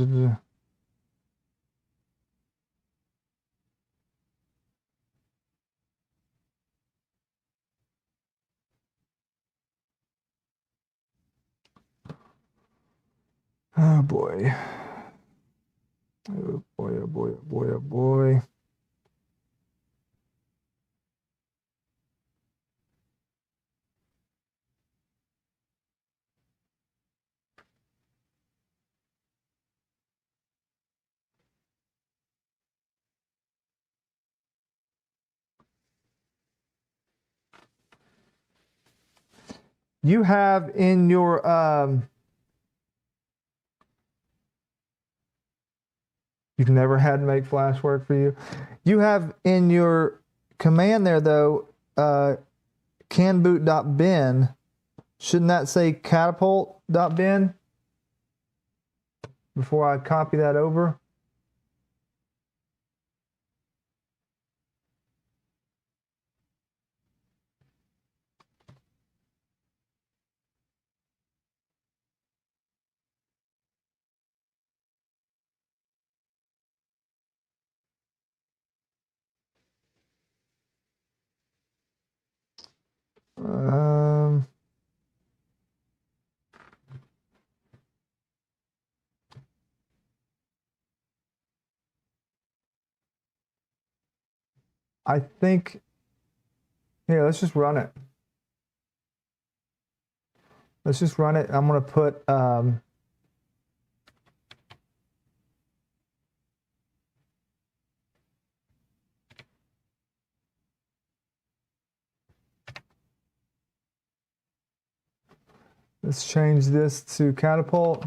boy. Oh boy, oh boy, oh boy, oh boy. You have in your you've never had make flash work for you. You have in your command there though, canboot.bin. Shouldn't that say catapult.bin before I copy that over? I think, here, let's just run it. Let's just run it. I'm going to put, let's change this to catapult.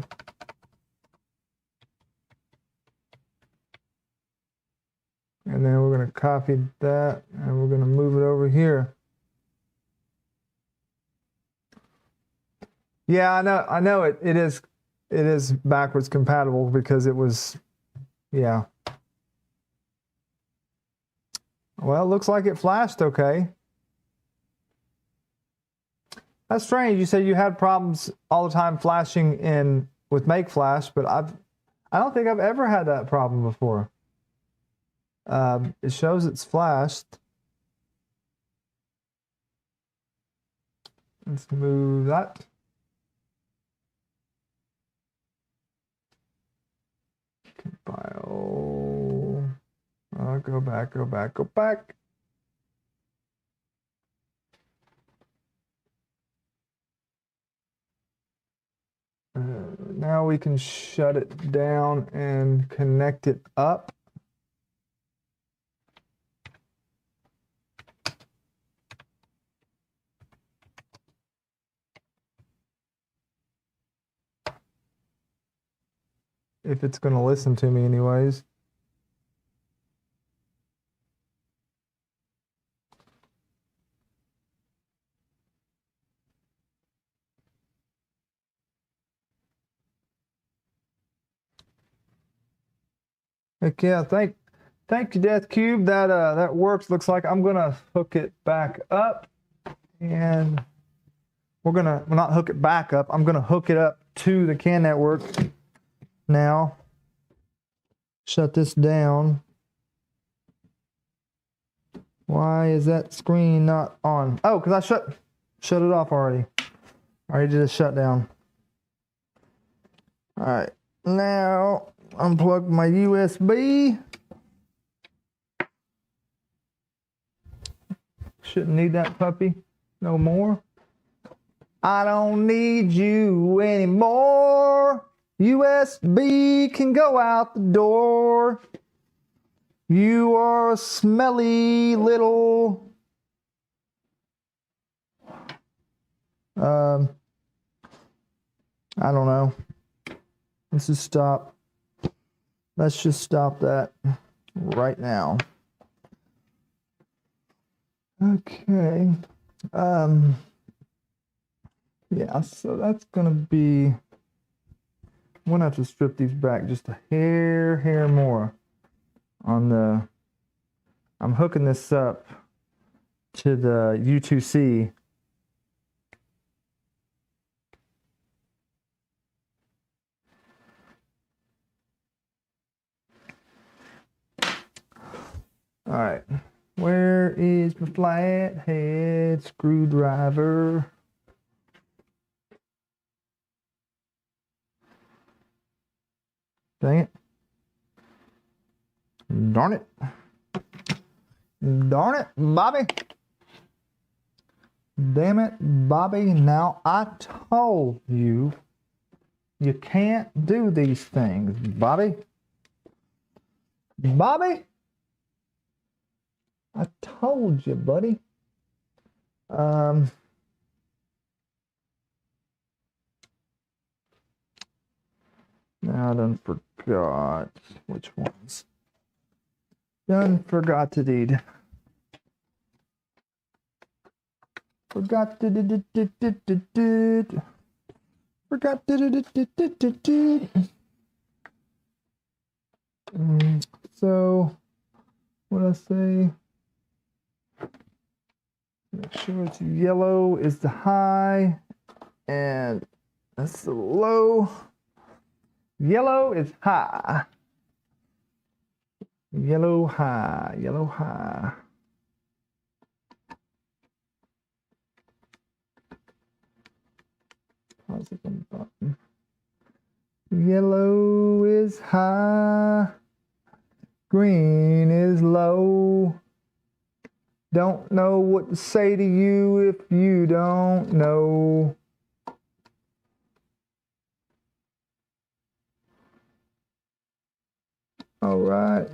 And then we're going to copy that and we're going to move it over here. Yeah, I know it is backwards compatible because it was, yeah. Well, it looks like it flashed okay. That's strange. You said you had problems all the time flashing with Make Flash, but I don't think I've ever had that problem before. It shows it's flashed. Let's move that. Compile. Go back, go back, go back. Now we can shut it down and connect it up. If it's going to listen to me anyways. Heck yeah, thank you, Death Cube. That works. Looks like I'm gonna hook it back up, and well, not hook it back up. I'm gonna hook it up to the CAN network now. Shut this down. Why is that screen not on? Oh, because I shut it off already. I already did a shutdown. All right, now unplug my USB. Shouldn't need that puppy no more. I don't need you anymore. USB can go out the door. You are a smelly little I don't know. Let's just stop. Let's just stop that right now. Okay. Yeah, so that's gonna be, I'm gonna have to strip these back just a hair more on the, I'm hooking this up to the U2C. All right, where is my flathead screwdriver? Dang it. Darn it. Darn it, Bobby. Damn it, Bobby. Now I told you, you can't do these things, Bobby. Bobby? I told you, buddy. Now I done forgot which ones. Done forgot to deed. Forgot to did. Forgot to did. So what I say? Make sure it's yellow is the high and that's the low. Yellow is high. Yellow high. Yellow high. Positive button. Yellow is high. Green is low. Don't know what to say to you if you don't know. All right.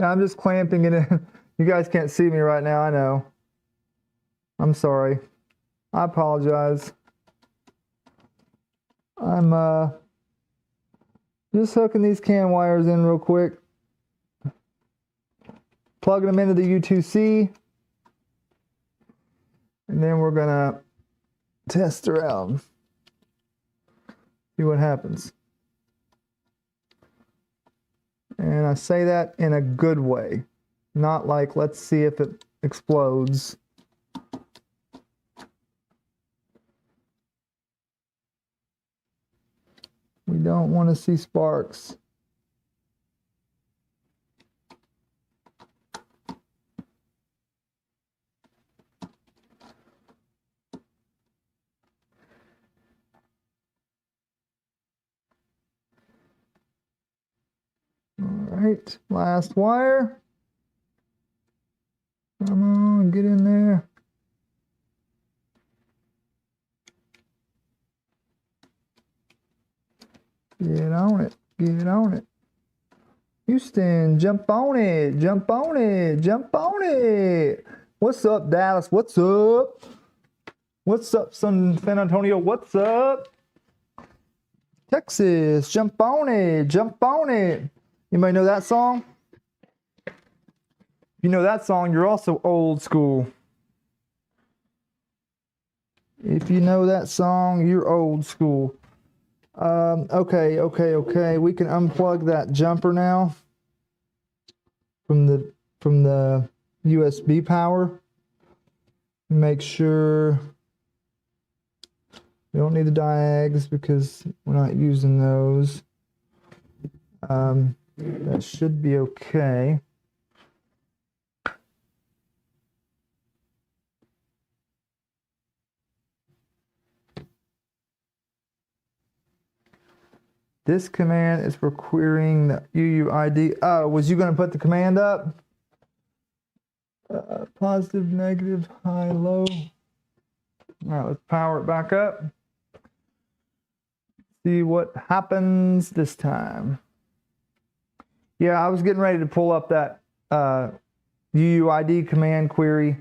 Now I'm just clamping it in. You guys can't see me right now, I know. I'm sorry. I apologize. I'm just hooking these CAN wires in real quick. Plugging them into the U2C. And then we're gonna test around. See what happens. And I say that in a good way. Not like, let's see if it explodes. We don't want to see sparks. All right, last wire. Come on, get in there. Get on it, get on it. Houston, jump on it, jump on it, jump on it. What's up, Dallas? What's up? What's up, San Antonio? What's up? Texas, jump on it, jump on it. Anybody know that song? If you know that song, you're also old school. If you know that song, you're old school. Okay. We can unplug that jumper now from the USB power. Make sure we don't need the diags because we're not using those. That should be okay. This command is for querying the UUID. Oh, was you going to put the command up? Positive, negative, high, low. All right, let's power it back up. See what happens this time. Yeah, I was getting ready to pull up that UUID command query.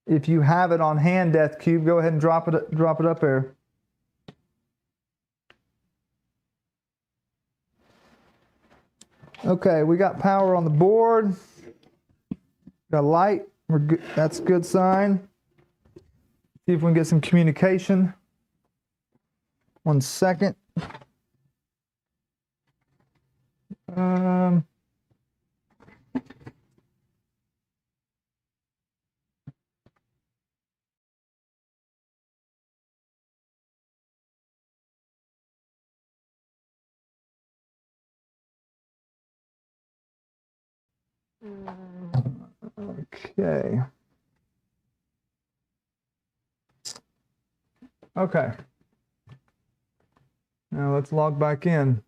If you have it on hand, Death Cube, go ahead and drop it up there. Okay, we got power on the board. Got light. We're good. That's a good sign. See if we can get some communication. 1 second. Okay. Okay. Now let's log back in.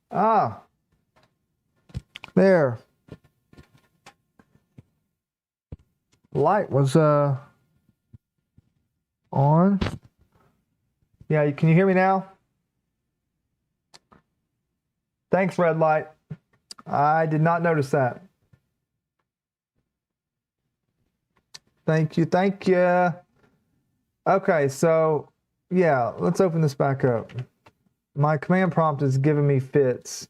Ah, there. Light was on. Yeah, can you hear me now? Thanks, red light. I did not notice that. Thank you, thank you. Okay, so yeah, let's open this back up. My command prompt is giving me fits.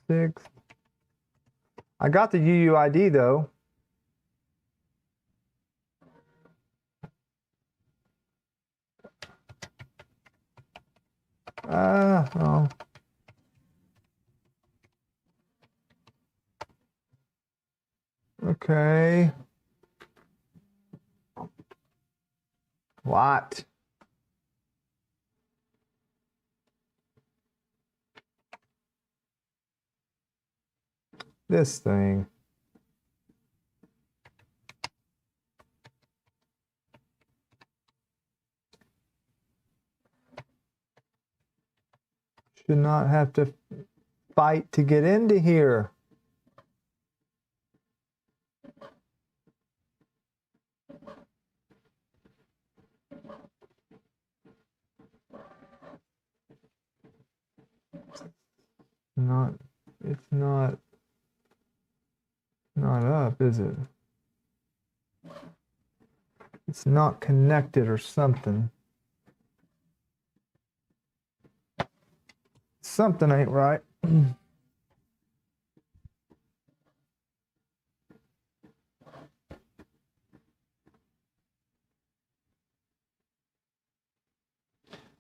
6. I got the UUID though. Oh. Okay. What? This thing. Should not have to fight to get into here. It's not up, is it? It's not connected or something. Something ain't right.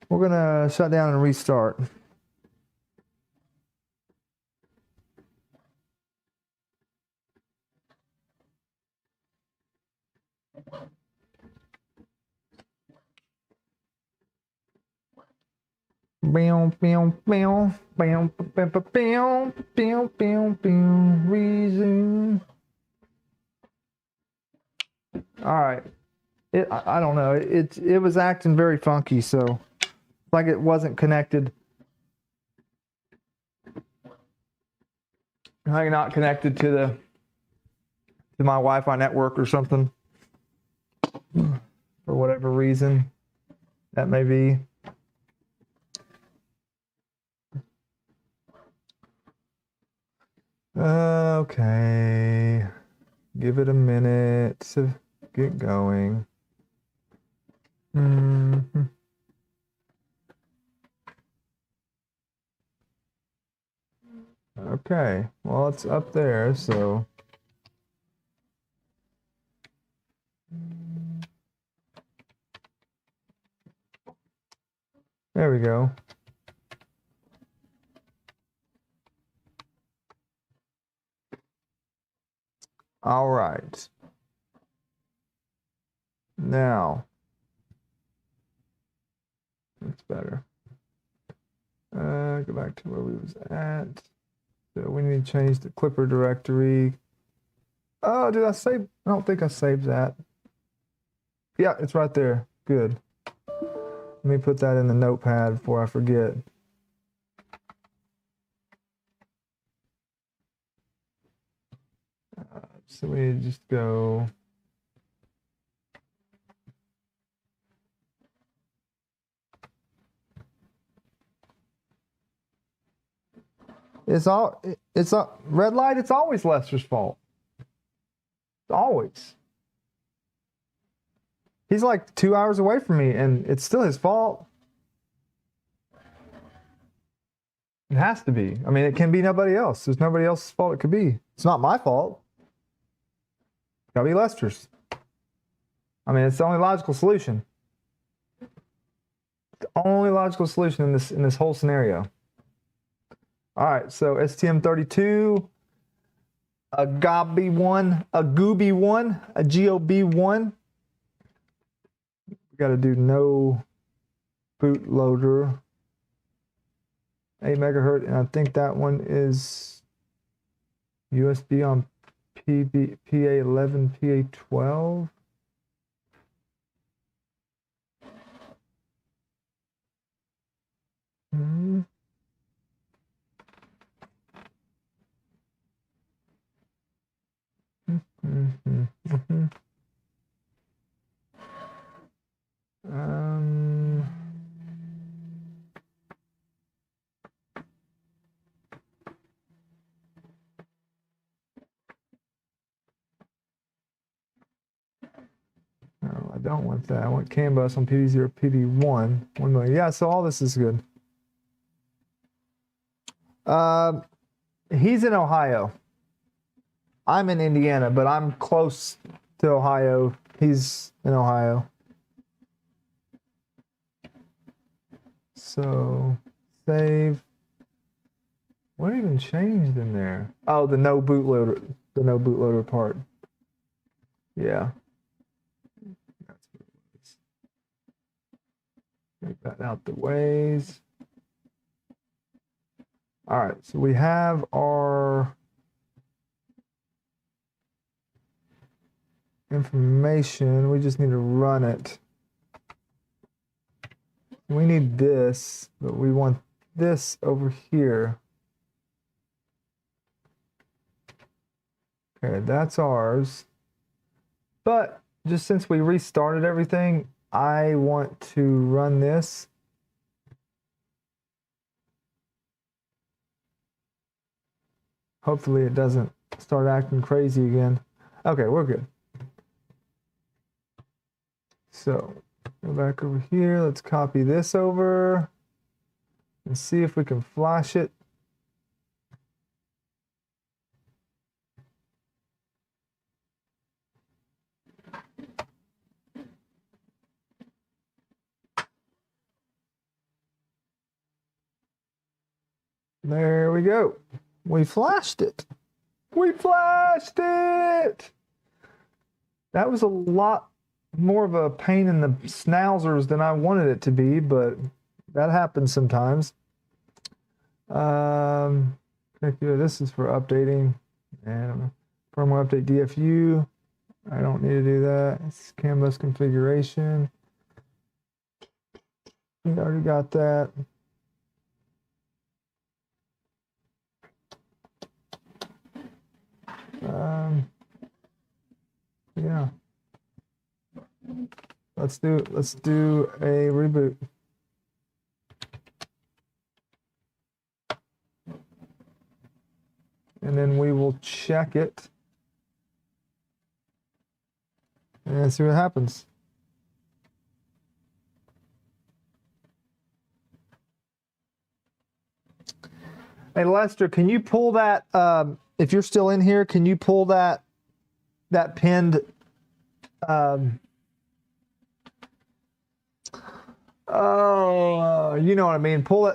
We're gonna shut down and restart. Resume. All right. I don't know. It was acting very funky, so like it wasn't connected. Like not connected to my Wi-Fi network or something, for whatever reason that may be. Okay, give it a minute to get going. Okay, well, it's up there, so there we go. All right. Now, that's better. Go back to where we was at. So we need to change the Klipper directory. Oh, did I save? I don't think I saved that. Yeah, it's right there. Good. Let me put that in the notepad before I forget. So we need to just go. It's a red light. It's always Lester's fault. Always. He's like 2 hours away from me, and it's still his fault. It has to be. I mean, it can be nobody else. There's nobody else's fault it could be. It's not my fault. It's gotta be Lester's. I mean, it's the only logical solution. The only logical solution in this whole scenario. All right, so STM32, a GOB1, a GOB1, a GOB1. We got to do no bootloader. 8 megahertz, and I think that one is USB on PA11, PA12. No, I don't want that. I want CAN bus on PD0, PD1. 1 million. Yeah, so all this is good. He's in Ohio. I'm in Indiana, but I'm close to Ohio. He's in Ohio. So, save. What even changed in there? Oh, the no bootloader part. Yeah. That's what it was. Take that out the ways. All right, so we have our information. We just need to run it. We need this, but we want this over here. Okay, that's ours. But just since we restarted everything, I want to run this. Hopefully it doesn't start acting crazy again. Okay, we're good. So go back over here. Let's copy this over and see if we can flash it. There we go. We flashed it. We flashed it. That was a lot more of a pain in the schnauzers than I wanted it to be, but that happens sometimes. This is for updating and firmware update DFU. I don't need to do that. It's CAN bus configuration. We already got that. Yeah. Let's do a reboot. And then we will check it and see what happens. Hey Lester, can you pull that if you're still in here, can you pull that pinned oh, you know what I mean. Pull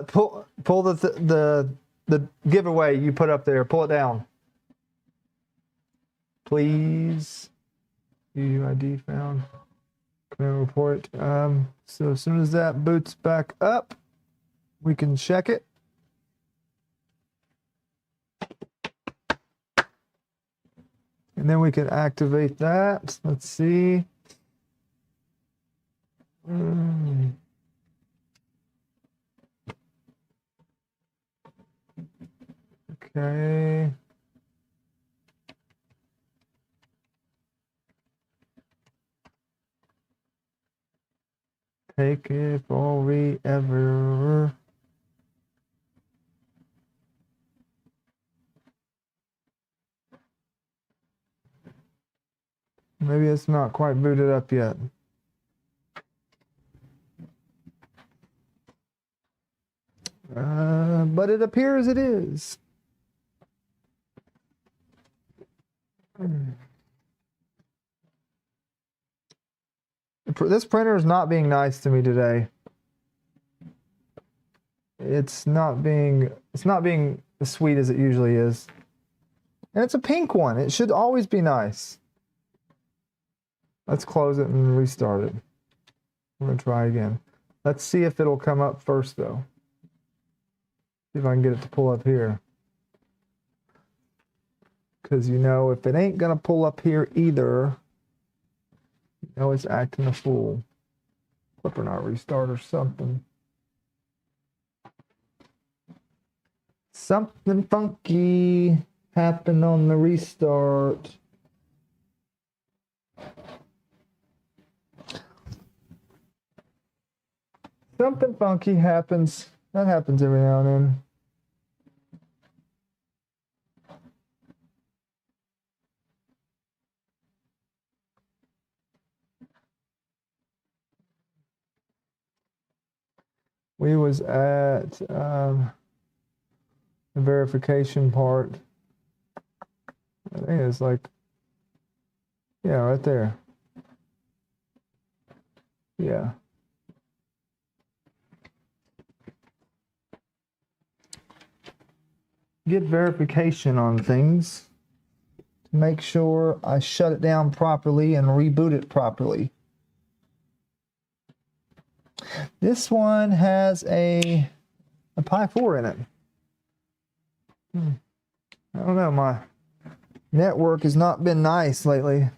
the giveaway you put up there. Pull it down, please. UUID found. Command report. So as soon as that boots back up, we can check it. And then we can activate that. Let's see. Okay. Take it all we ever. Maybe it's not quite booted up yet. But it appears it is. This printer is not being nice to me today. It's not being as sweet as it usually is. And it's a pink one. It should always be nice. Let's close it and restart it. We're going to try again. Let's see if it'll come up first, though. See if I can get it to pull up here. Because, you know, if it ain't going to pull up here either, you know it's acting a fool. Klipper not restart or something. Something funky happened on the restart. Something funky happens. That happens every now and then. We was at the verification part. I think it's like, yeah, right there. Yeah. Get verification on things to make sure I shut it down properly and reboot it properly. This one has a Pi 4 in it. I don't know, my network has not been nice lately.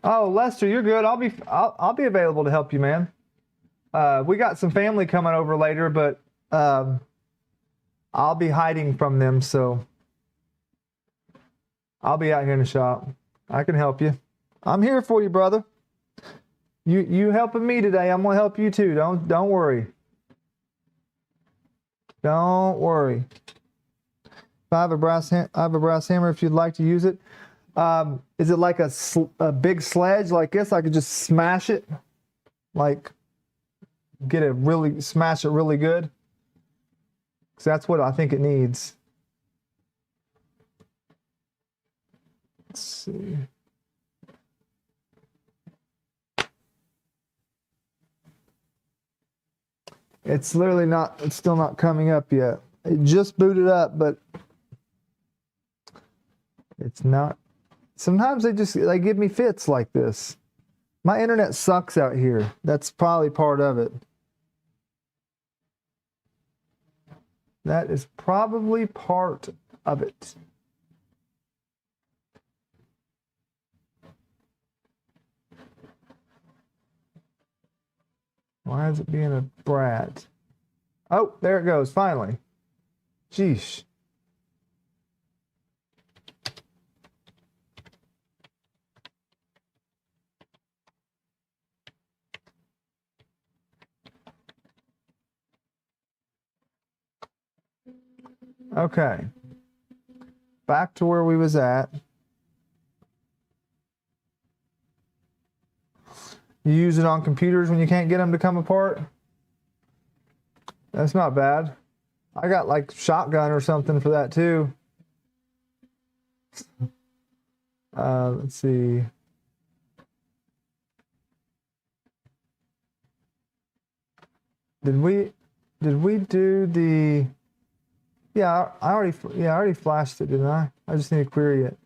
Oh, Lester, you're good. I'll be available to help you, man. We got some family coming over later, but I'll be hiding from them, so I'll be out here in the shop. I can help you. I'm here for you, brother. You helping me today. I'm gonna help you too. Don't worry. Don't worry. I have a brass hammer if you'd like to use it. Is it like a big sledge like this? I could just smash it, like smash it really good. Because that's what I think it needs. Let's see. It's literally not, it's still not coming up yet. It just booted up, but it's not. Sometimes they give me fits like this. My internet sucks out here. That's probably part of it. That is probably part of it. Why is it being a brat? Oh, there it goes, finally. Sheesh. Okay. Back to where we was at. You use it on computers when you can't get them to come apart? That's not bad. I got like shotgun or something for that too. Let's see. Did we do the? Yeah, I already flashed it, didn't I? I just need to query it.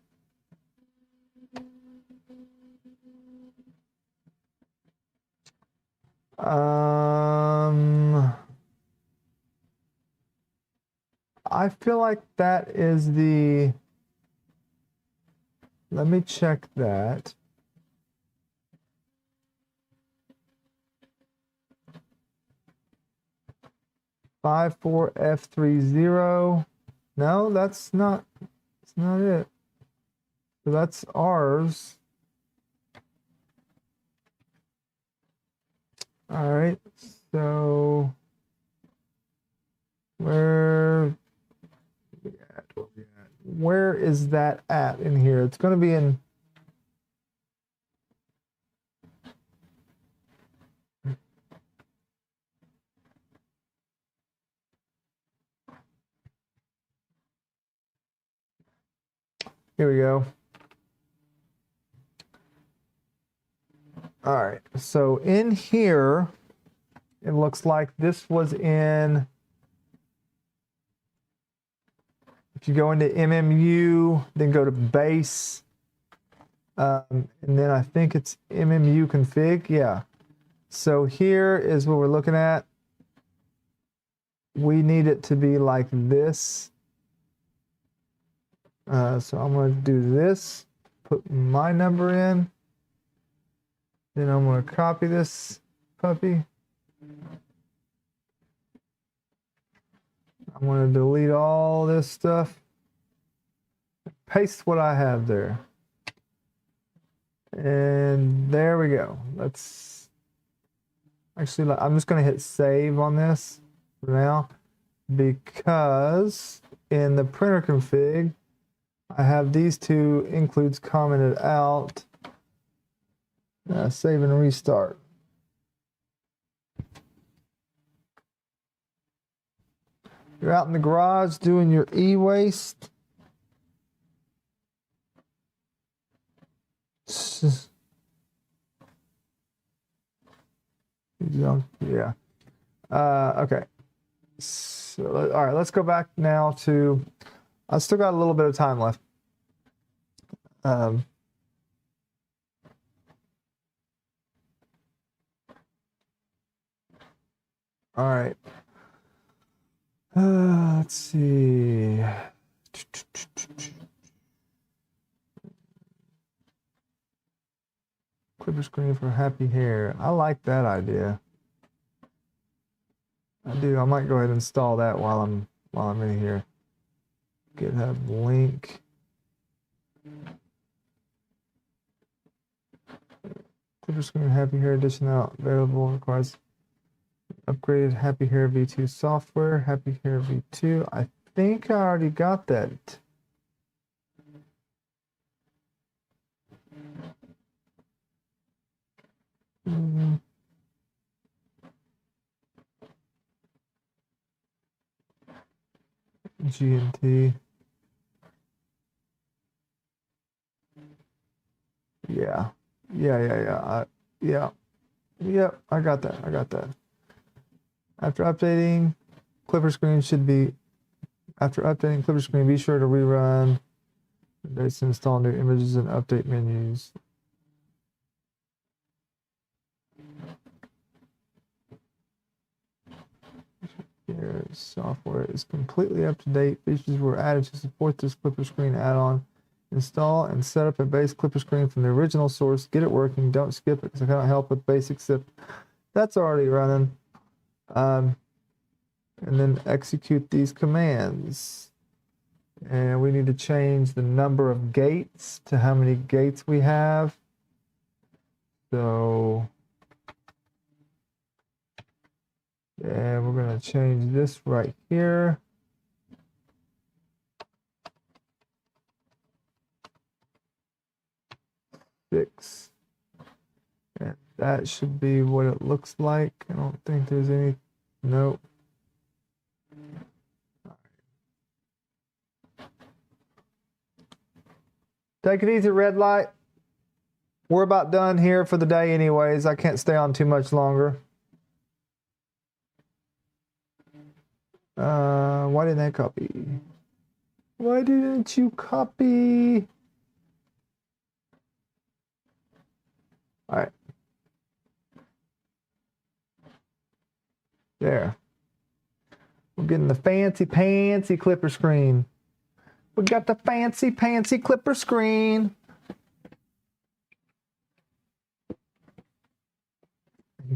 I feel like that is the. Let me check that. F30. No, that's not it. So that's ours. All right. So where is that at in here? It's going to be in. Here we go. All right, so in here, it looks like this was in, if you go into MMU, then go to base, and then I think it's MMU config, yeah. So here is what we're looking at. We need it to be like this. So I'm going to do this, put my number in, then I'm going to copy this puppy. I'm going to delete all this stuff. Paste what I have there. And there we go. Let's actually, I'm just going to hit save on this for now, because in the printer config, I have these two includes commented out. Save and restart. You're out in the garage doing your e-waste. Yeah. Okay. So, all right, let's go back now to, I still got a little bit of time left. All right. Let's see. KlipperScreen for happy hair. I like that idea. I do. I might go ahead and install that while I'm in here. GitHub link. KlipperScreen happy hair edition out available, requires upgraded happy hair V2 software. Happy hair V2. I think I already got that. GNT. Yeah. Yep, I got that. After updating KlipperScreen, be sure to rerun dates to install new images and update menus. Here, software is completely up to date. Features were added to support this KlipperScreen add-on. Install and set up a base KlipperScreen from the original source. Get it working. Don't skip it, because I cannot help with basics. That's already running. And then execute these commands. And we need to change the number of gates to how many gates we have. So, and we're going to change this right here. Six. And that should be what it looks like. I don't think there's any, nope. Take it easy, red light. We're about done here for the day anyways. I can't stay on too much longer. Why didn't I copy? Why didn't you copy? All right. There. We're getting the fancy pantsy KlipperScreen. We got the fancy pantsy KlipperScreen.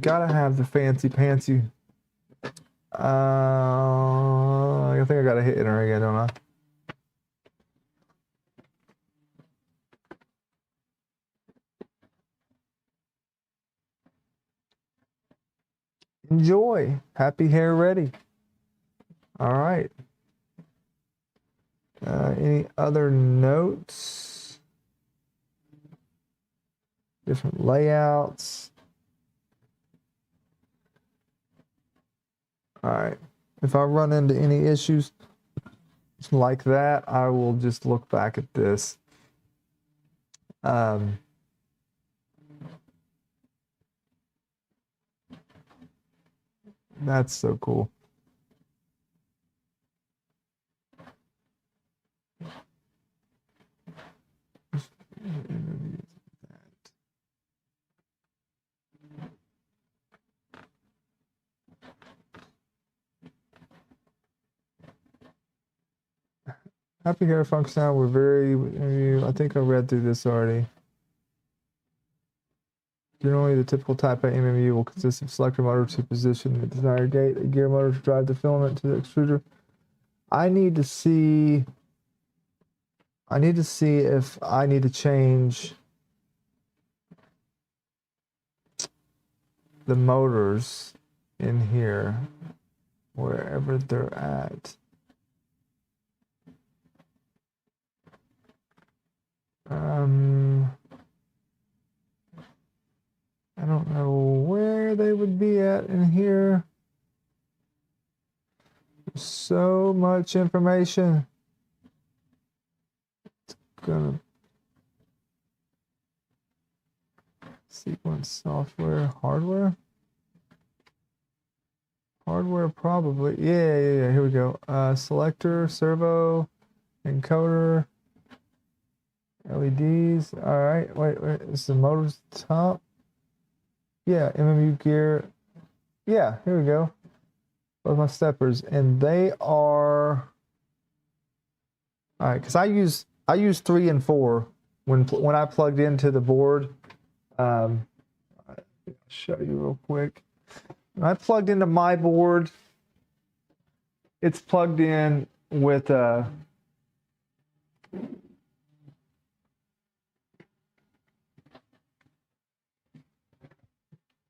Gotta have the fancy pantsy. I think I gotta hit enter again, don't I? Enjoy. Happy hair ready. All right. Any other notes? Different layouts. All right. If I run into any issues like that, I will just look back at this. That's so cool. Happy hair function. We're very, I think I read through this already. Generally, the typical type A MMU will consist of selector motor to position the desired gate, a gear motor to drive the filament to the extruder, I need to see if I need to change the motors in here, wherever they're at. I don't know where they would be at in here. There's so much information. It's gonna sequence software, hardware. Hardware probably. Yeah. Here we go. Selector, servo, encoder, LEDs. All right. Wait. Is the motor's top? Yeah. MMU gear. Yeah. Here we go. Those are my steppers, and they are. All right, because I use 3 and 4 when I plugged into the board. I'll show you real quick. When I plugged into my board, it's plugged in with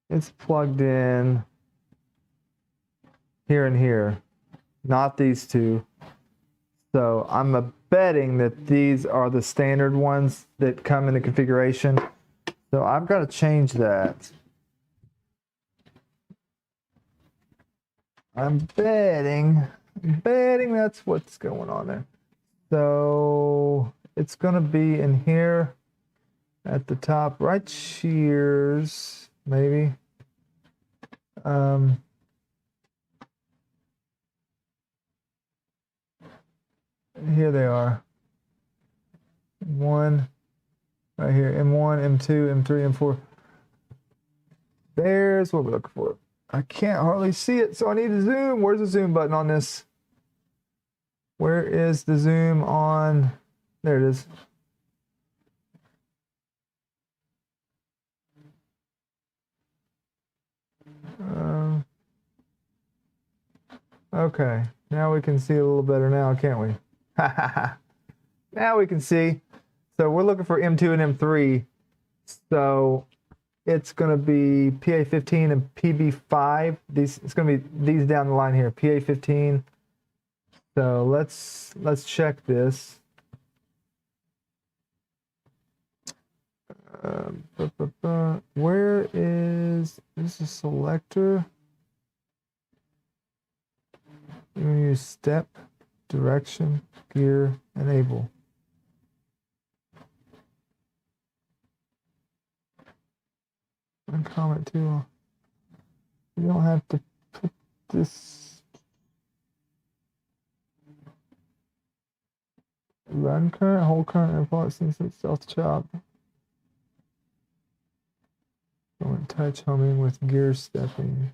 it's plugged in here and here, not these two. So I'm betting that these are the standard ones that come in the configuration. So I've got to change that. I'm betting that's what's going on there. So it's going to be in here at the top, right shears, maybe. Here they are. One right here, M1, M2, M3, M4. There's what we're looking for. I can't hardly see it, so I need to zoom. Where's the zoom button on this? Where is the zoom on? There it is. Okay, now we can see a little better now, can't we? Now we can see. So we're looking for M2 and M3. So it's going to be PA15 and PB5. It's going to be these down the line here, PA15. So let's check this. Where is this? A selector? You're going to use step, direction, gear, enable. And comment too. You don't have to put this. Run current, hold current, and apply since it's self-chop. Don't touch homing with gear stepping.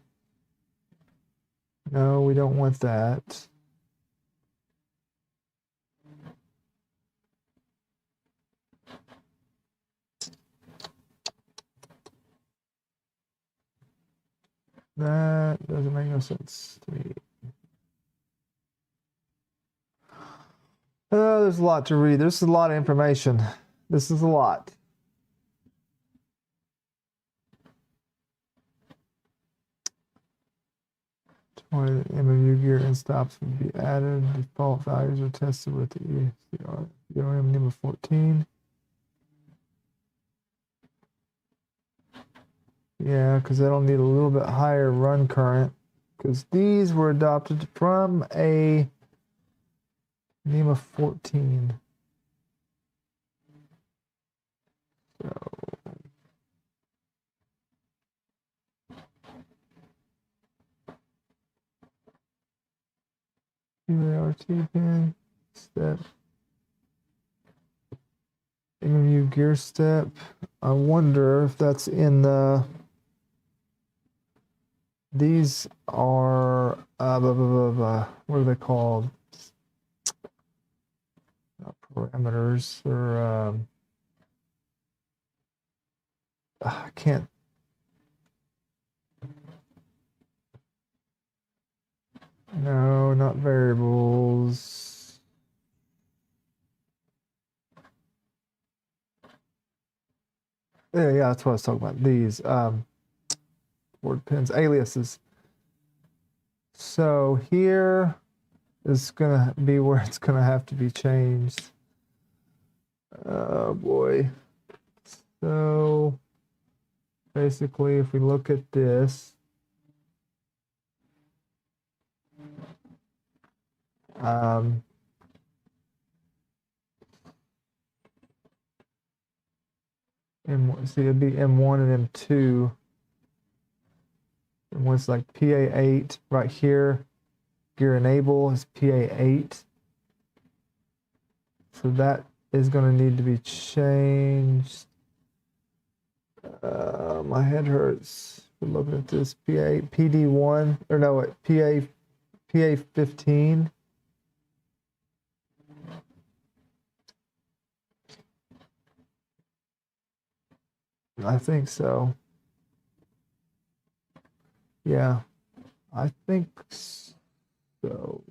No, we don't want that. That doesn't make no sense to me. Oh, there's a lot to read. There's a lot of information. This is a lot. MMU gear and stops would be added. Default values are tested with the ERCF number 14. Yeah, because that'll need a little bit higher run current, because these were adopted from a NEMA 14. So QART pin, step, MMU gear step. I wonder if that's in the. These are what are they called? Not parameters, or I can't. No, not variables. Yeah, that's what I was talking about. These word pins, aliases. So here is gonna be where it's gonna have to be changed. Oh boy. So basically, if we look at this, see, it'd be M1 and M2. And one's like PA8 right here. Gear enable is PA8. So that is going to need to be changed. My head hurts. We're looking at this PA PD1 or no, what, PA15. I think so. Yeah, I think so.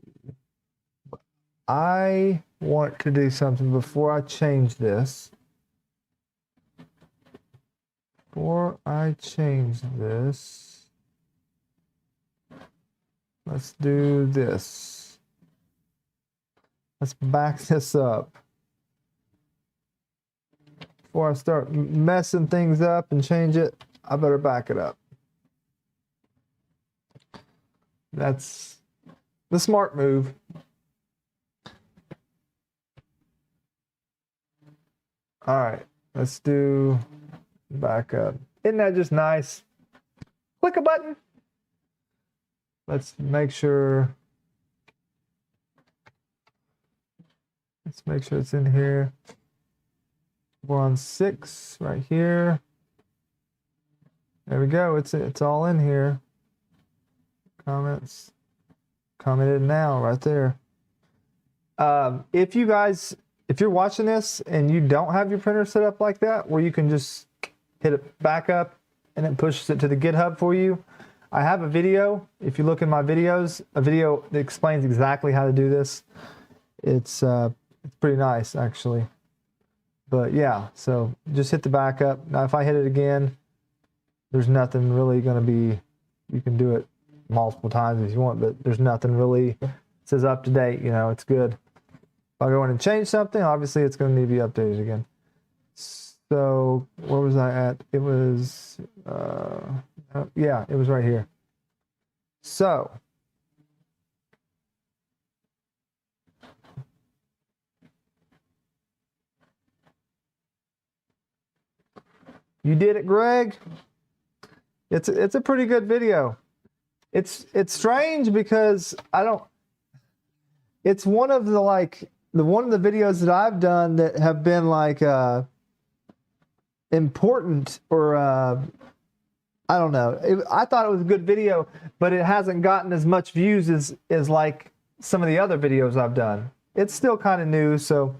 I want to do something before I change this. Before I change this, let's do this. Let's back this up. Before I start messing things up and change it, I better back it up. That's the smart move. All right, let's do backup. Isn't that just nice? Click a button. Let's make sure. Let's make sure it's in here. We're on 6 right here. There we go. It's all in here. Comments. Commented now right there. If you're watching this and you don't have your printer set up like that, where you can just hit it back up and it pushes it to the GitHub for you, I have a video. If you look in my videos, a video that explains exactly how to do this. It's pretty nice actually. But yeah, so just hit the backup. Now if I hit it again, there's nothing really going to be, you can do it multiple times if you want, but there's nothing really, it says up to date, you know, it's good. If I go in and change something, obviously it's going to need to be updated again. So where was I at? It was, yeah, it was right here. So you did it, Greg. It's a pretty good video. It's strange because it's one of the one of the videos that I've done that have been like important, or I don't know. I thought it was a good video, but it hasn't gotten as much views as like some of the other videos I've done. It's still kind of new, so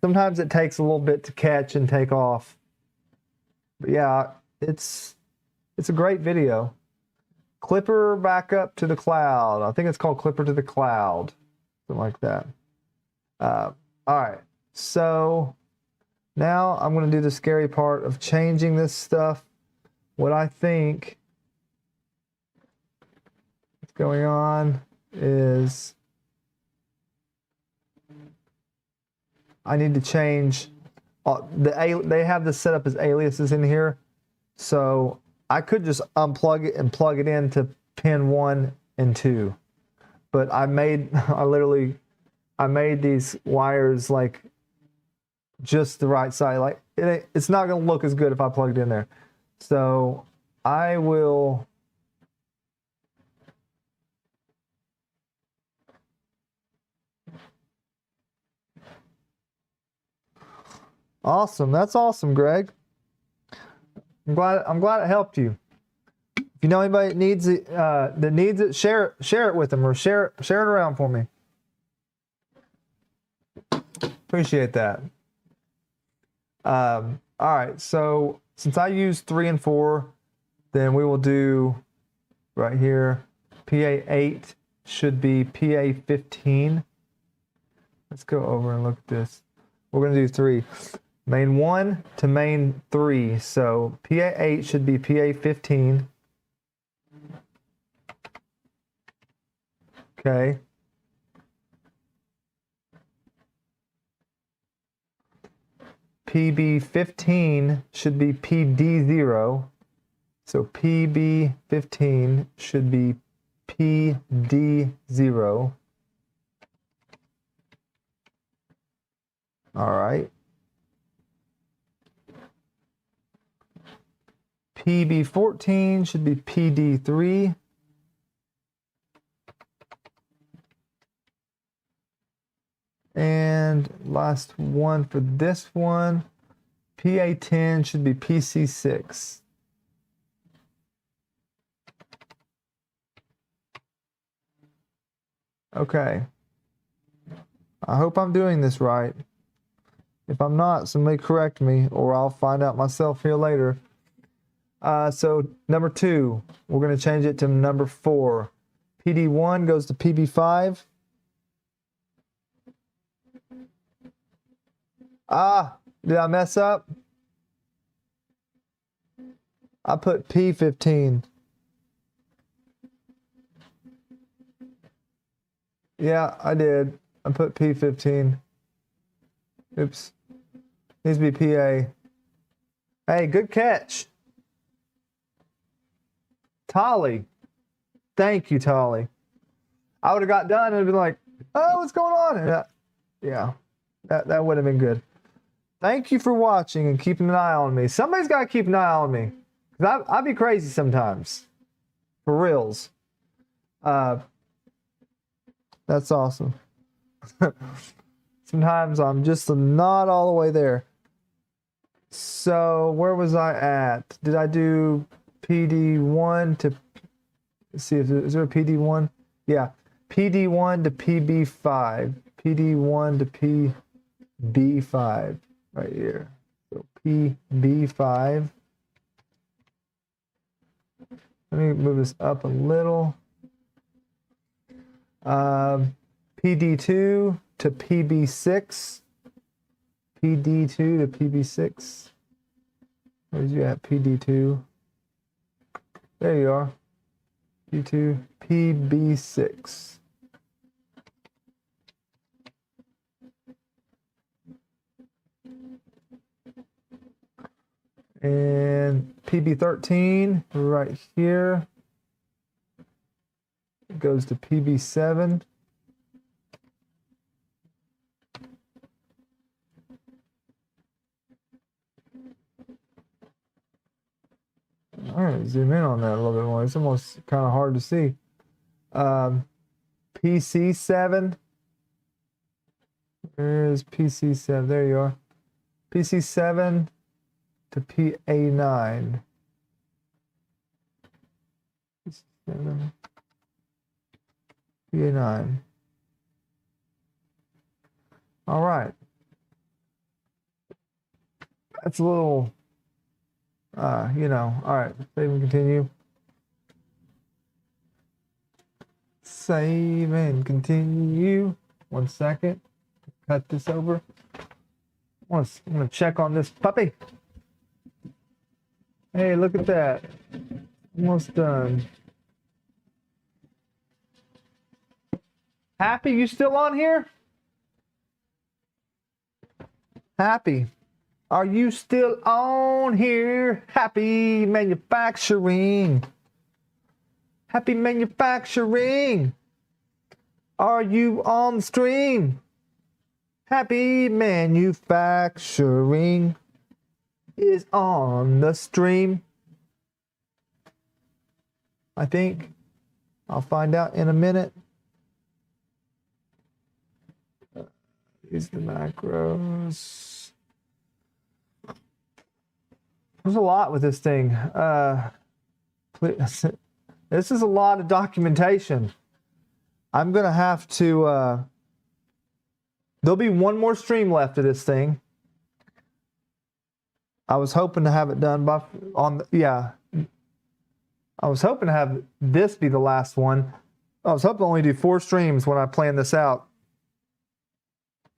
sometimes it takes a little bit to catch and take off. But yeah, it's a great video. Klipper backup to the cloud. I think it's called Klipper to the cloud, something like that. All right, so now I'm going to do the scary part of changing this stuff. What I think is going on is I need to change. They have this set up as aliases in here, so I could just unplug it and plug it into pin 1 and 2. But I made these wires like just the right side. Like it's not going to look as good if I plugged it in there. So I will awesome. That's awesome, Greg. I'm glad it helped you. If you know anybody that needs it, share it with them, or share it around for me. Appreciate that. All right, so since I used 3 and 4, then we will do right here PA8 should be PA15. Let's go over and look at this. We're going to do 3. Main 1 to main 3. So PA8 should be PA15. Okay. PB15 should be PD0. So PB15 should be PD0. All right. PB14 should be PD3. And last one for this one, PA10 should be PC6. Okay. I hope I'm doing this right. If I'm not, somebody correct me, or I'll find out myself here later. So number 2, we're going to change it to number 4. PD1 goes to PB5. Did I mess up? I put P15. Yeah, I did. I put P15. Oops. Needs to be PA. Hey, good catch. Tolly. Thank you, Tolly. I would have got done and been like, oh, what's going on? And that would have been good. Thank you for watching and keeping an eye on me. Somebody's got to keep an eye on me. Because I be crazy sometimes. For reals. That's awesome. Sometimes I'm just not all the way there. So where was I at? Did I do PD1 to... Let's see, is there a PD1? Yeah. PD1 to PB5. PD1 to PB5. Right here. So PB5. Let me move this up a little. PD2 to PB6. PD2 to PB6. Where's you at? PD2. There you are. P2, PB6. And PB13 right here. It goes to PB7. I'm going to zoom in on that a little bit more. It's almost kind of hard to see. PC7. Where is PC7? There you are. PC7 to PA9. PC7, PA9. All right. That's a little... you know, all right, save and continue. Save and continue. 1 second. Cut this over. I'm gonna check on this puppy. Hey, look at that. Almost done. Happy, you still on here? Happy. Are you still on here? Happy manufacturing. Happy manufacturing. Are you on the stream? Happy manufacturing is on the stream. I think. I'll find out in a minute. Use the macros. There's a lot with this thing. This is a lot of documentation. I'm going to have to... there'll be one more stream left of this thing. I was hoping to have it done by... I I was hoping to have this be the last one. I was hoping to only do 4 streams when I plan this out.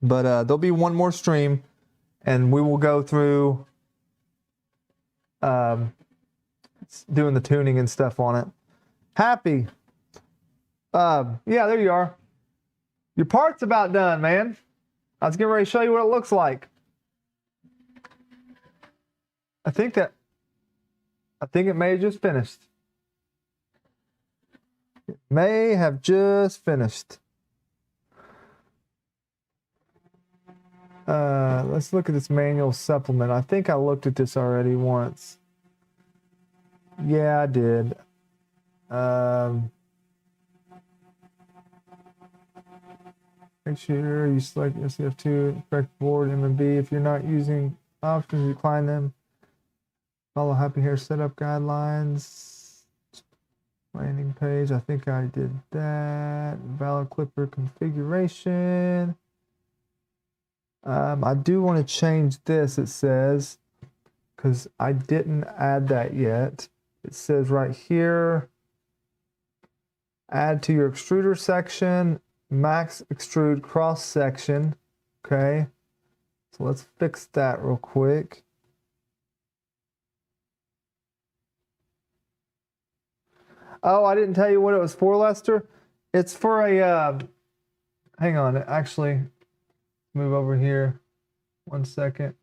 But there'll be one more stream, and we will go through doing the tuning and stuff on it. Happy. Yeah, there you are. Your part's about done, man. I was getting ready to show you what it looks like. I think it may have just finished. It may have just finished. Let's look at this manual supplement. I think I looked at this already once. Yeah, I did. Make sure you select ERCF2, correct board, M&B. If you're not using options, decline them. Follow Happy Hair setup guidelines. Landing page, I think I did that. Valid Klipper configuration. I do want to change this, it says, because I didn't add that yet. It says right here, add to your extruder section, max extrude cross section. Okay, so let's fix that real quick. Oh, I didn't tell you what it was for, Lester. It's for a, hang on, actually, move over here 1 second.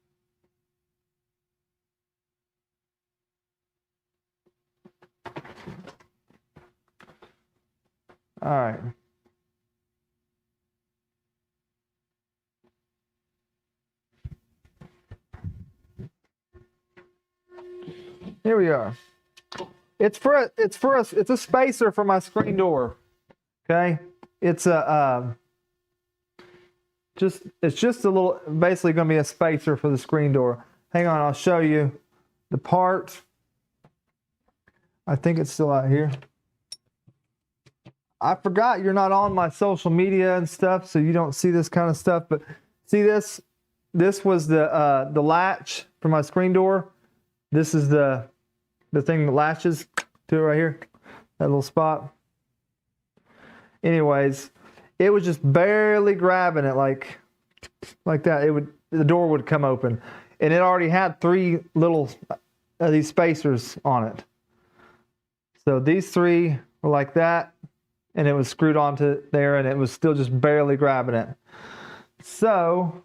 All right. Here we are. It's a spacer for my screen door. Okay, it's a it's just a little, basically going to be a spacer for the screen door. Hang on, I'll show you the part. I think it's still out here. I forgot you're not on my social media and stuff, so you don't see this kind of stuff. But see this? This was the latch for my screen door. This is the thing that latches to it right here, that little spot. Anyways, it was just barely grabbing it like that. The door would come open, and it already had 3 little these spacers on it. So these 3 were like that, and it was screwed onto there, and it was still just barely grabbing it. So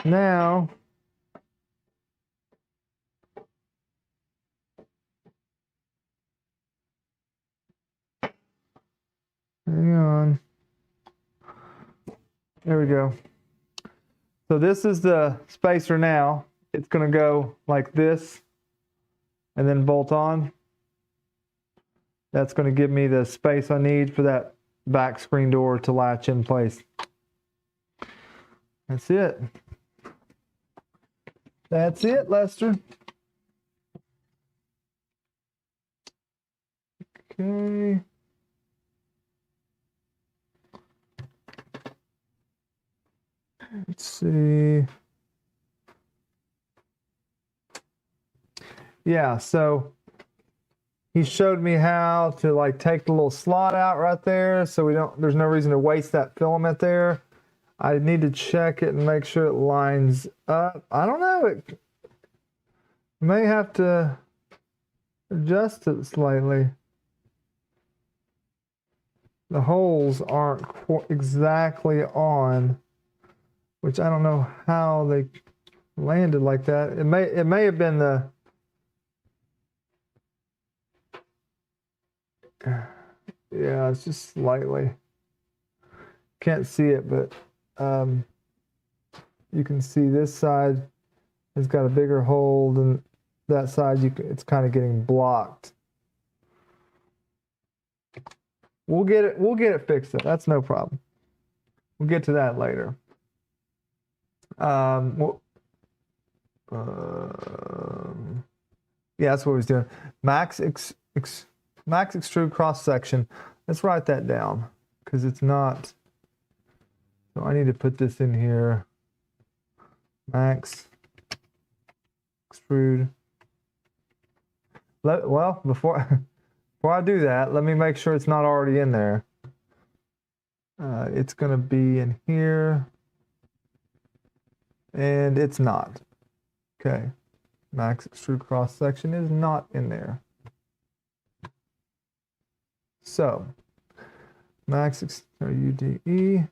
now hang on. There we go. So this is the spacer now. It's going to go like this and then bolt on. That's going to give me the space I need for that back screen door to latch in place. That's it. That's it, Lester. Okay. Let's see. Yeah, so he showed me how to like take the little slot out right there, so there's no reason to waste that filament there. I need to check it and make sure it lines up. I don't know, it may have to adjust it slightly. The holes aren't exactly on, which I don't know how they landed like that. It may have been the yeah, it's just slightly. Can't see it, but you can see this side has got a bigger hole than that side. It's kind of getting blocked. We'll get it fixed up. That's no problem. We'll get to that later. Yeah, that's what he was doing. Max extrude cross section. Let's write that down because it's not. So I need to put this in here. Max extrude Well, before I do that, let me make sure it's not already in there. It's going to be in here, and it's not. Okay, max extrude cross section is not in there. So, max UDE.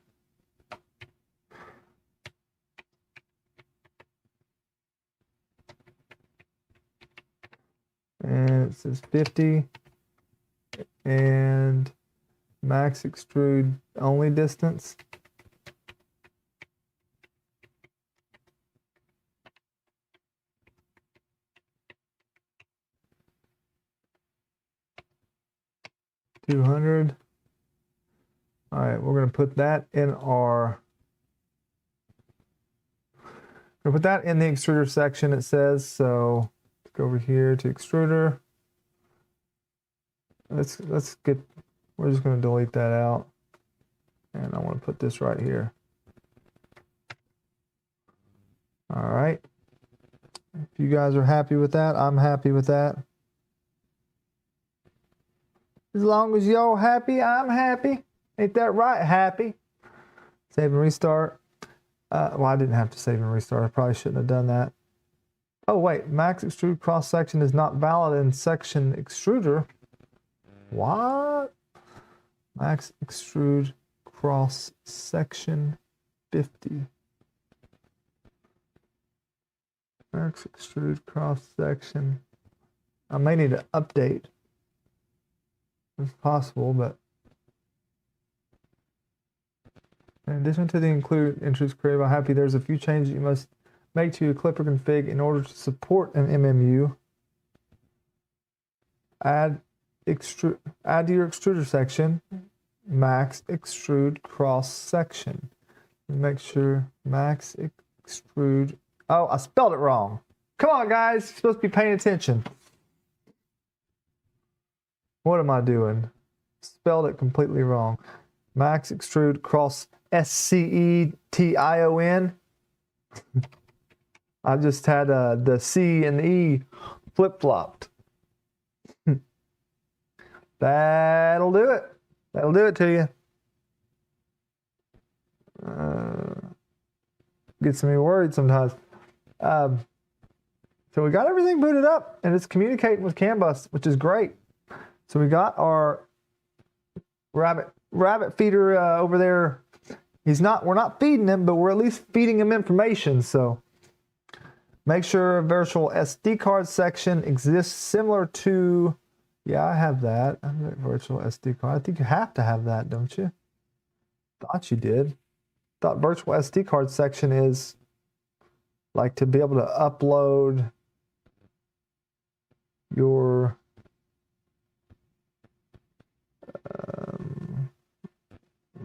And it says 50, and max extrude only distance. $200. All right, we're going to put that in our. We're going to put that in the extruder section. It says so. Go over here to extruder. Let's get. We're just going to delete that out, and I want to put this right here. All right. If you guys are happy with that, I'm happy with that. As long as y'all happy, I'm happy. Ain't that right? Happy. Save and restart. Well, I didn't have to save and restart. I probably shouldn't have done that. Oh wait, max extrude cross section is not valid in section extruder. What? Max extrude cross section 50. Max extrude cross section. I may need to update. It's possible, but in addition to the include entries created by Happy, there's a few changes you must make to your Klipper config in order to support an MMU. Add to your extruder section, max extrude cross section. Make sure max extrude. Oh, I spelled it wrong. Come on, guys. You're supposed to be paying attention. What am I doing? Spelled it completely wrong. Max extrude cross SCETION. I just had the C and the E flip-flopped. That'll do it. That'll do it to you. Gets me worried sometimes. So we got everything booted up, and it's communicating with CAN bus, which is great. So we got our rabbit feeder over there. We're not feeding him, but we're at least feeding him information. So make sure a virtual SD card section exists similar to, yeah, I have that. I have that virtual SD card. I think you have to have that, don't you? Thought you did. Thought virtual SD card section is like to be able to upload your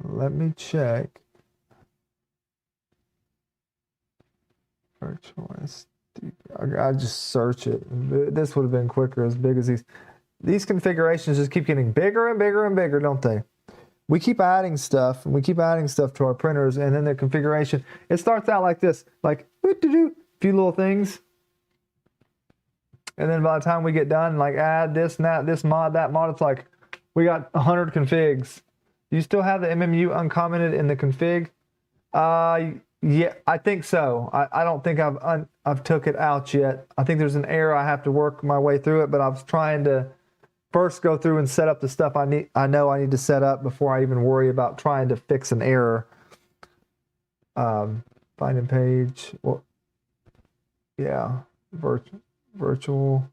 let me check. Virtual SD. I just search it. This would have been quicker as big as these configurations just keep getting bigger and bigger and bigger, don't they? We keep adding stuff, and we keep adding stuff to our printers, and then the configuration, it starts out like this, like a few little things. And then by the time we get done, like add this and that, this mod, that mod, it's like we got 100 configs. Do you still have the MMU uncommented in the config? Yeah, I think so. I don't think I've took it out yet. I think there's an error. I have to work my way through it, but I was trying to first go through and set up the stuff I know I need to set up before I even worry about trying to fix an error. Finding page. Well, yeah, virtual.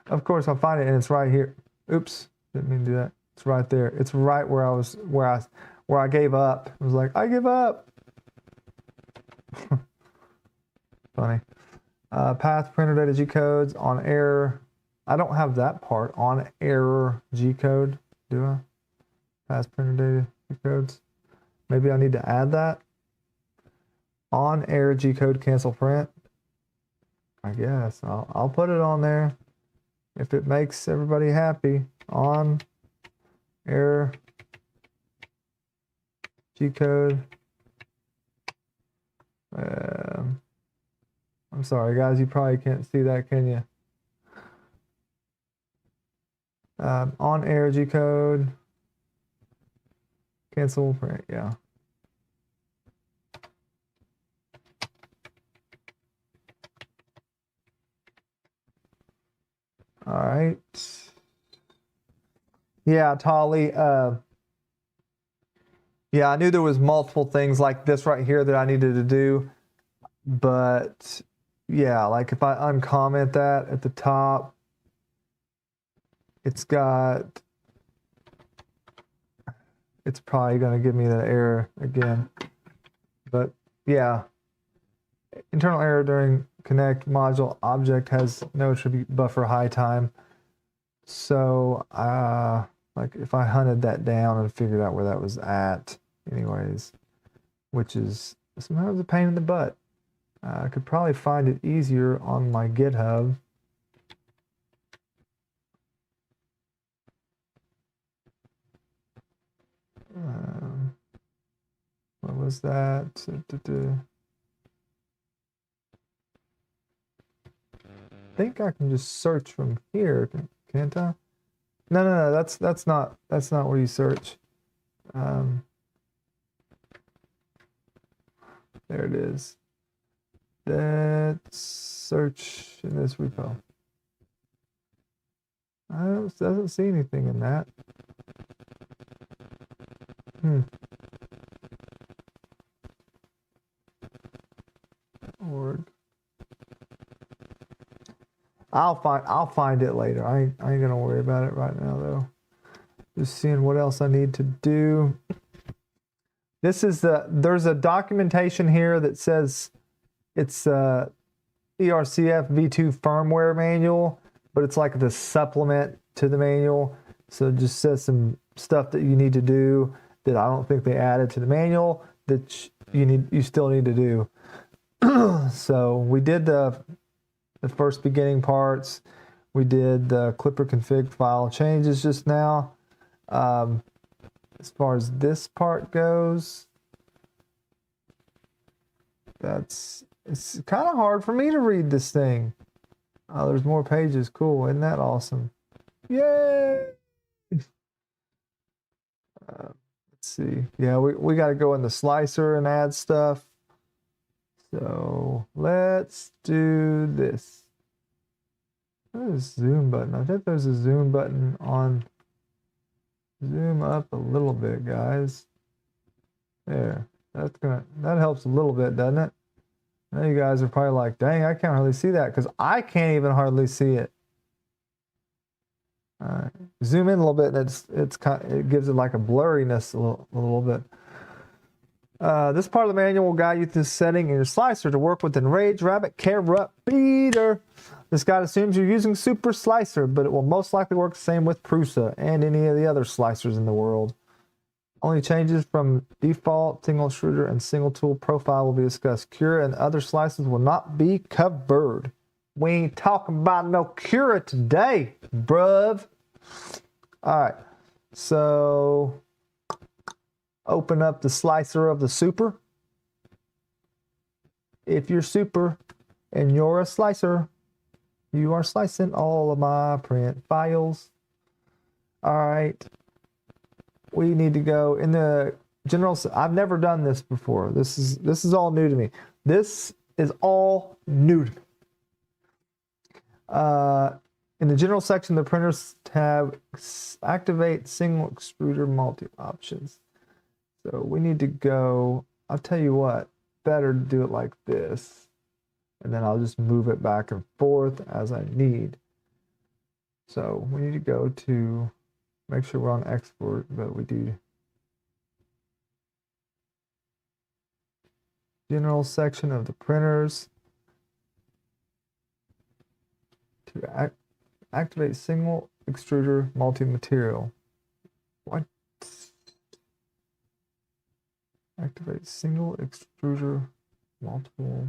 Of course, I'll find it, and it's right here. Oops, didn't mean to do that. It's right there. It's right where I gave up. I was like, I give up. Funny. Path printer data G codes on error. I don't have that part on error G code, do I? Path printer data G codes. Maybe I need to add that. On error G code cancel print. I guess I'll put it on there if it makes everybody happy. On error G code. I'm sorry, guys. You probably can't see that, can you? On air gcode. Cancel. Right, yeah. All right. Yeah, Tolly. Yeah, I knew there was multiple things like this right here that I needed to do, but yeah, like if I uncomment that at the top, it's probably going to give me that error again. But yeah, internal error during connect module object has no attribute buffer high time. So like if I hunted that down and figured out where that was at anyways, which is sometimes a pain in the butt. I could probably find it easier on my GitHub. What was that? I think I can just search from here, can't I? No, that's not where you search. There it is. Let's search in this repo. I doesn't see anything in that. Org. I'll find it later. I ain't gonna worry about it right now though. Just seeing what else I need to do. This is there's a documentation here that says it's ERCF V2 firmware manual, but it's like the supplement to the manual. So it just says some stuff that you need to do that I don't think they added to the manual that you still need to do. So we did the first beginning parts. We did the Klipper config file changes just now. As far as this part goes, it's kind of hard for me to read this thing. Oh, there's more pages. Cool. Isn't that awesome? Yay! Let's see. Yeah, we got to go in the slicer and add stuff. So let's do this. There's a zoom button. I think there's a zoom button on. Zoom up a little bit, guys. There. That helps a little bit, doesn't it? Now you guys are probably like, dang, I can't hardly see that because I can't even hardly see it. All right. Zoom in a little bit, and it gives it like a blurriness a little bit. This part of the manual will guide you through setting in your slicer to work with Enraged Rabbit Carrot Feeder. This guide assumes you're using Super Slicer, but it will most likely work the same with Prusa and any of the other slicers in the world. Only changes from default single extruder and single tool profile will be discussed. Cura and other slices will not be covered. We ain't talking about no Cura today, bruv. All right, so open up the slicer of the Super. If you're Super and you're a slicer, you are slicing all of my print files. All right. We need to go in the general. I've never done this before. This is all new to me. This is all new to me. In the general section, the printers tab, activate single extruder multi options. So we need to go. I'll tell you what. Better to do it like this. And then I'll just move it back and forth as I need. So we need to go to, make sure we're on export, but we do general section of the printers to activate single extruder multi-material. What? Activate single extruder multiple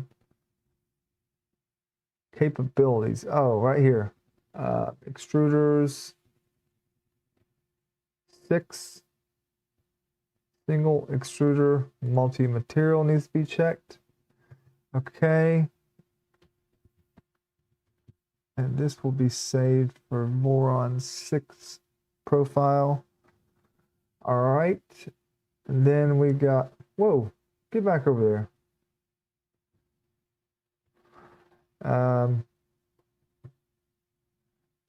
capabilities. Oh, right here. Extruders 6. Single extruder multi-material needs to be checked. Okay. And this will be saved for Voron 6 profile. All right. And then we got, whoa, get back over there.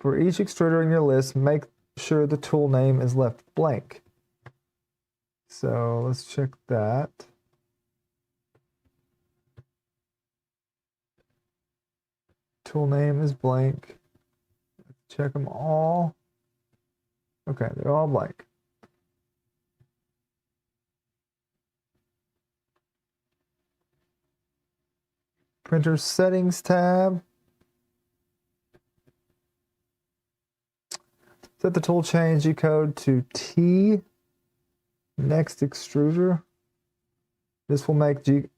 For each extruder in your list, make sure the tool name is left blank. So let's check that. Tool name is blank. Check them all. Okay, they're all blank. Printer settings tab. Set the tool change G-code to T. Next extruder. This will make the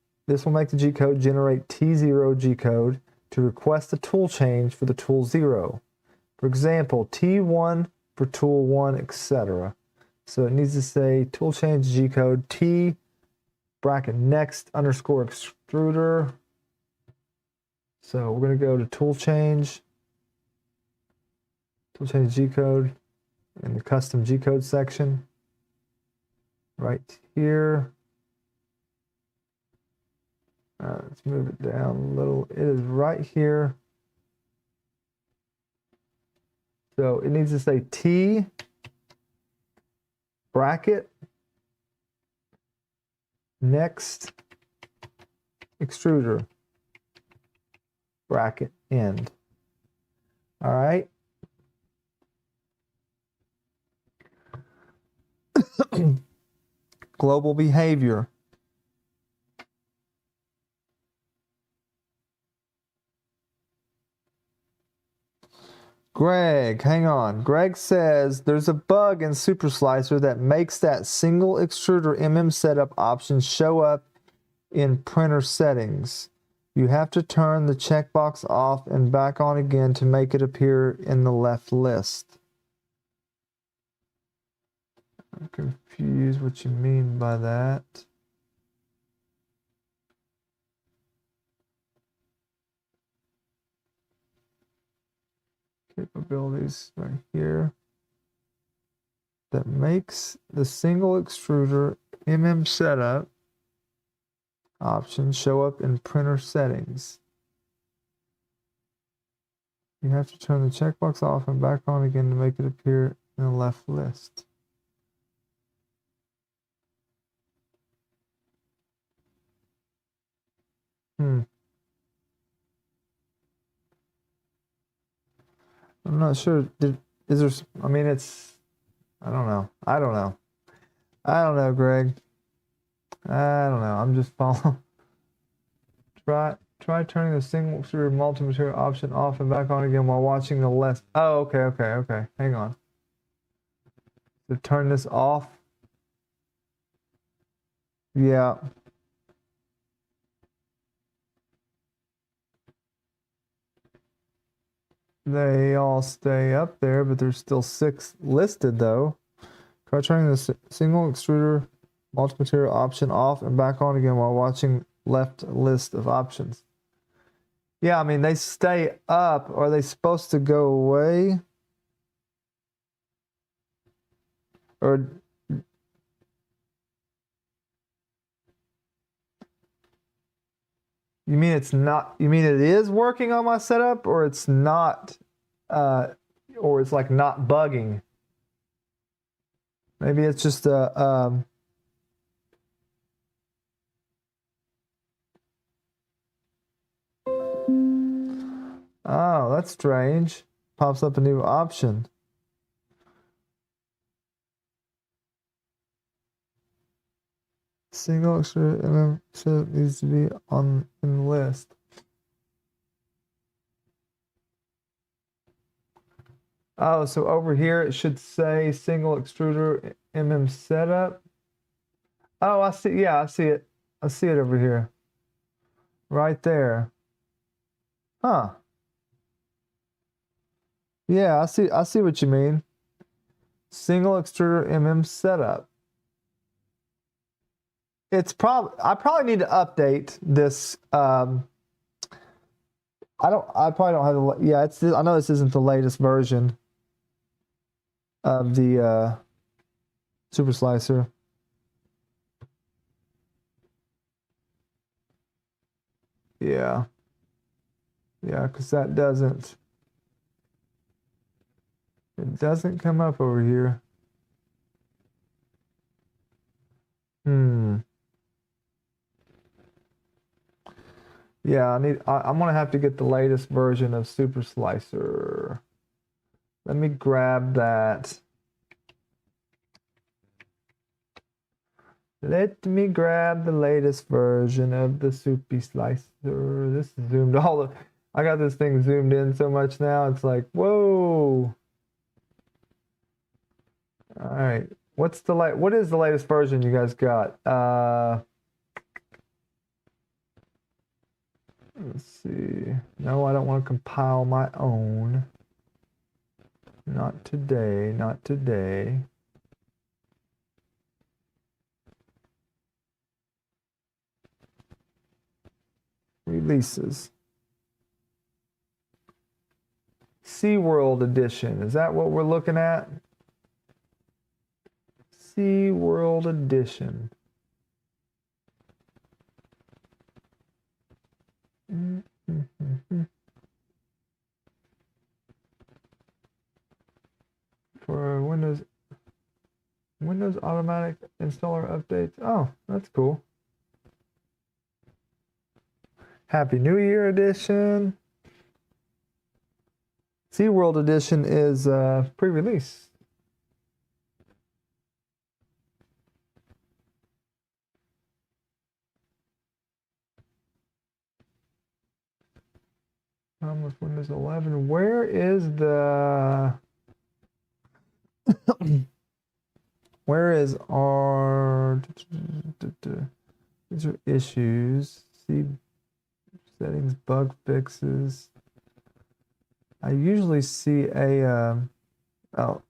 G-code generate T0 G-code to request the tool change for the tool 0. For example, T1 for tool 1, etc. So it needs to say tool change G-code T bracket next underscore extruder. So we're going to go to tool change G-code in the custom G-code section right here. Let's move it down a little. It is right here. So it needs to say T bracket next extruder bracket end. All right. Global behavior. Greg, hang on. Greg says there's a bug in Super Slicer that makes that single extruder setup option show up in printer settings. You have to turn the checkbox off and back on again to make it appear in the left list. I'm confused what you mean by that. Capabilities right here. That makes the single extruder setup option show up in printer settings. You have to turn the checkbox off and back on again to make it appear in the left list. I'm not sure. Is there? I mean, it's. I don't know. I don't know, Greg. I don't know. I'm just following. Try turning the single extruder multi-material option off and back on again while watching the list. Oh, okay. Hang on. So turn this off. Yeah. They all stay up there, but there's still 6 listed though. Try turning the single extruder multi-material option off and back on again while watching left list of options. Yeah, I mean, they stay up. Are they supposed to go away? Or you mean it's not, you mean it is working on my setup, or it's not, or it's like not bugging? Maybe it's just a, oh, that's strange. Pops up a new option. Single extruder so it needs to be in the list. Oh, so over here it should say single extruder setup. Oh, I see. Yeah, I see it. I see it over here. Right there. Huh. Yeah, I see what you mean. Single extruder setup. It's I probably need to update this I probably don't have the, yeah, it's, I know this isn't the latest version of the Super Slicer. Yeah. Yeah, because that doesn't, it doesn't come up over here. Yeah, I'm gonna have to get the latest version of Super Slicer. Let me grab that. Let me grab the latest version of the Super Slicer. This is zoomed I got this thing zoomed in so much now, it's like, whoa. All right. What is the latest version you guys got? Let's see. No, I don't want to compile my own. Not today, not today. Releases. SeaWorld Edition. Is that what we're looking at? SeaWorld Edition. For Windows automatic installer updates. Oh, that's cool. Happy New Year edition. SeaWorld edition is pre-release. With Windows 11. Where is the where is our these are issues, see settings, bug fixes. I usually see a oh,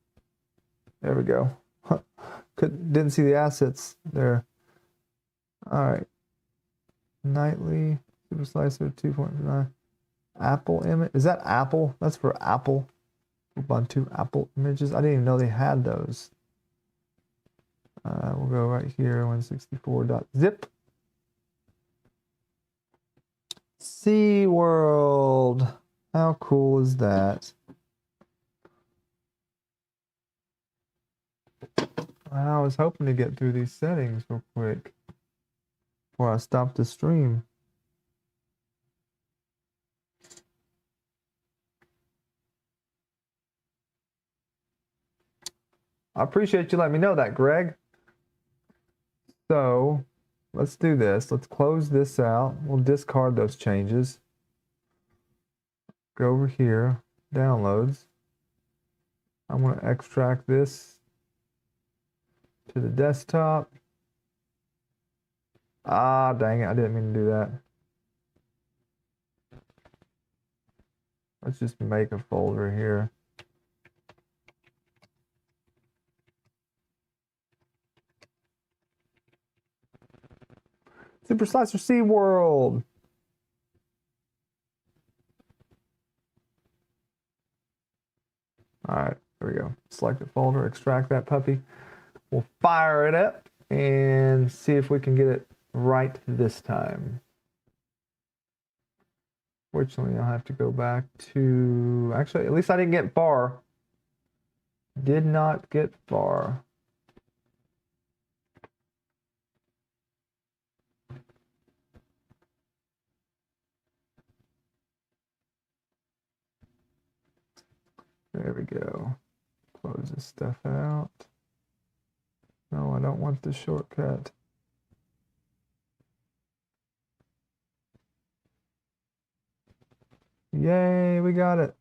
there we go. Didn't see the assets there. All right, nightly Super Slicer 2.9. Apple image, is that Apple? That's for Apple. Ubuntu Apple images. I didn't even know they had those. We'll go right here, 164.zip. SeaWorld. How cool is that? I was hoping to get through these settings real quick before I stop the stream. I appreciate you letting me know that, Greg. So let's do this. Let's close this out. We'll discard those changes. Go over here, downloads. I'm going to extract this to the desktop. Ah, dang it. I didn't mean to do that. Let's just make a folder here. Super Slicer SeaWorld. All right, there we go. Select the folder, extract that puppy. We'll fire it up and see if we can get it right this time. Fortunately, I'll have to go back to... Actually, at least I didn't get far. Did not get far. There we go. Close this stuff out. No, I don't want the shortcut. Yay, we got it.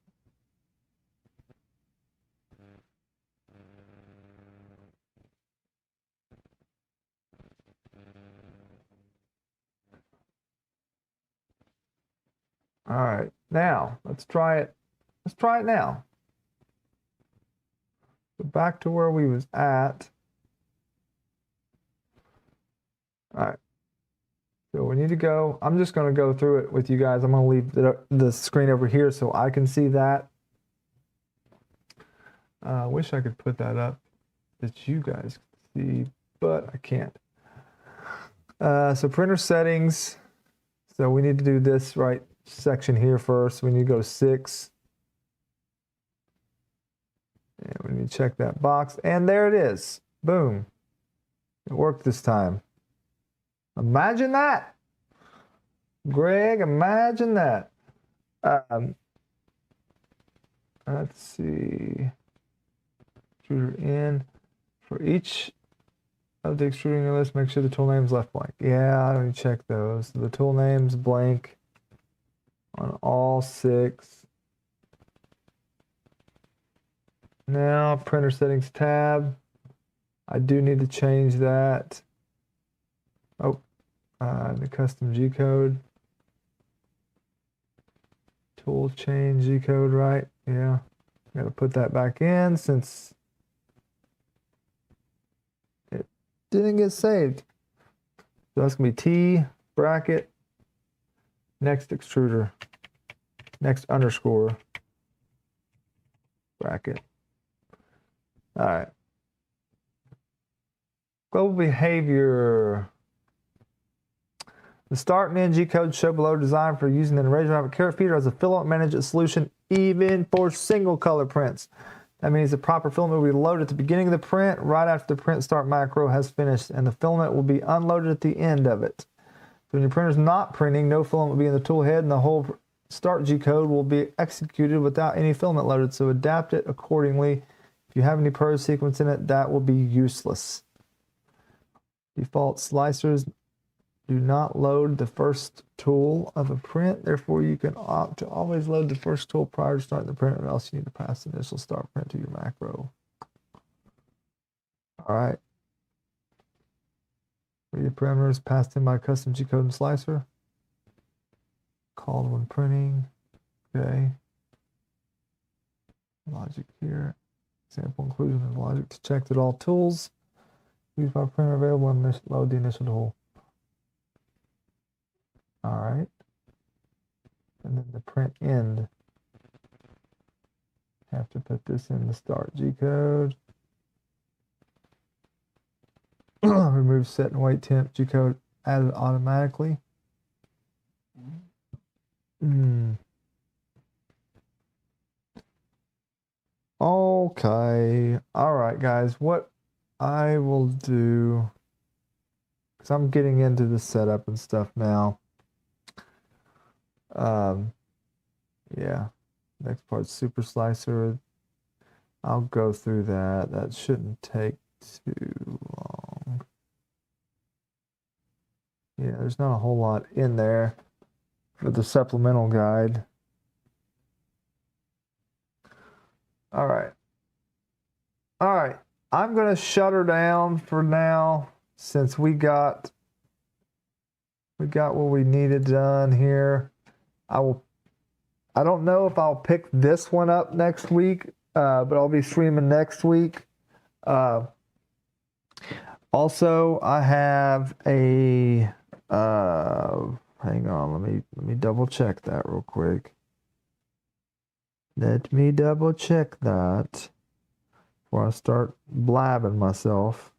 All right, now let's try it. Let's try it now. So back to where we was at. All right. So we need to go. I'm just going to go through it with you guys. I'm going to leave the screen over here so I can see that. I wish I could put that up that you guys can see, but I can't. So printer settings. So we need to do this right section here first. We need to go to 6. And we need to check that box. And there it is. Boom. It worked this time. Imagine that. Greg, imagine that. Let's see. Extruder in. For each of the extruding list, make sure the tool name's left blank. Yeah, let me check those. The tool name's blank on all 6. Now, printer settings tab. I do need to change that. Oh, the custom G-code. Tool change G-code, right? Yeah, got to put that back in since it didn't get saved. So that's going to be T, bracket, next extruder, next underscore, bracket. All right. Global behavior. The start and end G-code show below designed for using the Enraged Rabbit Carrot Feeder as a filament management solution even for single color prints. That means the proper filament will be loaded at the beginning of the print, right after the print start macro has finished, and the filament will be unloaded at the end of it. So when your printer is not printing, no filament will be in the tool head, and the whole start G-code will be executed without any filament loaded, so adapt it accordingly. If you have any purge sequence in it, that will be useless. Default slicers do not load the first tool of a print. Therefore, you can opt to always load the first tool prior to starting the print, or else you need to pass the initial start print to your macro. All right. Read the parameters passed in by custom G-code and slicer. Called when printing. Okay. Logic here. Example inclusion of logic to check that all tools used by printer available and load the initial tool. All right. And then the print end. Have to put this in the start G-code. Remove set and wait temp G-code added automatically. Okay. All right, guys. What I will do, because I'm getting into the setup and stuff now. Yeah. Next part, super slicer. I'll go through that. That shouldn't take too long. Yeah, there's not a whole lot in there for the supplemental guide. All right. All right. I'm going to shut her down for now since we got what we needed done here. I don't know if I'll pick this one up next week, but I'll be streaming next week. Also, I have a hang on, let me double check that real quick. Let me double check that before I start blabbing myself.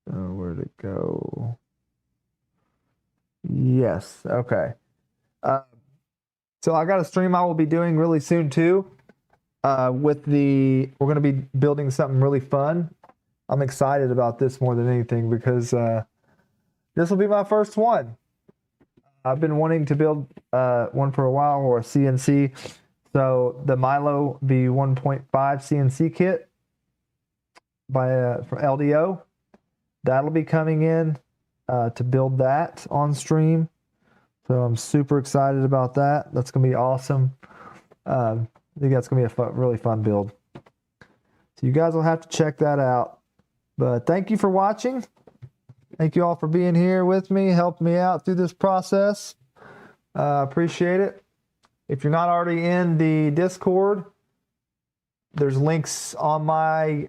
Where'd it go? Yes, okay. So I got a stream I will be doing really soon too. We're going to be building something really fun. I'm excited about this more than anything because this will be my first one. I've been wanting to build one for a while, or a CNC. So the Milo V1.5 CNC kit from LDO, that'll be coming in to build that on stream. So I'm super excited about that. That's going to be awesome. I think that's going to be a really fun build. So you guys will have to check that out. But thank you for watching. Thank you all for being here with me, helping me out through this process. Appreciate it. If you're not already in the Discord, there's links on my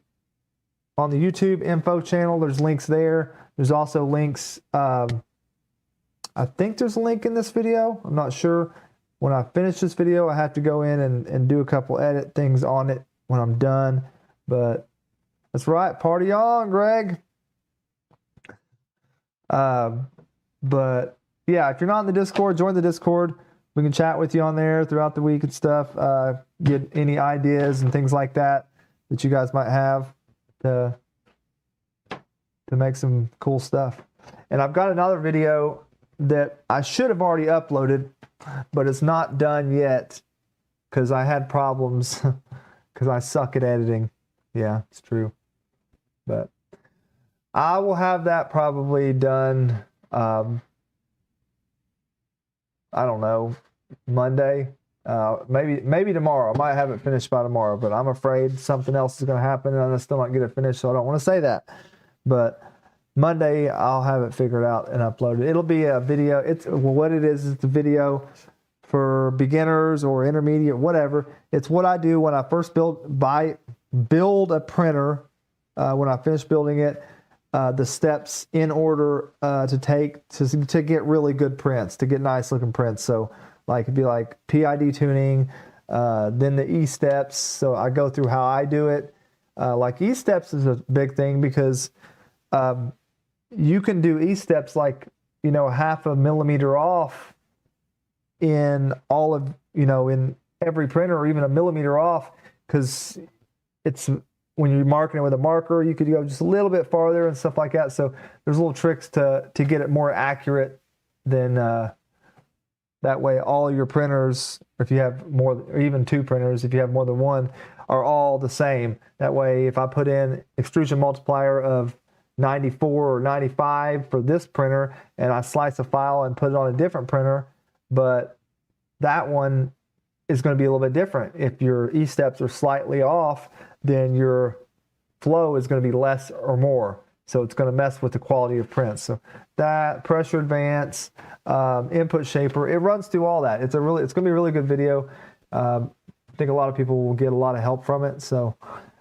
on the YouTube info channel. There's links there. There's also links. I think there's a link in this video. I'm not sure. When I finish this video, I have to go in and do a couple edit things on it when I'm done. But that's right. Party on, Greg. But yeah, if you're not in the Discord, join the Discord. We can chat with you on there throughout the week and stuff. Get any ideas and things like that you guys might have to make some cool stuff. And I've got another video that I should have already uploaded, but it's not done yet because I had problems because I suck at editing. Yeah, it's true. But I will have that probably done, I don't know, Monday, maybe tomorrow. I might have it finished by tomorrow, but I'm afraid something else is going to happen and I still not get it finished, so I don't want to say that. But Monday, I'll have it figured out and uploaded. It'll be a video. What it is it's a video for beginners or intermediate, whatever. It's what I do when I first build a printer. When I finish building it, the steps in order to take to get really good prints, to get nice looking prints. So like it'd be like PID tuning, then the E steps. So I go through how I do it. Like E steps is a big thing because you can do E steps like, you know, 0.5 millimeter off in all of, you know, in every printer, or even 1 millimeter off, because it's, when you're marking it with a marker, you could go just a little bit farther and stuff like that. So there's little tricks to get it more accurate than that way all your printers, if you have more, or even 2 printers, if you have more than one, are all the same. That way, if I put in extrusion multiplier of 94 or 95 for this printer, and I slice a file and put it on a different printer, but that one is going to be a little bit different. If your E steps are slightly off, then your flow is going to be less or more. So it's going to mess with the quality of prints. So that, pressure advance, input shaper, it runs through all that. It's going to be a really good video. I think a lot of people will get a lot of help from it. So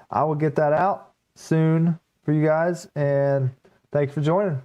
I will get that out soon for you guys. And thanks for joining.